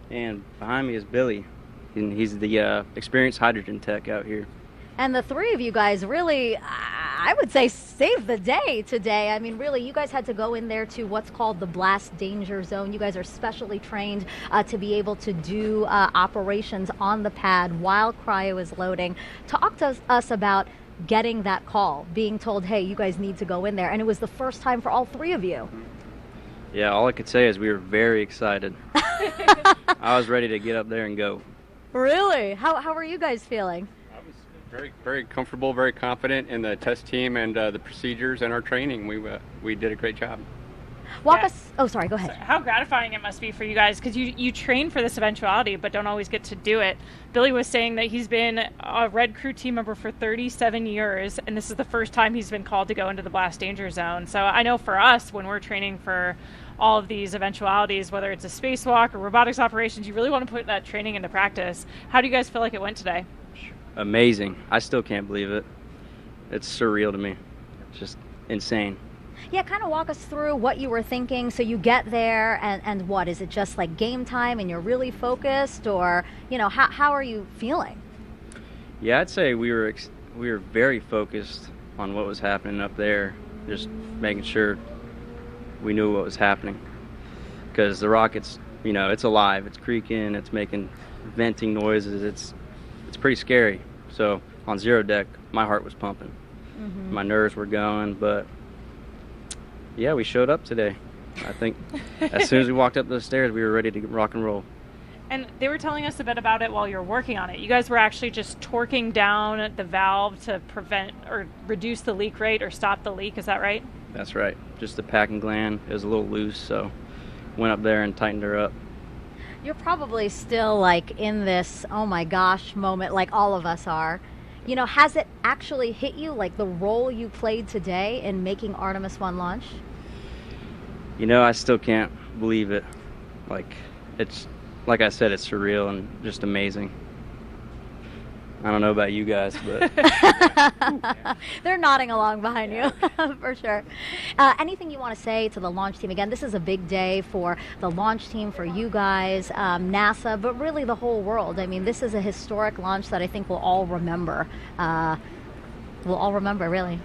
And behind me is Billy. And he's the experienced hydrogen tech out here. And the three of you guys really, I would say, saved the day today. I mean, really, you guys had to go in there to what's called the blast danger zone. You guys are specially trained to be able to do operations on the pad while cryo is loading. Talk to us about getting that call, being told, hey, you guys need to go in there. And it was the first time for all three of you. Yeah, all I could say is we were very excited. I was ready to get up there and go. Really? How are you guys feeling? Very, very comfortable, very confident in the test team and the procedures and our training. We did a great job. Walk us. Oh, sorry. Go ahead. How gratifying it must be for you guys, because you train for this eventuality, but don't always get to do it. Billy was saying that he's been a Red Crew team member for 37 years, and this is the first time he's been called to go into the blast danger zone. So I know for us, when we're training for all of these eventualities, whether it's a spacewalk or robotics operations, you really want to put that training into practice. How do you guys feel like it went today? Amazing. I still can't believe it. It's surreal to me. It's just insane. Yeah, kind of walk us through what you were thinking. So you get there, and what? Is it just like game time and you're really focused, or, you know, how are you feeling? Yeah, I'd say we were very focused on what was happening up there, just making sure we knew what was happening. Because the rocket's, you know, it's alive, it's creaking, it's making venting noises, it's pretty scary. So on zero deck, my heart was pumping. Mm-hmm. My nerves were going, but yeah, we showed up today. I think as soon as we walked up those stairs, we were ready to rock and roll. And they were telling us a bit about it while you were working on it. You guys were actually just torquing down the valve to prevent or reduce the leak rate or stop the leak. Is that right? That's right. Just the packing gland. It was a little loose, so went up there and tightened her up. You're probably still like in this, oh my gosh moment, like all of us are. You know, has it actually hit you, like the role you played today in making Artemis-1 launch? You know, I still can't believe it. Like, it's, like I said, it's surreal and just amazing. I don't know about you guys, but they're nodding along behind you for sure. Anything you want to say to the launch team? Again, this is a big day for the launch team, for you guys, NASA, but really the whole world. I mean, this is a historic launch that I think we'll all remember. Really.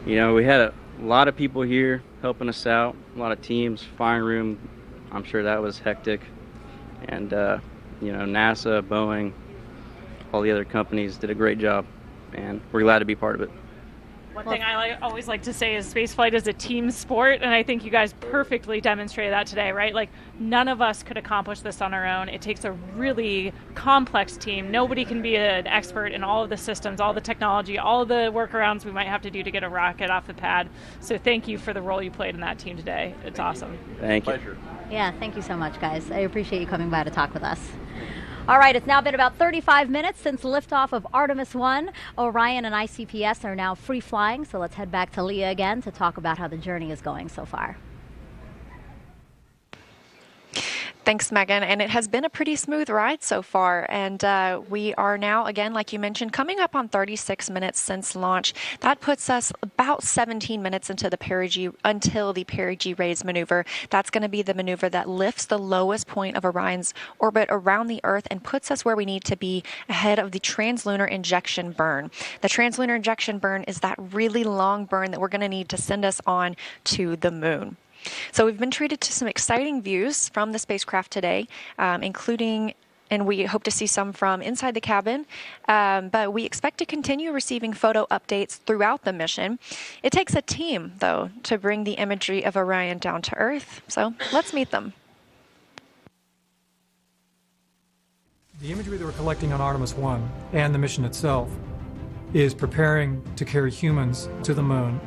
You know, we had a lot of people here helping us out, a lot of teams, firing room. I'm sure that was hectic. And, you know, NASA, Boeing, all the other companies did a great job, and we're glad to be part of it. One thing I always like to say is spaceflight is a team sport, and I think you guys perfectly demonstrated that today, right? Like, none of us could accomplish this on our own. It takes a really complex team. Nobody can be an expert in all of the systems, all the technology, all of the workarounds we might have to do to get a rocket off the pad. So thank you for the role you played in that team today. It's awesome. Thank you. Pleasure. Yeah, thank you so much, guys. I appreciate you coming by to talk with us. All right, it's now been about 35 minutes since liftoff of Artemis-1. Orion and ICPS are now free flying, so let's head back to Leah again to talk about how the journey is going so far. Thanks, Megan. And it has been a pretty smooth ride so far. And we are now, again, like you mentioned, coming up on 36 minutes since launch. That puts us about 17 minutes into the until the perigee raise maneuver. That's going to be the maneuver that lifts the lowest point of Orion's orbit around the Earth and puts us where we need to be ahead of the translunar injection burn. The translunar injection burn is that really long burn that we're going to need to send us on to the moon. So we've been treated to some exciting views from the spacecraft today, including, and we hope to see some from inside the cabin, but we expect to continue receiving photo updates throughout the mission. It takes a team, though, to bring the imagery of Orion down to Earth, so let's meet them. The imagery that we're collecting on Artemis-1 and the mission itself is preparing to carry humans to the moon.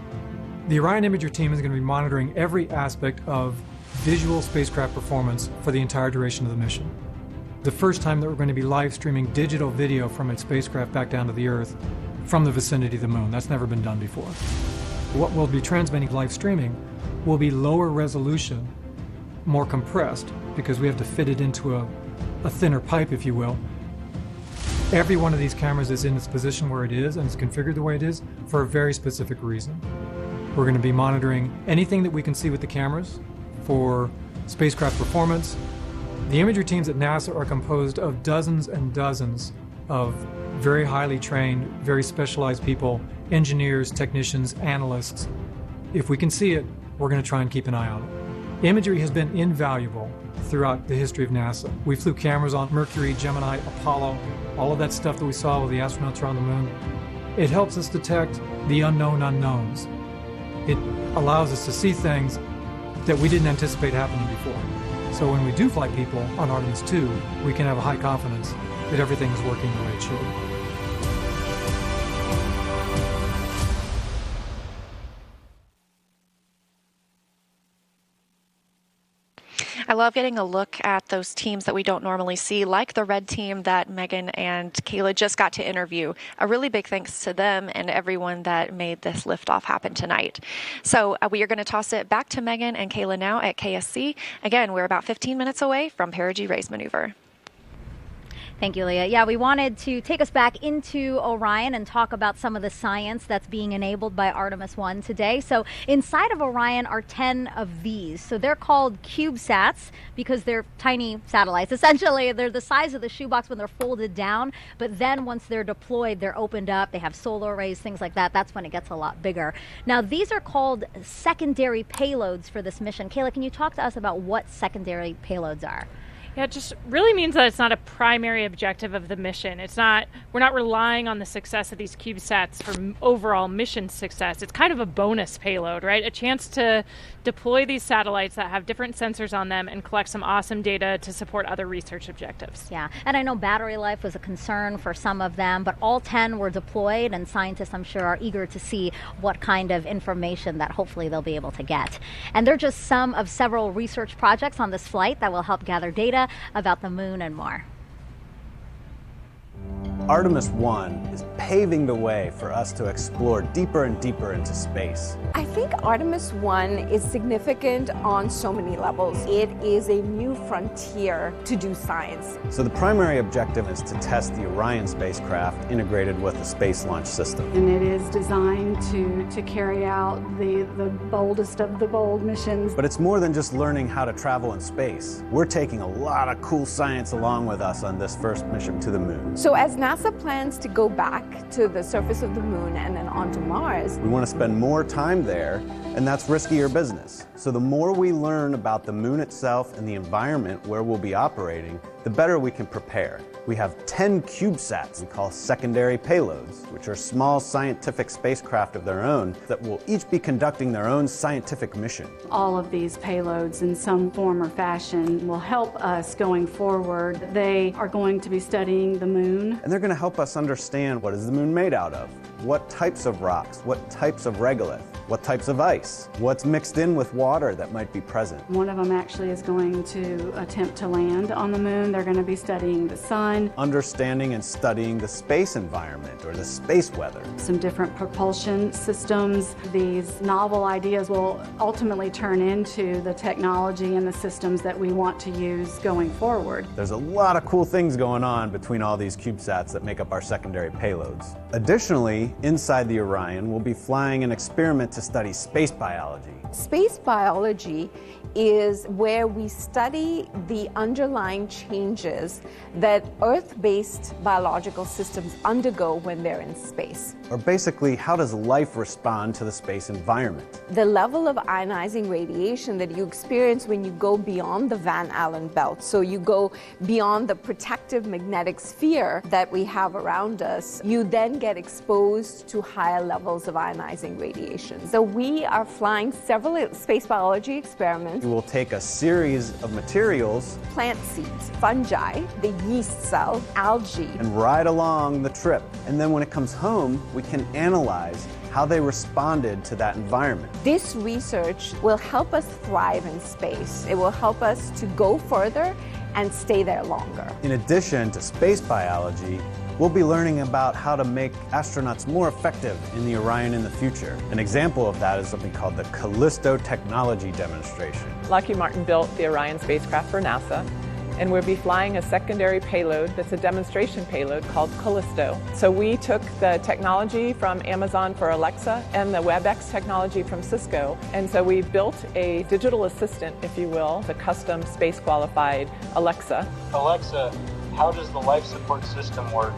The Orion Imager team is going to be monitoring every aspect of visual spacecraft performance for the entire duration of the mission. The first time that we're going to be live streaming digital video from its spacecraft back down to the Earth from the vicinity of the moon. That's never been done before. What we'll be transmitting live streaming will be lower resolution, more compressed, because we have to fit it into a thinner pipe, if you will. Every one of these cameras is in its position where it is and it's configured the way it is for a very specific reason. We're going to be monitoring anything that we can see with the cameras for spacecraft performance. The imagery teams at NASA are composed of dozens and dozens of very highly trained, very specialized people, engineers, technicians, analysts. If we can see it, we're going to try and keep an eye on it. Imagery has been invaluable throughout the history of NASA. We flew cameras on Mercury, Gemini, Apollo, all of that stuff that we saw with the astronauts around the moon. It helps us detect the unknown unknowns. It allows us to see things that we didn't anticipate happening before. So when we do fly people on Artemis 2, we can have a high confidence that everything is working the way it should. I love getting a look at those teams that we don't normally see, like the red team that Megan and Kayla just got to interview. A really big thanks to them and everyone that made this liftoff happen tonight. So we are going to toss it back to Megan and Kayla now at KSC. Again, we're about 15 minutes away from perigee raise maneuver. Thank you, Leah. Yeah, we wanted to take us back into Orion and talk about some of the science that's being enabled by Artemis-1 today. So inside of Orion are 10 of these. So they're called CubeSats because they're tiny satellites. Essentially, they're the size of the shoebox when they're folded down, but then once they're deployed, they're opened up. They have solar arrays, things like that. That's when it gets a lot bigger. Now, these are called secondary payloads for this mission. Kayla, can you talk to us about what secondary payloads are? Yeah, it just really means that it's not a primary objective of the mission. We're not relying on the success of these CubeSats for overall mission success. It's kind of a bonus payload, right? A chance to deploy these satellites that have different sensors on them and collect some awesome data to support other research objectives. Yeah, and I know battery life was a concern for some of them, but all 10 were deployed, and scientists, I'm sure, are eager to see what kind of information that hopefully they'll be able to get. And they're just some of several research projects on this flight that will help gather data about the moon and more. Artemis-1 is paving the way for us to explore deeper and deeper into space. I think Artemis-1 is significant on so many levels. It is a new frontier to do science. So the primary objective is to test the Orion spacecraft integrated with the Space Launch System. And it is designed to carry out the boldest of the bold missions. But it's more than just learning how to travel in space. We're taking a lot of cool science along with us on this first mission to the moon. So as NASA plans to go back to the surface of the moon and then onto Mars, we want to spend more time there, and that's riskier business. So the more we learn about the moon itself and the environment where we'll be operating, the better we can prepare. We have 10 CubeSats we call secondary payloads, which are small scientific spacecraft of their own that will each be conducting their own scientific mission. All of these payloads in some form or fashion will help us going forward. They are going to be studying the moon. And they're going to help us understand what is the moon made out of, what types of rocks, what types of regolith, what types of ice, what's mixed in with water that might be present. One of them actually is going to attempt to land on the moon. They're going to be studying the sun. Understanding and studying the space environment or the space weather. Some different propulsion systems. These novel ideas will ultimately turn into the technology and the systems that we want to use going forward. There's a lot of cool things going on between all these CubeSats that make up our secondary payloads. Additionally, inside the Orion, we'll be flying an experiment to study space biology. Space biology is where we study the underlying changes that Earth-based biological systems undergo when they're in space. Or basically, how does life respond to the space environment? The level of ionizing radiation that you experience when you go beyond the Van Allen belt, so you go beyond the protective magnetic sphere that we have around us, you then get exposed to higher levels of ionizing radiation. So we are flying several space biology experiments. We will take a series of materials, plant seeds, fungi, the yeast cell, algae, and ride along the trip. And then when it comes home, we can analyze how they responded to that environment. This research will help us thrive in space. It will help us to go further and stay there longer. In addition to space biology, we'll be learning about how to make astronauts more effective in the Orion in the future. An example of that is something called the Callisto Technology Demonstration. Lockheed Martin built the Orion spacecraft for NASA, and we'll be flying a secondary payload that's a demonstration payload called Callisto. So we took the technology from Amazon for Alexa and the WebEx technology from Cisco, and so we built a digital assistant, if you will, a custom space-qualified Alexa. Alexa, how does the life support system work?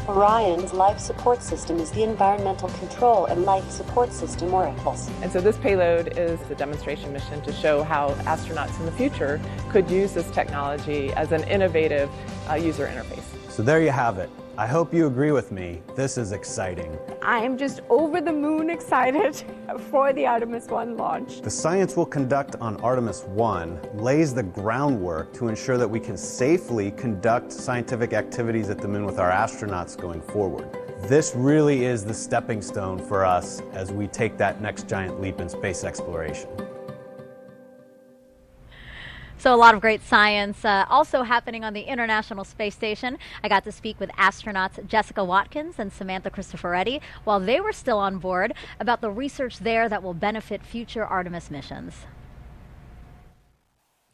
Orion's life support system is the environmental control and life support system oracles. And so this payload is a demonstration mission to show how astronauts in the future could use this technology as an innovative user interface. So there you have it. I hope you agree with me. This is exciting. I am just over the moon excited for the Artemis I launch. The science we'll conduct on Artemis I lays the groundwork to ensure that we can safely conduct scientific activities at the moon with our astronauts going forward. This really is the stepping stone for us as we take that next giant leap in space exploration. So a lot of great science also happening on the International Space Station. I got to speak with astronauts Jessica Watkins and Samantha Cristoforetti while they were still on board about the research there that will benefit future Artemis missions.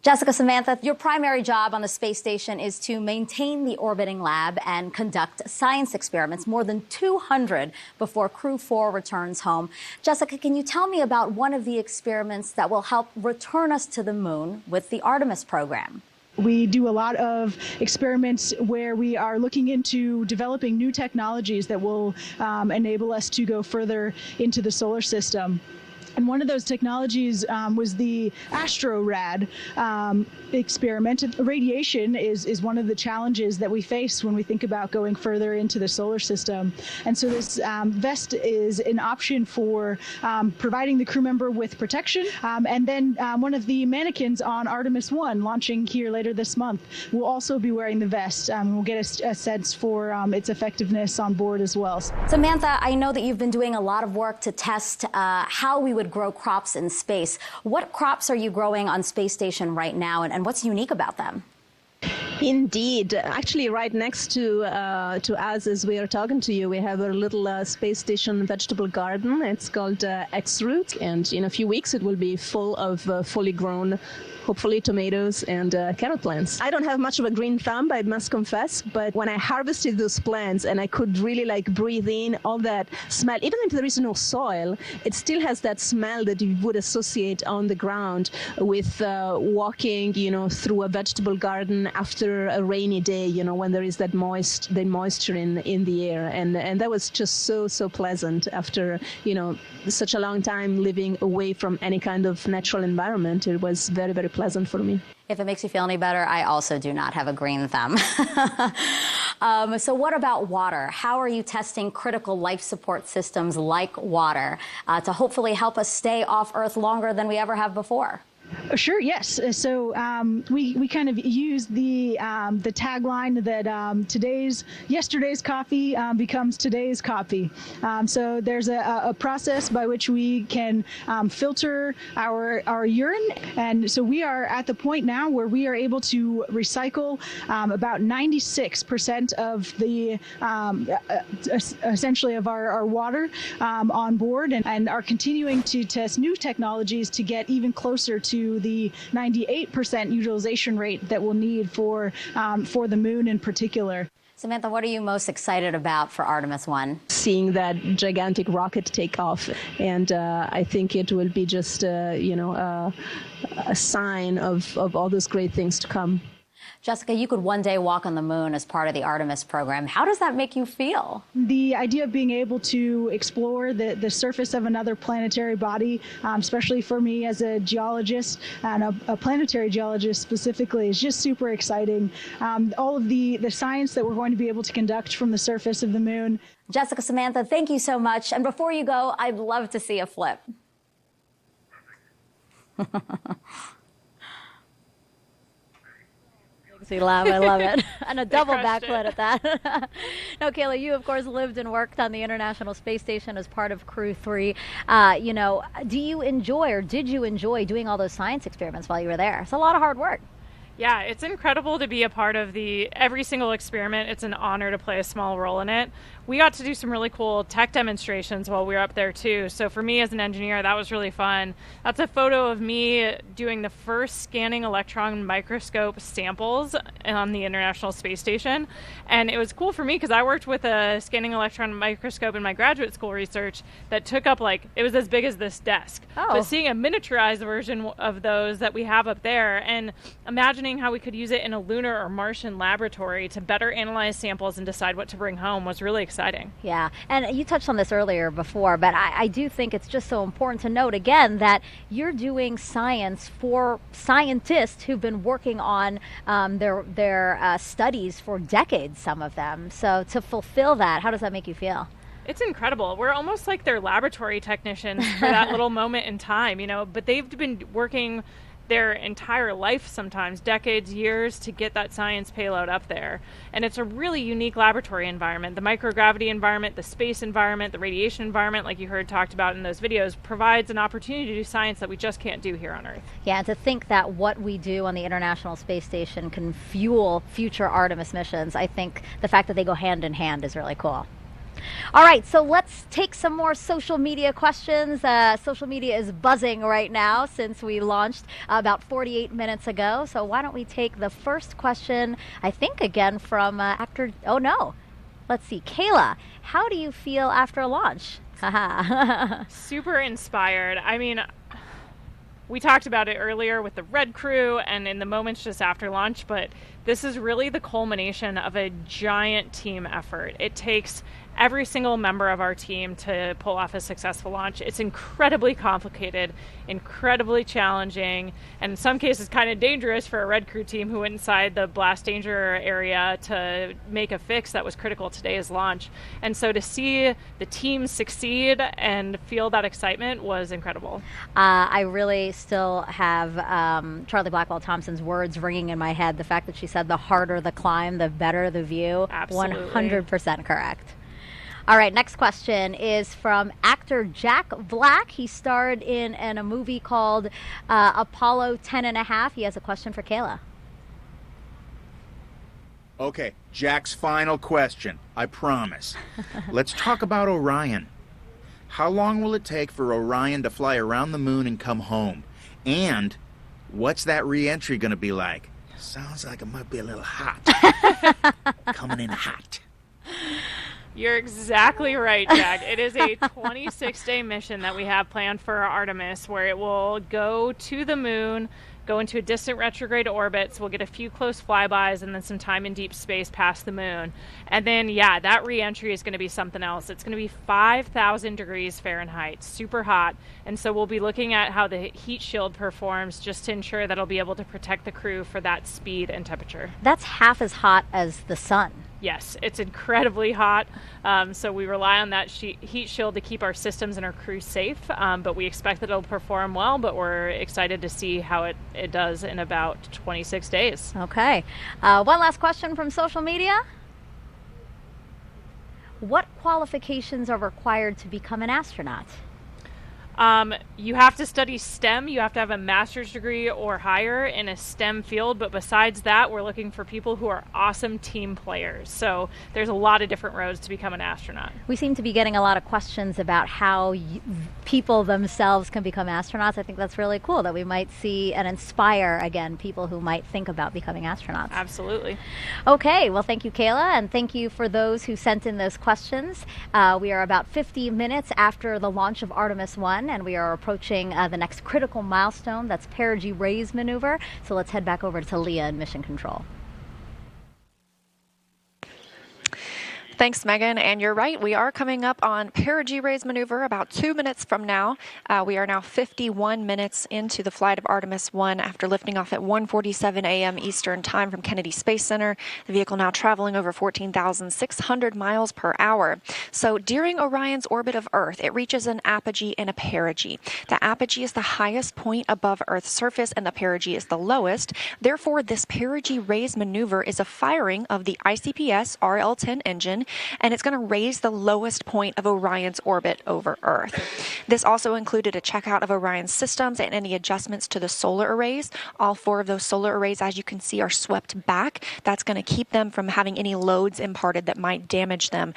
Jessica, Samantha, your primary job on the space station is to maintain the orbiting lab and conduct science experiments, more than 200 before Crew 4 returns home. Jessica, can you tell me about one of the experiments that will help return us to the moon with the Artemis program? We do a lot of experiments where we are looking into developing new technologies that will enable us to go further into the solar system. And one of those technologies was the AstroRad experiment. Radiation is one of the challenges that we face when we think about going further into the solar system. And so this vest is an option for providing the crew member with protection. And then one of the mannequins on Artemis I, launching here later this month, will also be wearing the vest. We'll get a sense for its effectiveness on board as well. Samantha, I know that you've been doing a lot of work to test how we would grow crops in space. What crops are you growing on Space Station right now, and what's unique about them? Indeed. Actually, right next to us as we are talking to you, we have a little space station vegetable garden. It's called X-Root, and in a few weeks it will be full of fully grown, hopefully tomatoes and carrot plants. I don't have much of a green thumb, I must confess, but when I harvested those plants and I could really breathe in all that smell, even if there is no soil, it still has that smell that you would associate on the ground with walking, through a vegetable garden after a rainy day, when there is that moisture in the air, and that was just so pleasant after such a long time living away from any kind of natural environment. It was very pleasant for me. If it makes you feel any better, I also do not have a green thumb. So what about water? How are you testing critical life support systems like water to hopefully help us stay off Earth longer than we ever have before? Sure, yes. So we kind of use the tagline that yesterday's coffee becomes today's coffee. So there's a process by which we can filter our urine, and so we are at the point now where we are able to recycle about 96% of the essentially of our water on board, and are continuing to test new technologies to get even closer to the 98% utilization rate that we'll need for the moon in particular. Samantha, what are you most excited about for Artemis 1? Seeing that gigantic rocket take off, and I think it will be just, a sign of all those great things to come. Jessica, you could one day walk on the moon as part of the Artemis program. How does that make you feel? The idea of being able to explore the surface of another planetary body, especially for me as a geologist and a planetary geologist specifically, is just super exciting. All of the science that we're going to be able to conduct from the surface of the moon. Jessica, Samantha, thank you so much. And before you go, I'd love to see a flip. Laugh. I love it. And a double backflip at that. Now, Kayla, you, of course, lived and worked on the International Space Station as part of Crew 3. Do you enjoy, or did you enjoy, doing all those science experiments while you were there? It's a lot of hard work. Yeah, it's incredible to be a part of every single experiment. It's an honor to play a small role in it. We got to do some really cool tech demonstrations while we were up there too. So for me as an engineer, that was really fun. That's a photo of me doing the first scanning electron microscope samples on the International Space Station. And it was cool for me because I worked with a scanning electron microscope in my graduate school research that took up it was as big as this desk. Oh. But seeing a miniaturized version of those that we have up there, and imagining how we could use it in a lunar or Martian laboratory to better analyze samples and decide what to bring home was really exciting. Yeah, and you touched on this earlier before, but I do think it's just so important to note again that you're doing science for scientists who've been working on their studies for decades, some of them. So to fulfill that, how does that make you feel? It's incredible. We're almost like their laboratory technicians for that little moment in time, but they've been working their entire life, sometimes decades, years, to get that science payload up there. And it's a really unique laboratory environment. The microgravity environment, the space environment, the radiation environment, like you heard talked about in those videos, provides an opportunity to do science that we just can't do here on Earth. Yeah, and to think that what we do on the International Space Station can fuel future Artemis missions, I think the fact that they go hand in hand is really cool. All right, so let's take some more social media questions. Social media is buzzing right now since we launched about 48 minutes ago. So why don't we take the first question, I think again from let's see, Kayla, how do you feel after launch? Super inspired. I mean, we talked about it earlier with the Red Crew and in the moments just after launch, but this is really the culmination of a giant team effort. It takes every single member of our team to pull off a successful launch. It's incredibly complicated, incredibly challenging, and in some cases kind of dangerous for a Red Crew team who went inside the blast danger area to make a fix that was critical to today's launch. And so to see the team succeed and feel that excitement was incredible. I really still have Charlie Blackwell Thompson's words ringing in my head. The fact that she said the harder the climb, the better the view. Absolutely. 100% correct. All right, next question is from actor Jack Black. He starred in a movie called Apollo 10.5. He has a question for Kayla. Okay, Jack's final question, I promise. Let's talk about Orion. How long will it take for Orion to fly around the moon and come home? And what's that re-entry going to be like? Sounds like it might be a little hot. Coming in hot. You're exactly right, Jack. It is a 26-day mission that we have planned for Artemis, where it will go to the moon, go into a distant retrograde orbit, so we'll get a few close flybys and then some time in deep space past the moon. And then, yeah, that re-entry is going to be something else. It's going to be 5,000 degrees Fahrenheit, super hot. And so we'll be looking at how the heat shield performs just to ensure that it'll be able to protect the crew for that speed and temperature. That's half as hot as the sun. Yes, it's incredibly hot, so we rely on that heat shield to keep our systems and our crew safe, but we expect that it'll perform well, but we're excited to see how it does in about 26 days. Okay. One last question from social media. What qualifications are required to become an astronaut? You have to study STEM. You have to have a master's degree or higher in a STEM field. But besides that, we're looking for people who are awesome team players. So there's a lot of different roads to become an astronaut. We seem to be getting a lot of questions about how people themselves can become astronauts. I think that's really cool that we might see and inspire, again, people who might think about becoming astronauts. Absolutely. Okay, well, thank you, Kayla, and thank you for those who sent in those questions. We are about 50 minutes after the launch of Artemis 1, and we are approaching the next critical milestone. That's perigee raise maneuver. So let's head back over to Leah in Mission Control. Thanks, Megan. And you're right, we are coming up on perigee raise maneuver about 2 minutes from now. We are now 51 minutes into the flight of Artemis 1 after lifting off at 1:47 a.m. Eastern Time from Kennedy Space Center. The vehicle now traveling over 14,600 miles per hour. So during Orion's orbit of Earth, it reaches an apogee and a perigee. The apogee is the highest point above Earth's surface and the perigee is the lowest. Therefore, this perigee raise maneuver is a firing of the ICPS RL-10 engine, and it's going to raise the lowest point of Orion's orbit over Earth. This also included a checkout of Orion's systems and any adjustments to the solar arrays. All 4 of those solar arrays, as you can see, are swept back. That's going to keep them from having any loads imparted that might damage them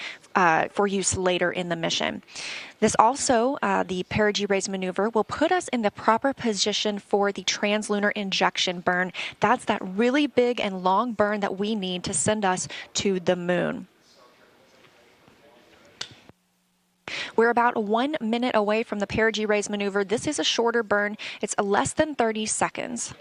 for use later in the mission. This also, the perigee raise maneuver, will put us in the proper position for the translunar injection burn. That's that really big and long burn that we need to send us to the moon. We're about 1 minute away from the perigee raise maneuver. This is a shorter burn. It's less than 30 seconds.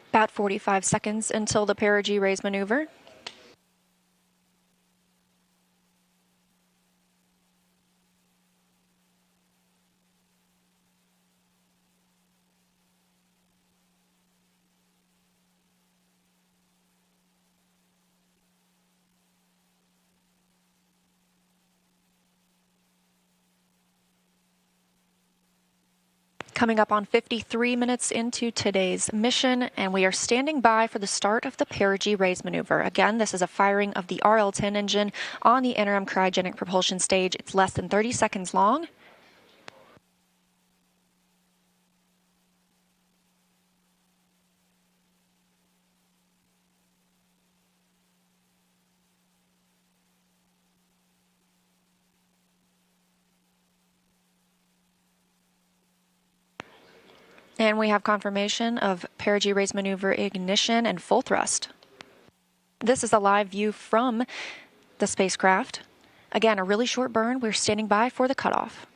About 45 seconds until the perigee raise maneuver. Coming up on 53 minutes into today's mission, and we are standing by for the start of the perigee raise maneuver. Again, this is a firing of the RL-10 engine on the interim cryogenic propulsion stage. It's less than 30 seconds long. And we have confirmation of perigee raise maneuver ignition and full thrust. This is a live view from the spacecraft. Again, a really short burn. We're standing by for the cutoff.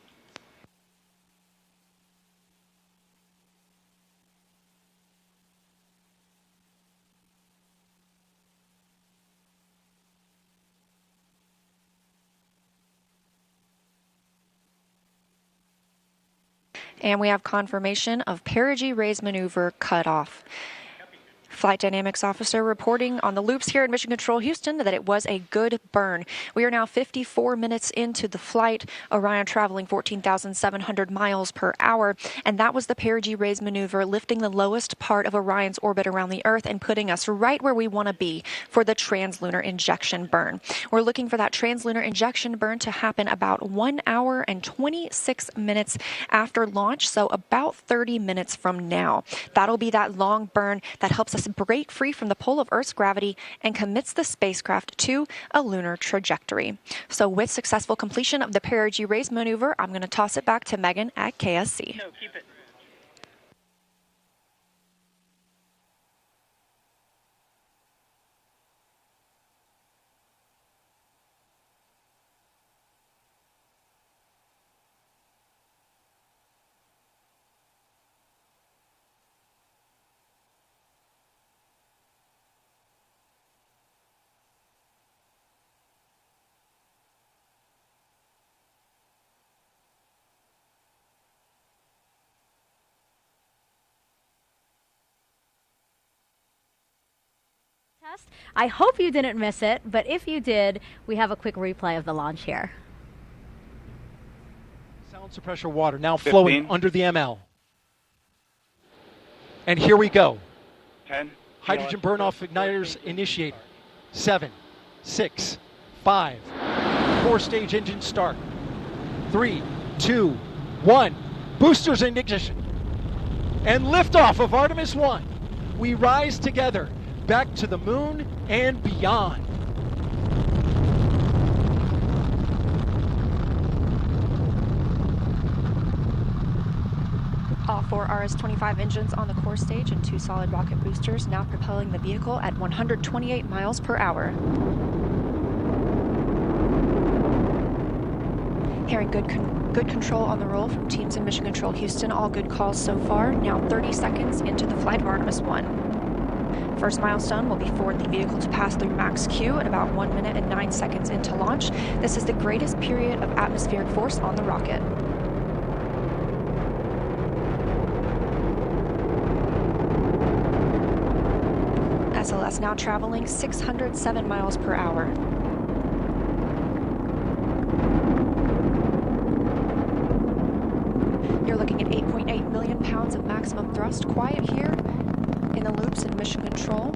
And we have confirmation of perigee raise maneuver cutoff. Flight Dynamics Officer reporting on the loops here in Mission Control Houston that it was a good burn. We are now 54 minutes into the flight, Orion traveling 14,700 miles per hour, and that was the perigee raise maneuver, lifting the lowest part of Orion's orbit around the Earth and putting us right where we want to be for the translunar injection burn. We're looking for that translunar injection burn to happen about 1 hour and 26 minutes after launch, so about 30 minutes from now. That'll be that long burn that helps us break free from the pull of Earth's gravity and commits the spacecraft to a lunar trajectory. So with successful completion of the perigee raise maneuver, I'm going to toss it back to Megan at KSC. No, keep it. I hope you didn't miss it, but if you did, we have a quick replay of the launch here. Ultra pressure water now flowing 15. under the ML. And here we go. 10. Hydrogen burn-off igniters initiate. 7, 6, 5. Core stage engine start. 3, 2, 1. Boosters in ignition. And liftoff of Artemis 1. We rise together back to the moon and beyond. All 4 RS-25 engines on the core stage and 2 solid rocket boosters now propelling the vehicle at 128 miles per hour. Hearing good control on the roll from teams in Mission Control Houston. All good calls so far. Now 30 seconds into the flight of Artemis 1. First milestone will be forward the vehicle to pass through max Q at about 1 minute and 9 seconds into launch. This is the greatest period of atmospheric force on the rocket. SLS now traveling 607 miles per hour. You're looking at 8.8 million pounds of maximum thrust. Quiet here in the loops in Mission Control.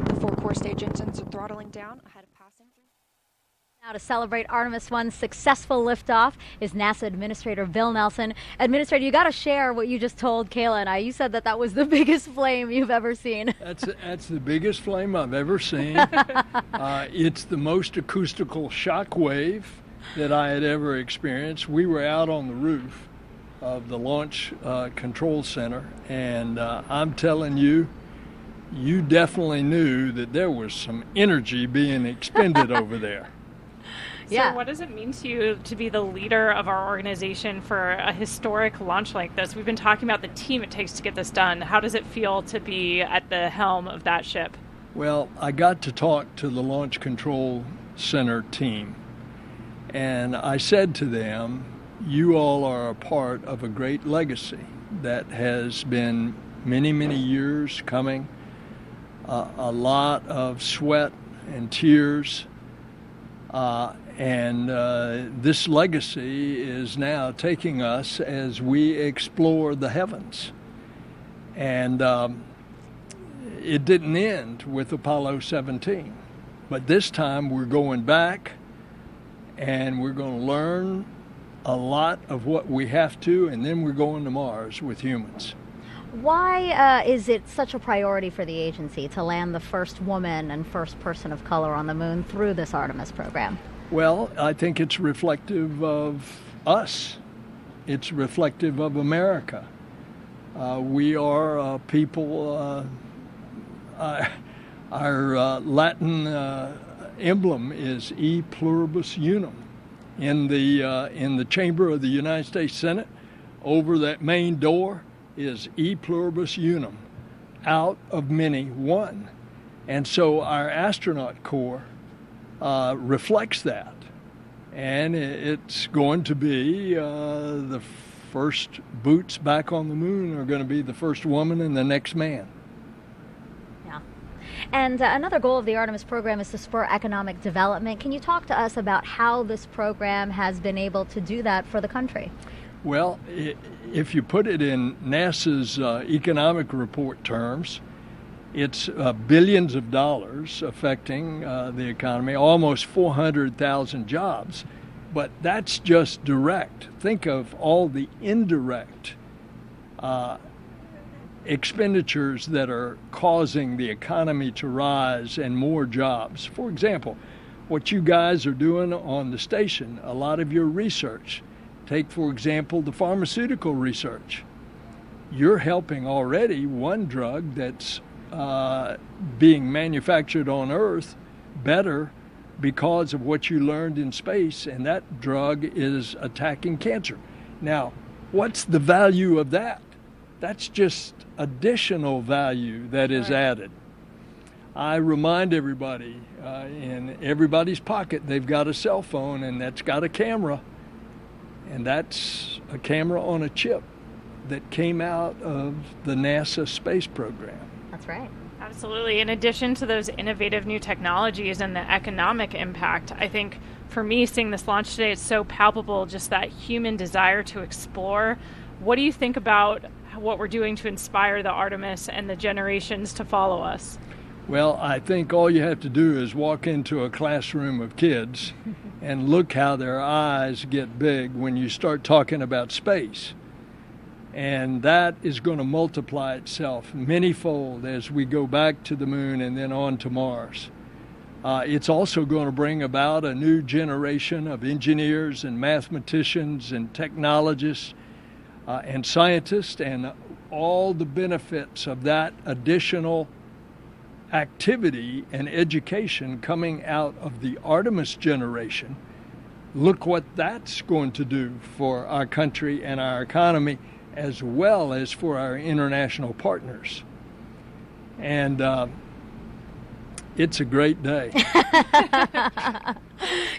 The 4 core stage engines are throttling down ahead of passing through. Now to celebrate Artemis 1's successful liftoff is NASA Administrator Bill Nelson. Administrator, you got to share what you just told Kayla and I. You said that that was the biggest flame you've ever seen. That's the biggest flame I've ever seen. It's the most acoustical shock wave that I had ever experienced. We were out on the roof of the Launch Control Center, and I'm telling you, you definitely knew that there was some energy being expended over there. So what does it mean to you to be the leader of our organization for a historic launch like this? We've been talking about the team it takes to get this done. How does it feel to be at the helm of that ship? Well, I got to talk to the Launch Control Center team, and I said to them, you all are a part of a great legacy that has been many, many years coming, a lot of sweat and tears, and this legacy is now taking us as we explore the heavens. And it didn't end with Apollo 17, but this time we're going back and we're going to learn a lot of what we have to, and then we're going to Mars with humans. Why is it such a priority for the agency to land the first woman and first person of color on the moon through this Artemis program? Well, I think it's reflective of us. It's reflective of America. We are people, our Latin emblem is E pluribus unum. In the chamber of the United States Senate, over that main door is E pluribus unum, out of many, one. And so our astronaut corps reflects that. And it's going to be the first boots back on the moon are going to be the first woman and the next man. Yeah. And another goal of the Artemis program is to spur economic development. Can you talk to us about how this program has been able to do that for the country? Well, if you put it in NASA's economic report terms, it's billions of dollars affecting the economy, almost 400,000 jobs. But that's just direct. Think of all the indirect expenditures that are causing the economy to rise and more jobs. For example, what you guys are doing on the station, a lot of your research. Take, for example, the pharmaceutical research. You're helping already one drug that's being manufactured on Earth better because of what you learned in space, and that drug is attacking cancer. Now, what's the value of that? That's just additional value that is added. I remind everybody, in everybody's pocket, they've got a cell phone, and that's got a camera. And that's a camera on a chip that came out of the NASA space program. That's right. Absolutely. In addition to those innovative new technologies and the economic impact, I think for me, seeing this launch today, it's so palpable, just that human desire to explore. What do you think about what we're doing to inspire the Artemis and the generations to follow us? Well, I think all you have to do is walk into a classroom of kids and look how their eyes get big when you start talking about space. And that is going to multiply itself manyfold as we go back to the moon and then on to Mars. It's also going to bring about a new generation of engineers and mathematicians and technologists and scientists, and all the benefits of that additional activity and education coming out of the Artemis generation. Look what that's going to do for our country and our economy, as well as for our international partners. And it's a great day.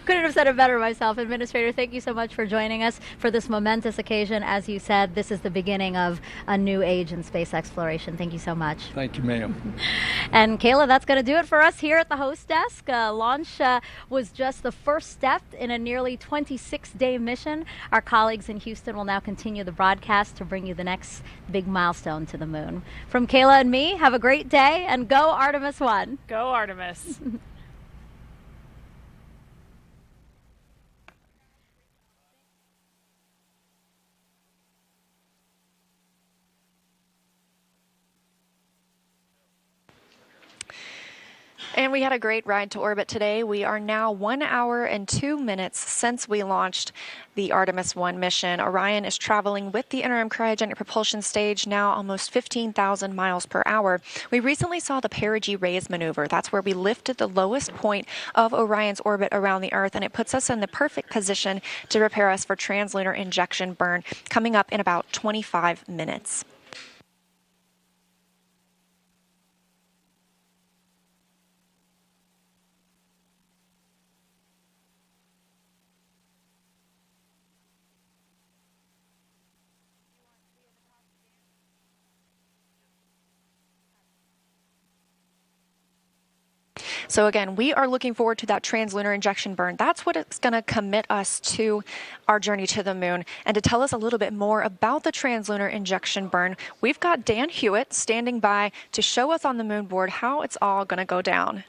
Couldn't have said it better myself. Administrator, thank you so much for joining us for this momentous occasion. As you said, this is the beginning of a new age in space exploration. Thank you so much. Thank you, ma'am. And Kayla, that's going to do it for us here at the host desk. Launch was just the first step in a nearly 26-day mission. Our colleagues in Houston will now continue the broadcast to bring you the next big milestone to the moon. From Kayla and me, have a great day, and go Artemis 1. Go Artemis. And we had a great ride to orbit today. We are now 1 hour and 2 minutes since we launched the Artemis 1 mission. Orion is traveling with the interim cryogenic propulsion stage, now almost 15,000 miles per hour. We recently saw the perigee raise maneuver. That's where we lifted the lowest point of Orion's orbit around the Earth, and it puts us in the perfect position to prepare us for translunar injection burn coming up in about 25 minutes. So again, we are looking forward to that translunar injection burn. That's what it's going to commit us to our journey to the moon. And to tell us a little bit more about the translunar injection burn, we've got Dan Hewitt standing by to show us on the moon board how it's all going to go down.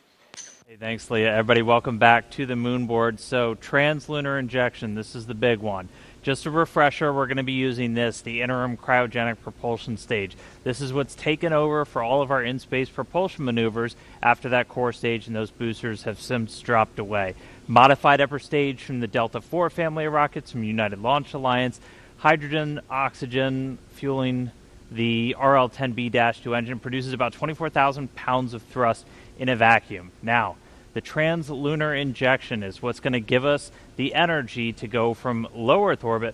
Hey, thanks, Leah. Everybody, welcome back to the moon board. So translunar injection, this is the big one. Just a refresher, we're going to be using this, the interim cryogenic propulsion stage. This is what's taken over for all of our in-space propulsion maneuvers after that core stage and those boosters have since dropped away. Modified upper stage from the Delta IV family of rockets from United Launch Alliance. Hydrogen, oxygen, fueling the RL-10B-2 engine produces about 24,000 pounds of thrust in a vacuum. Now, the translunar injection is what's going to give us the energy to go from low Earth orbit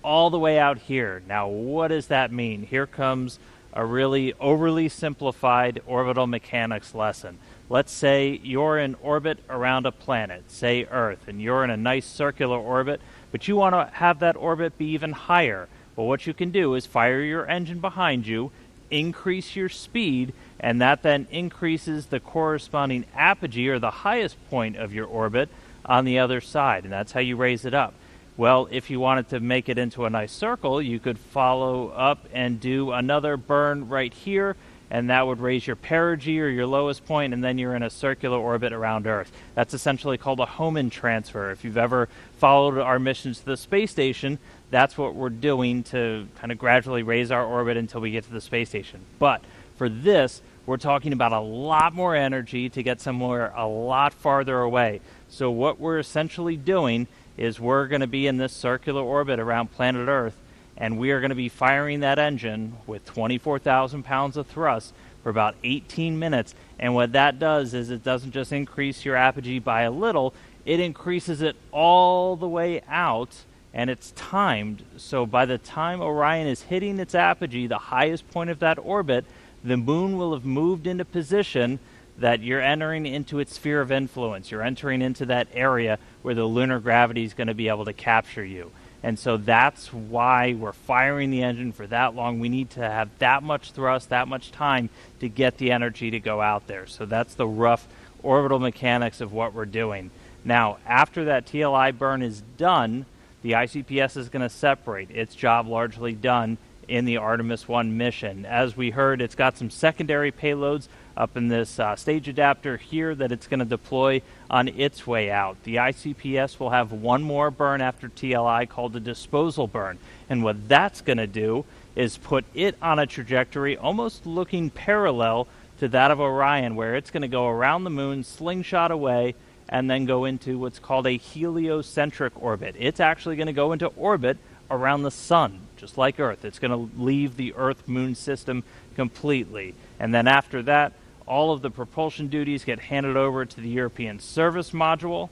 all the way out here. Now, what does that mean? Here comes a really overly simplified orbital mechanics lesson. Let's say you're in orbit around a planet, say Earth, and you're in a nice circular orbit, but you want to have that orbit be even higher. Well, what you can do is fire your engine behind you, increase your speed, and that then increases the corresponding apogee, or the highest point of your orbit, on the other side, and that's how you raise it up. Well, if you wanted to make it into a nice circle, you could follow up and do another burn right here, and that would raise your perigee, or your lowest point, and then you're in a circular orbit around Earth. That's essentially called a Hohmann transfer. If you've ever followed our missions to the space station, that's what we're doing to kind of gradually raise our orbit until we get to the space station. But for this, we're talking about a lot more energy to get somewhere a lot farther away. So what we're essentially doing is we're going to be in this circular orbit around planet Earth, and we are going to be firing that engine with 24,000 pounds of thrust for about 18 minutes. And what that does is it doesn't just increase your apogee by a little, it increases it all the way out, and it's timed. So by the time Orion is hitting its apogee, the highest point of that orbit, the moon will have moved into position that you're entering into its sphere of influence. You're entering into that area where the lunar gravity is going to be able to capture you. And so that's why we're firing the engine for that long. We need to have that much thrust, that much time to get the energy to go out there. So that's the rough orbital mechanics of what we're doing. Now, after that TLI burn is done, the ICPS is going to separate. Its job largely done in the Artemis-1 mission. As we heard, it's got some secondary payloads up in this stage adapter here that it's going to deploy on its way out. The ICPS will have one more burn after TLI called the disposal burn. And what that's going to do is put it on a trajectory almost looking parallel to that of Orion, where it's going to go around the moon, slingshot away, and then go into what's called a heliocentric orbit. It's actually going to go into orbit around the sun, just like Earth. It's going to leave the Earth-Moon system completely. And then after that, all of the propulsion duties get handed over to the European Service Module.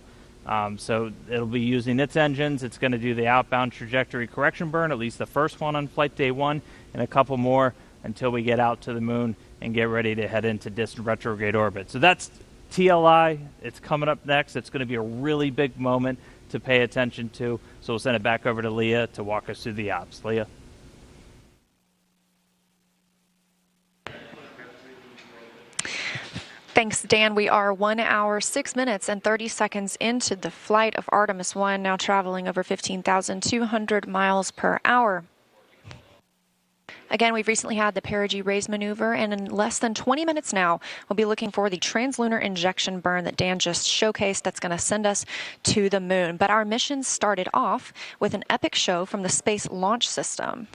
So it'll be using its engines. It's going to do the outbound trajectory correction burn, at least the first one on flight day 1, and a couple more until we get out to the moon and get ready to head into distant retrograde orbit. So that's TLI. It's coming up next. It's going to be a really big moment to pay attention to. So we'll send it back over to Leah to walk us through the ops. Leah? Thanks, Dan. We are 1 hour, 6 minutes, and 30 seconds into the flight of Artemis-1, now traveling over 15,200 miles per hour. Again, we've recently had the perigee raise maneuver, and in less than 20 minutes now, we'll be looking for the translunar injection burn that Dan just showcased that's going to send us to the moon. But our mission started off with an epic show from the Space Launch System.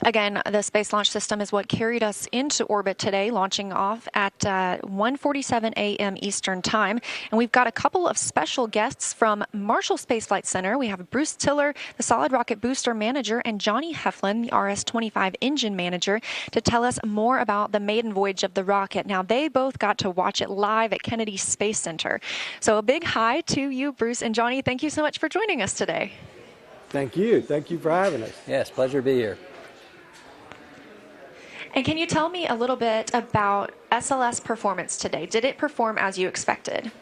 Again, the Space Launch System is what carried us into orbit today, launching off at 1:47 a.m. Eastern Time. And we've got a couple of special guests from Marshall Space Flight Center. We have Bruce Tiller, the Solid Rocket Booster Manager, and Johnny Heflin, the RS-25 Engine Manager, to tell us more about the maiden voyage of the rocket. Now, they both got to watch it live at Kennedy Space Center. So a big hi to you, Bruce and Johnny. Thank you so much for joining us today. Thank you. Thank you for having us. Yes, pleasure to be here. And can you tell me a little bit about SLS performance today? Did it perform as you expected?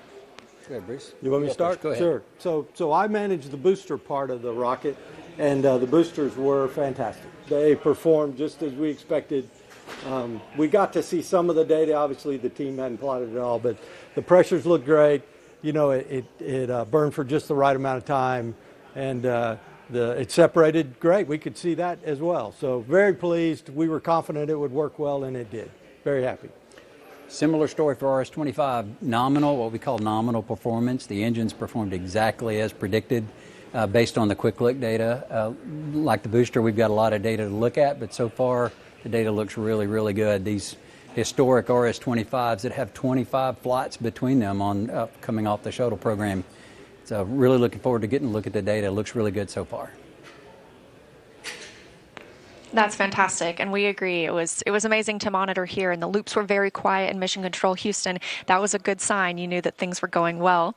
Go ahead, Bruce. You want me to start? Go ahead. Sure. So I managed the booster part of the rocket, and the boosters were fantastic. They performed just as we expected. We got to see some of the data. Obviously, the team hadn't plotted it all, but the pressures looked great. You know, it burned for just the right amount of time, and it separated great. We could see that as well. So very pleased. We were confident it would work well, and it did. Very happy. Similar story for RS-25. Nominal, what we call nominal performance. The engines performed exactly as predicted based on the quick look data. Like the booster, we've got a lot of data to look at, but so far the data looks really, really good. These historic RS-25s that have 25 flights between them on coming off the shuttle program. So really looking forward to getting a look at the data. It looks really good so far. That's fantastic, and we agree. It was amazing to monitor here, and the loops were very quiet in Mission Control Houston. That was a good sign. You knew that things were going well.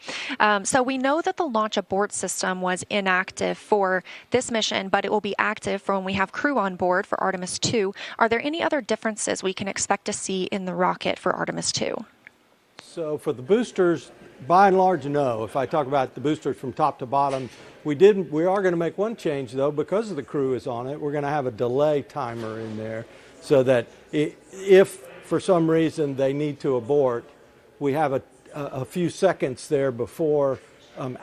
So we know that the launch abort system was inactive for this mission, but it will be active for when we have crew on board for Artemis 2. Are there any other differences we can expect to see in the rocket for Artemis 2? So for the boosters, by and large, no. If I talk about the boosters from top to bottom, we are going to make one change, though, because of the crew is on it. We're going to have a delay timer in there so that if for some reason they need to abort, we have a few seconds there before,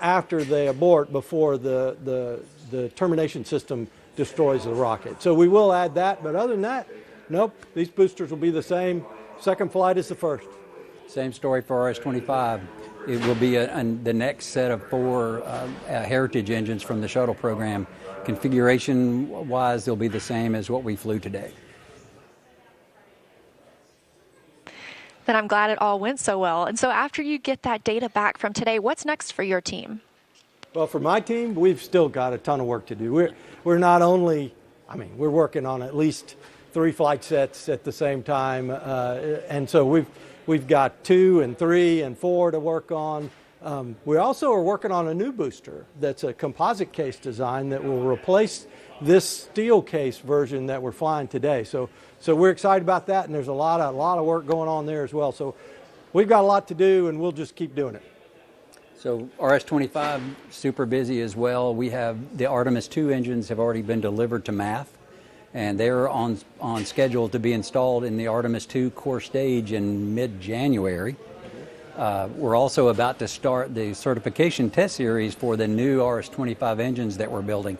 after they abort, before the termination system destroys the rocket. So we will add that, but other than that, nope, these boosters will be the same. Second flight is the first. Same story for RS-25. It will be the next set of 4 heritage engines from the shuttle program. Configuration-wise, they'll be the same as what we flew today. Then I'm glad it all went so well. And so after you get that data back from today, what's next for your team? Well, for my team, we've still got a ton of work to do. We're not only I mean, we're working on at least 3 flight sets at the same time, and so we've got 2 and 3 and 4 to work on. We also are working on a new booster that's a composite case design that will replace this steel case version that we're flying today. So we're excited about that, and there's a lot of work going on there as well. So we've got a lot to do, and we'll just keep doing it. So RS-25, super busy as well. We have the Artemis II engines have already been delivered to MAF, and they're on schedule to be installed in the Artemis II core stage in mid-January. We're also about to start the certification test series for the new RS-25 engines that we're building.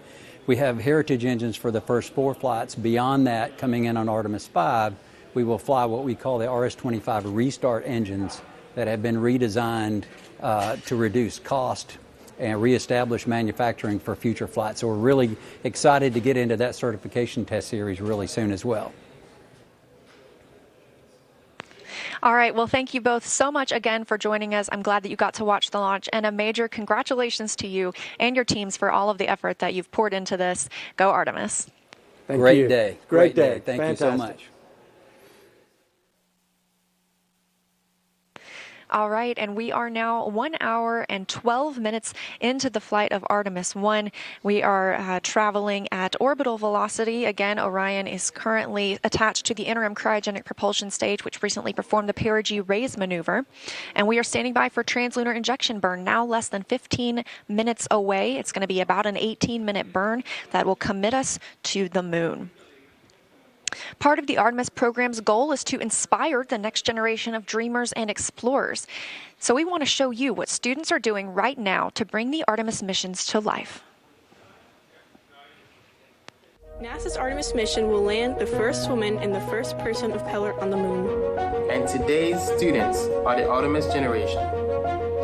We have heritage engines for the first 4 flights. Beyond that, coming in on Artemis 5, we will fly what we call the RS-25 restart engines that have been redesigned to reduce cost and reestablish manufacturing for future flights. So we're really excited to get into that certification test series really soon as well. All right, well, thank you both so much again for joining us. I'm glad that you got to watch the launch, and a major congratulations to you and your teams for all of the effort that you've poured into this. Go Artemis. Great day. Great day. Thank you so much. All right, and we are now 1 hour and 12 minutes into the flight of Artemis 1. We are traveling at orbital velocity. Again, Orion is currently attached to the interim cryogenic propulsion stage, which recently performed the perigee raise maneuver. And we are standing by for translunar injection burn, now less than 15 minutes away. It's going to be about an 18-minute burn that will commit us to the moon. Part of the Artemis program's goal is to inspire the next generation of dreamers and explorers. So we want to show you what students are doing right now to bring the Artemis missions to life. NASA's Artemis mission will land the first woman and the first person of color on the moon. And today's students are the Artemis generation.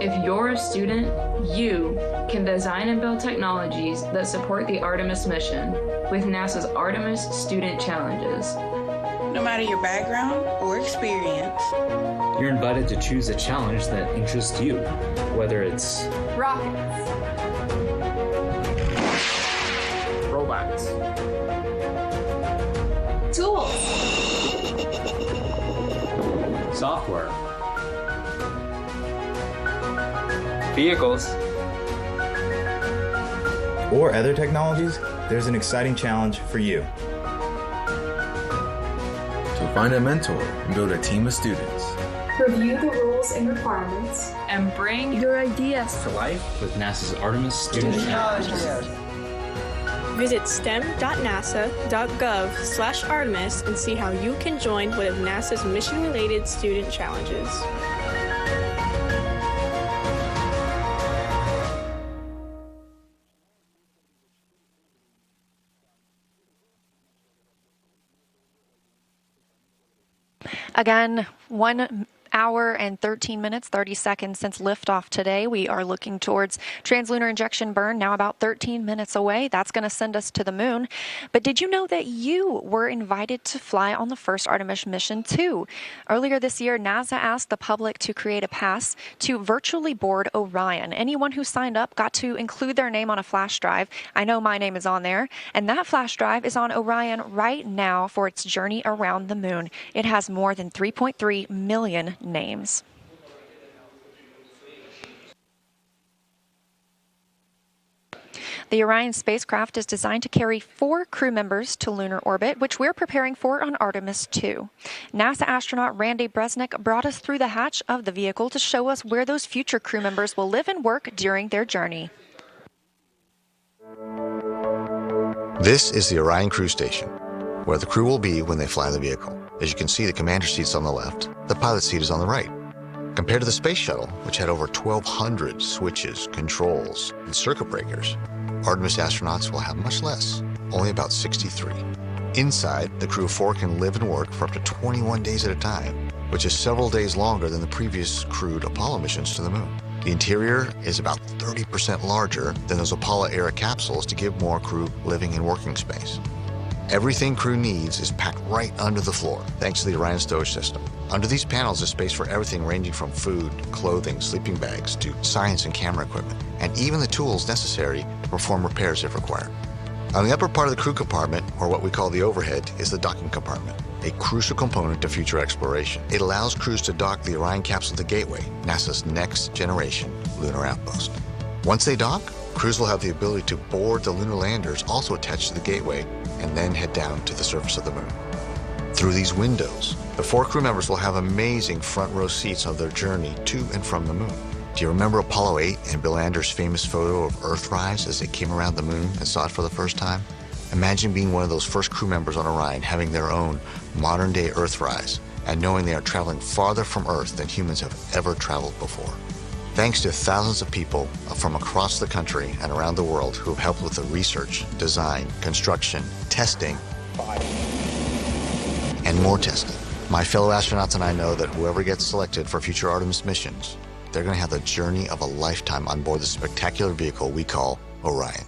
If you're a student, you can design and build technologies that support the Artemis mission with NASA's Artemis Student Challenges. No matter your background or experience, you're invited to choose a challenge that interests you, whether it's rockets, robots, tools, software, vehicles, or other technologies. There's an exciting challenge for you. To find a mentor and build a team of students. Review the rules and requirements, and bring your ideas to life with NASA's Artemis Student Challenges. Visit stem.nasa.gov/Artemis and see how you can join one of NASA's mission-related student challenges. Again, 1 hour and 13 minutes, 30 seconds since liftoff today. We are looking towards translunar injection burn, now about 13 minutes away. That's going to send us to the moon. But did you know that you were invited to fly on the first Artemis mission too? Earlier this year, NASA asked the public to create a pass to virtually board Orion. Anyone who signed up got to include their name on a flash drive. I know my name is on there. And that flash drive is on Orion right now for its journey around the moon. It has more than 3.3 million names. The Orion spacecraft is designed to carry 4 crew members to lunar orbit, which we're preparing for on Artemis II. NASA astronaut Randy Bresnik brought us through the hatch of the vehicle to show us where those future crew members will live and work during their journey. This is the Orion crew station, where the crew will be when they fly the vehicle. As you can see, the commander seat's on the left, the pilot seat is on the right. Compared to the space shuttle, which had over 1,200 switches, controls, and circuit breakers, Artemis astronauts will have much less, only about 63. Inside, the crew of 4 can live and work for up to 21 days at a time, which is several days longer than the previous crewed Apollo missions to the moon. The interior is about 30% larger than those Apollo-era capsules to give more crew living and working space. Everything crew needs is packed right under the floor, thanks to the Orion stowage system. Under these panels is space for everything ranging from food, clothing, sleeping bags, to science and camera equipment, and even the tools necessary to perform repairs if required. On the upper part of the crew compartment, or what we call the overhead, is the docking compartment, a crucial component to future exploration. It allows crews to dock the Orion capsule to Gateway, NASA's next generation lunar outpost. Once they dock, crews will have the ability to board the lunar landers also attached to the Gateway and then head down to the surface of the moon. Through these windows, the 4 crew members will have amazing front row seats of their journey to and from the moon. Do you remember Apollo 8 and Bill Anders' famous photo of Earthrise as they came around the moon and saw it for the first time? Imagine being one of those first crew members on Orion, having their own modern-day Earthrise, and knowing they are traveling farther from Earth than humans have ever traveled before. Thanks to thousands of people from across the country and around the world who have helped with the research, design, construction, testing, and more testing. My fellow astronauts and I know that whoever gets selected for future Artemis missions, they're going to have the journey of a lifetime on board the spectacular vehicle we call Orion.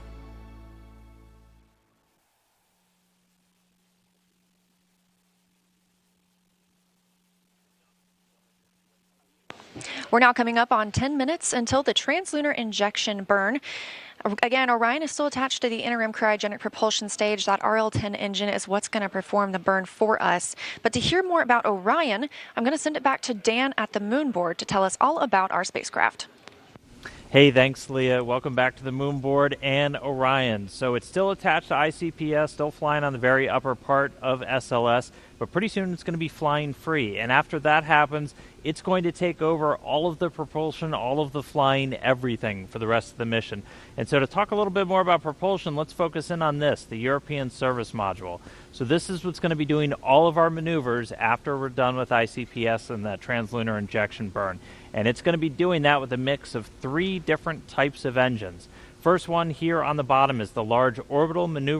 We're now coming up on 10 minutes until the translunar injection burn. Again, Orion is still attached to the interim cryogenic propulsion stage. That RL-10 engine is what's going to perform the burn for us. But to hear more about Orion, I'm going to send it back to Dan at the moon board to tell us all about our spacecraft. Hey, thanks, Leah. Welcome back to the moon board and Orion. So it's still attached to ICPS, still flying on the very upper part of SLS, but pretty soon it's going to be flying free. And after that happens, it's going to take over all of the propulsion, all of the flying, everything for the rest of the mission. And so to talk a little bit more about propulsion, let's focus in on this, the European Service Module. So this is what's going to be doing all of our maneuvers after we're done with ICPS and the translunar injection burn. And it's going to be doing that with a mix of 3 different types of engines. First one here on the bottom is the large orbital maneuver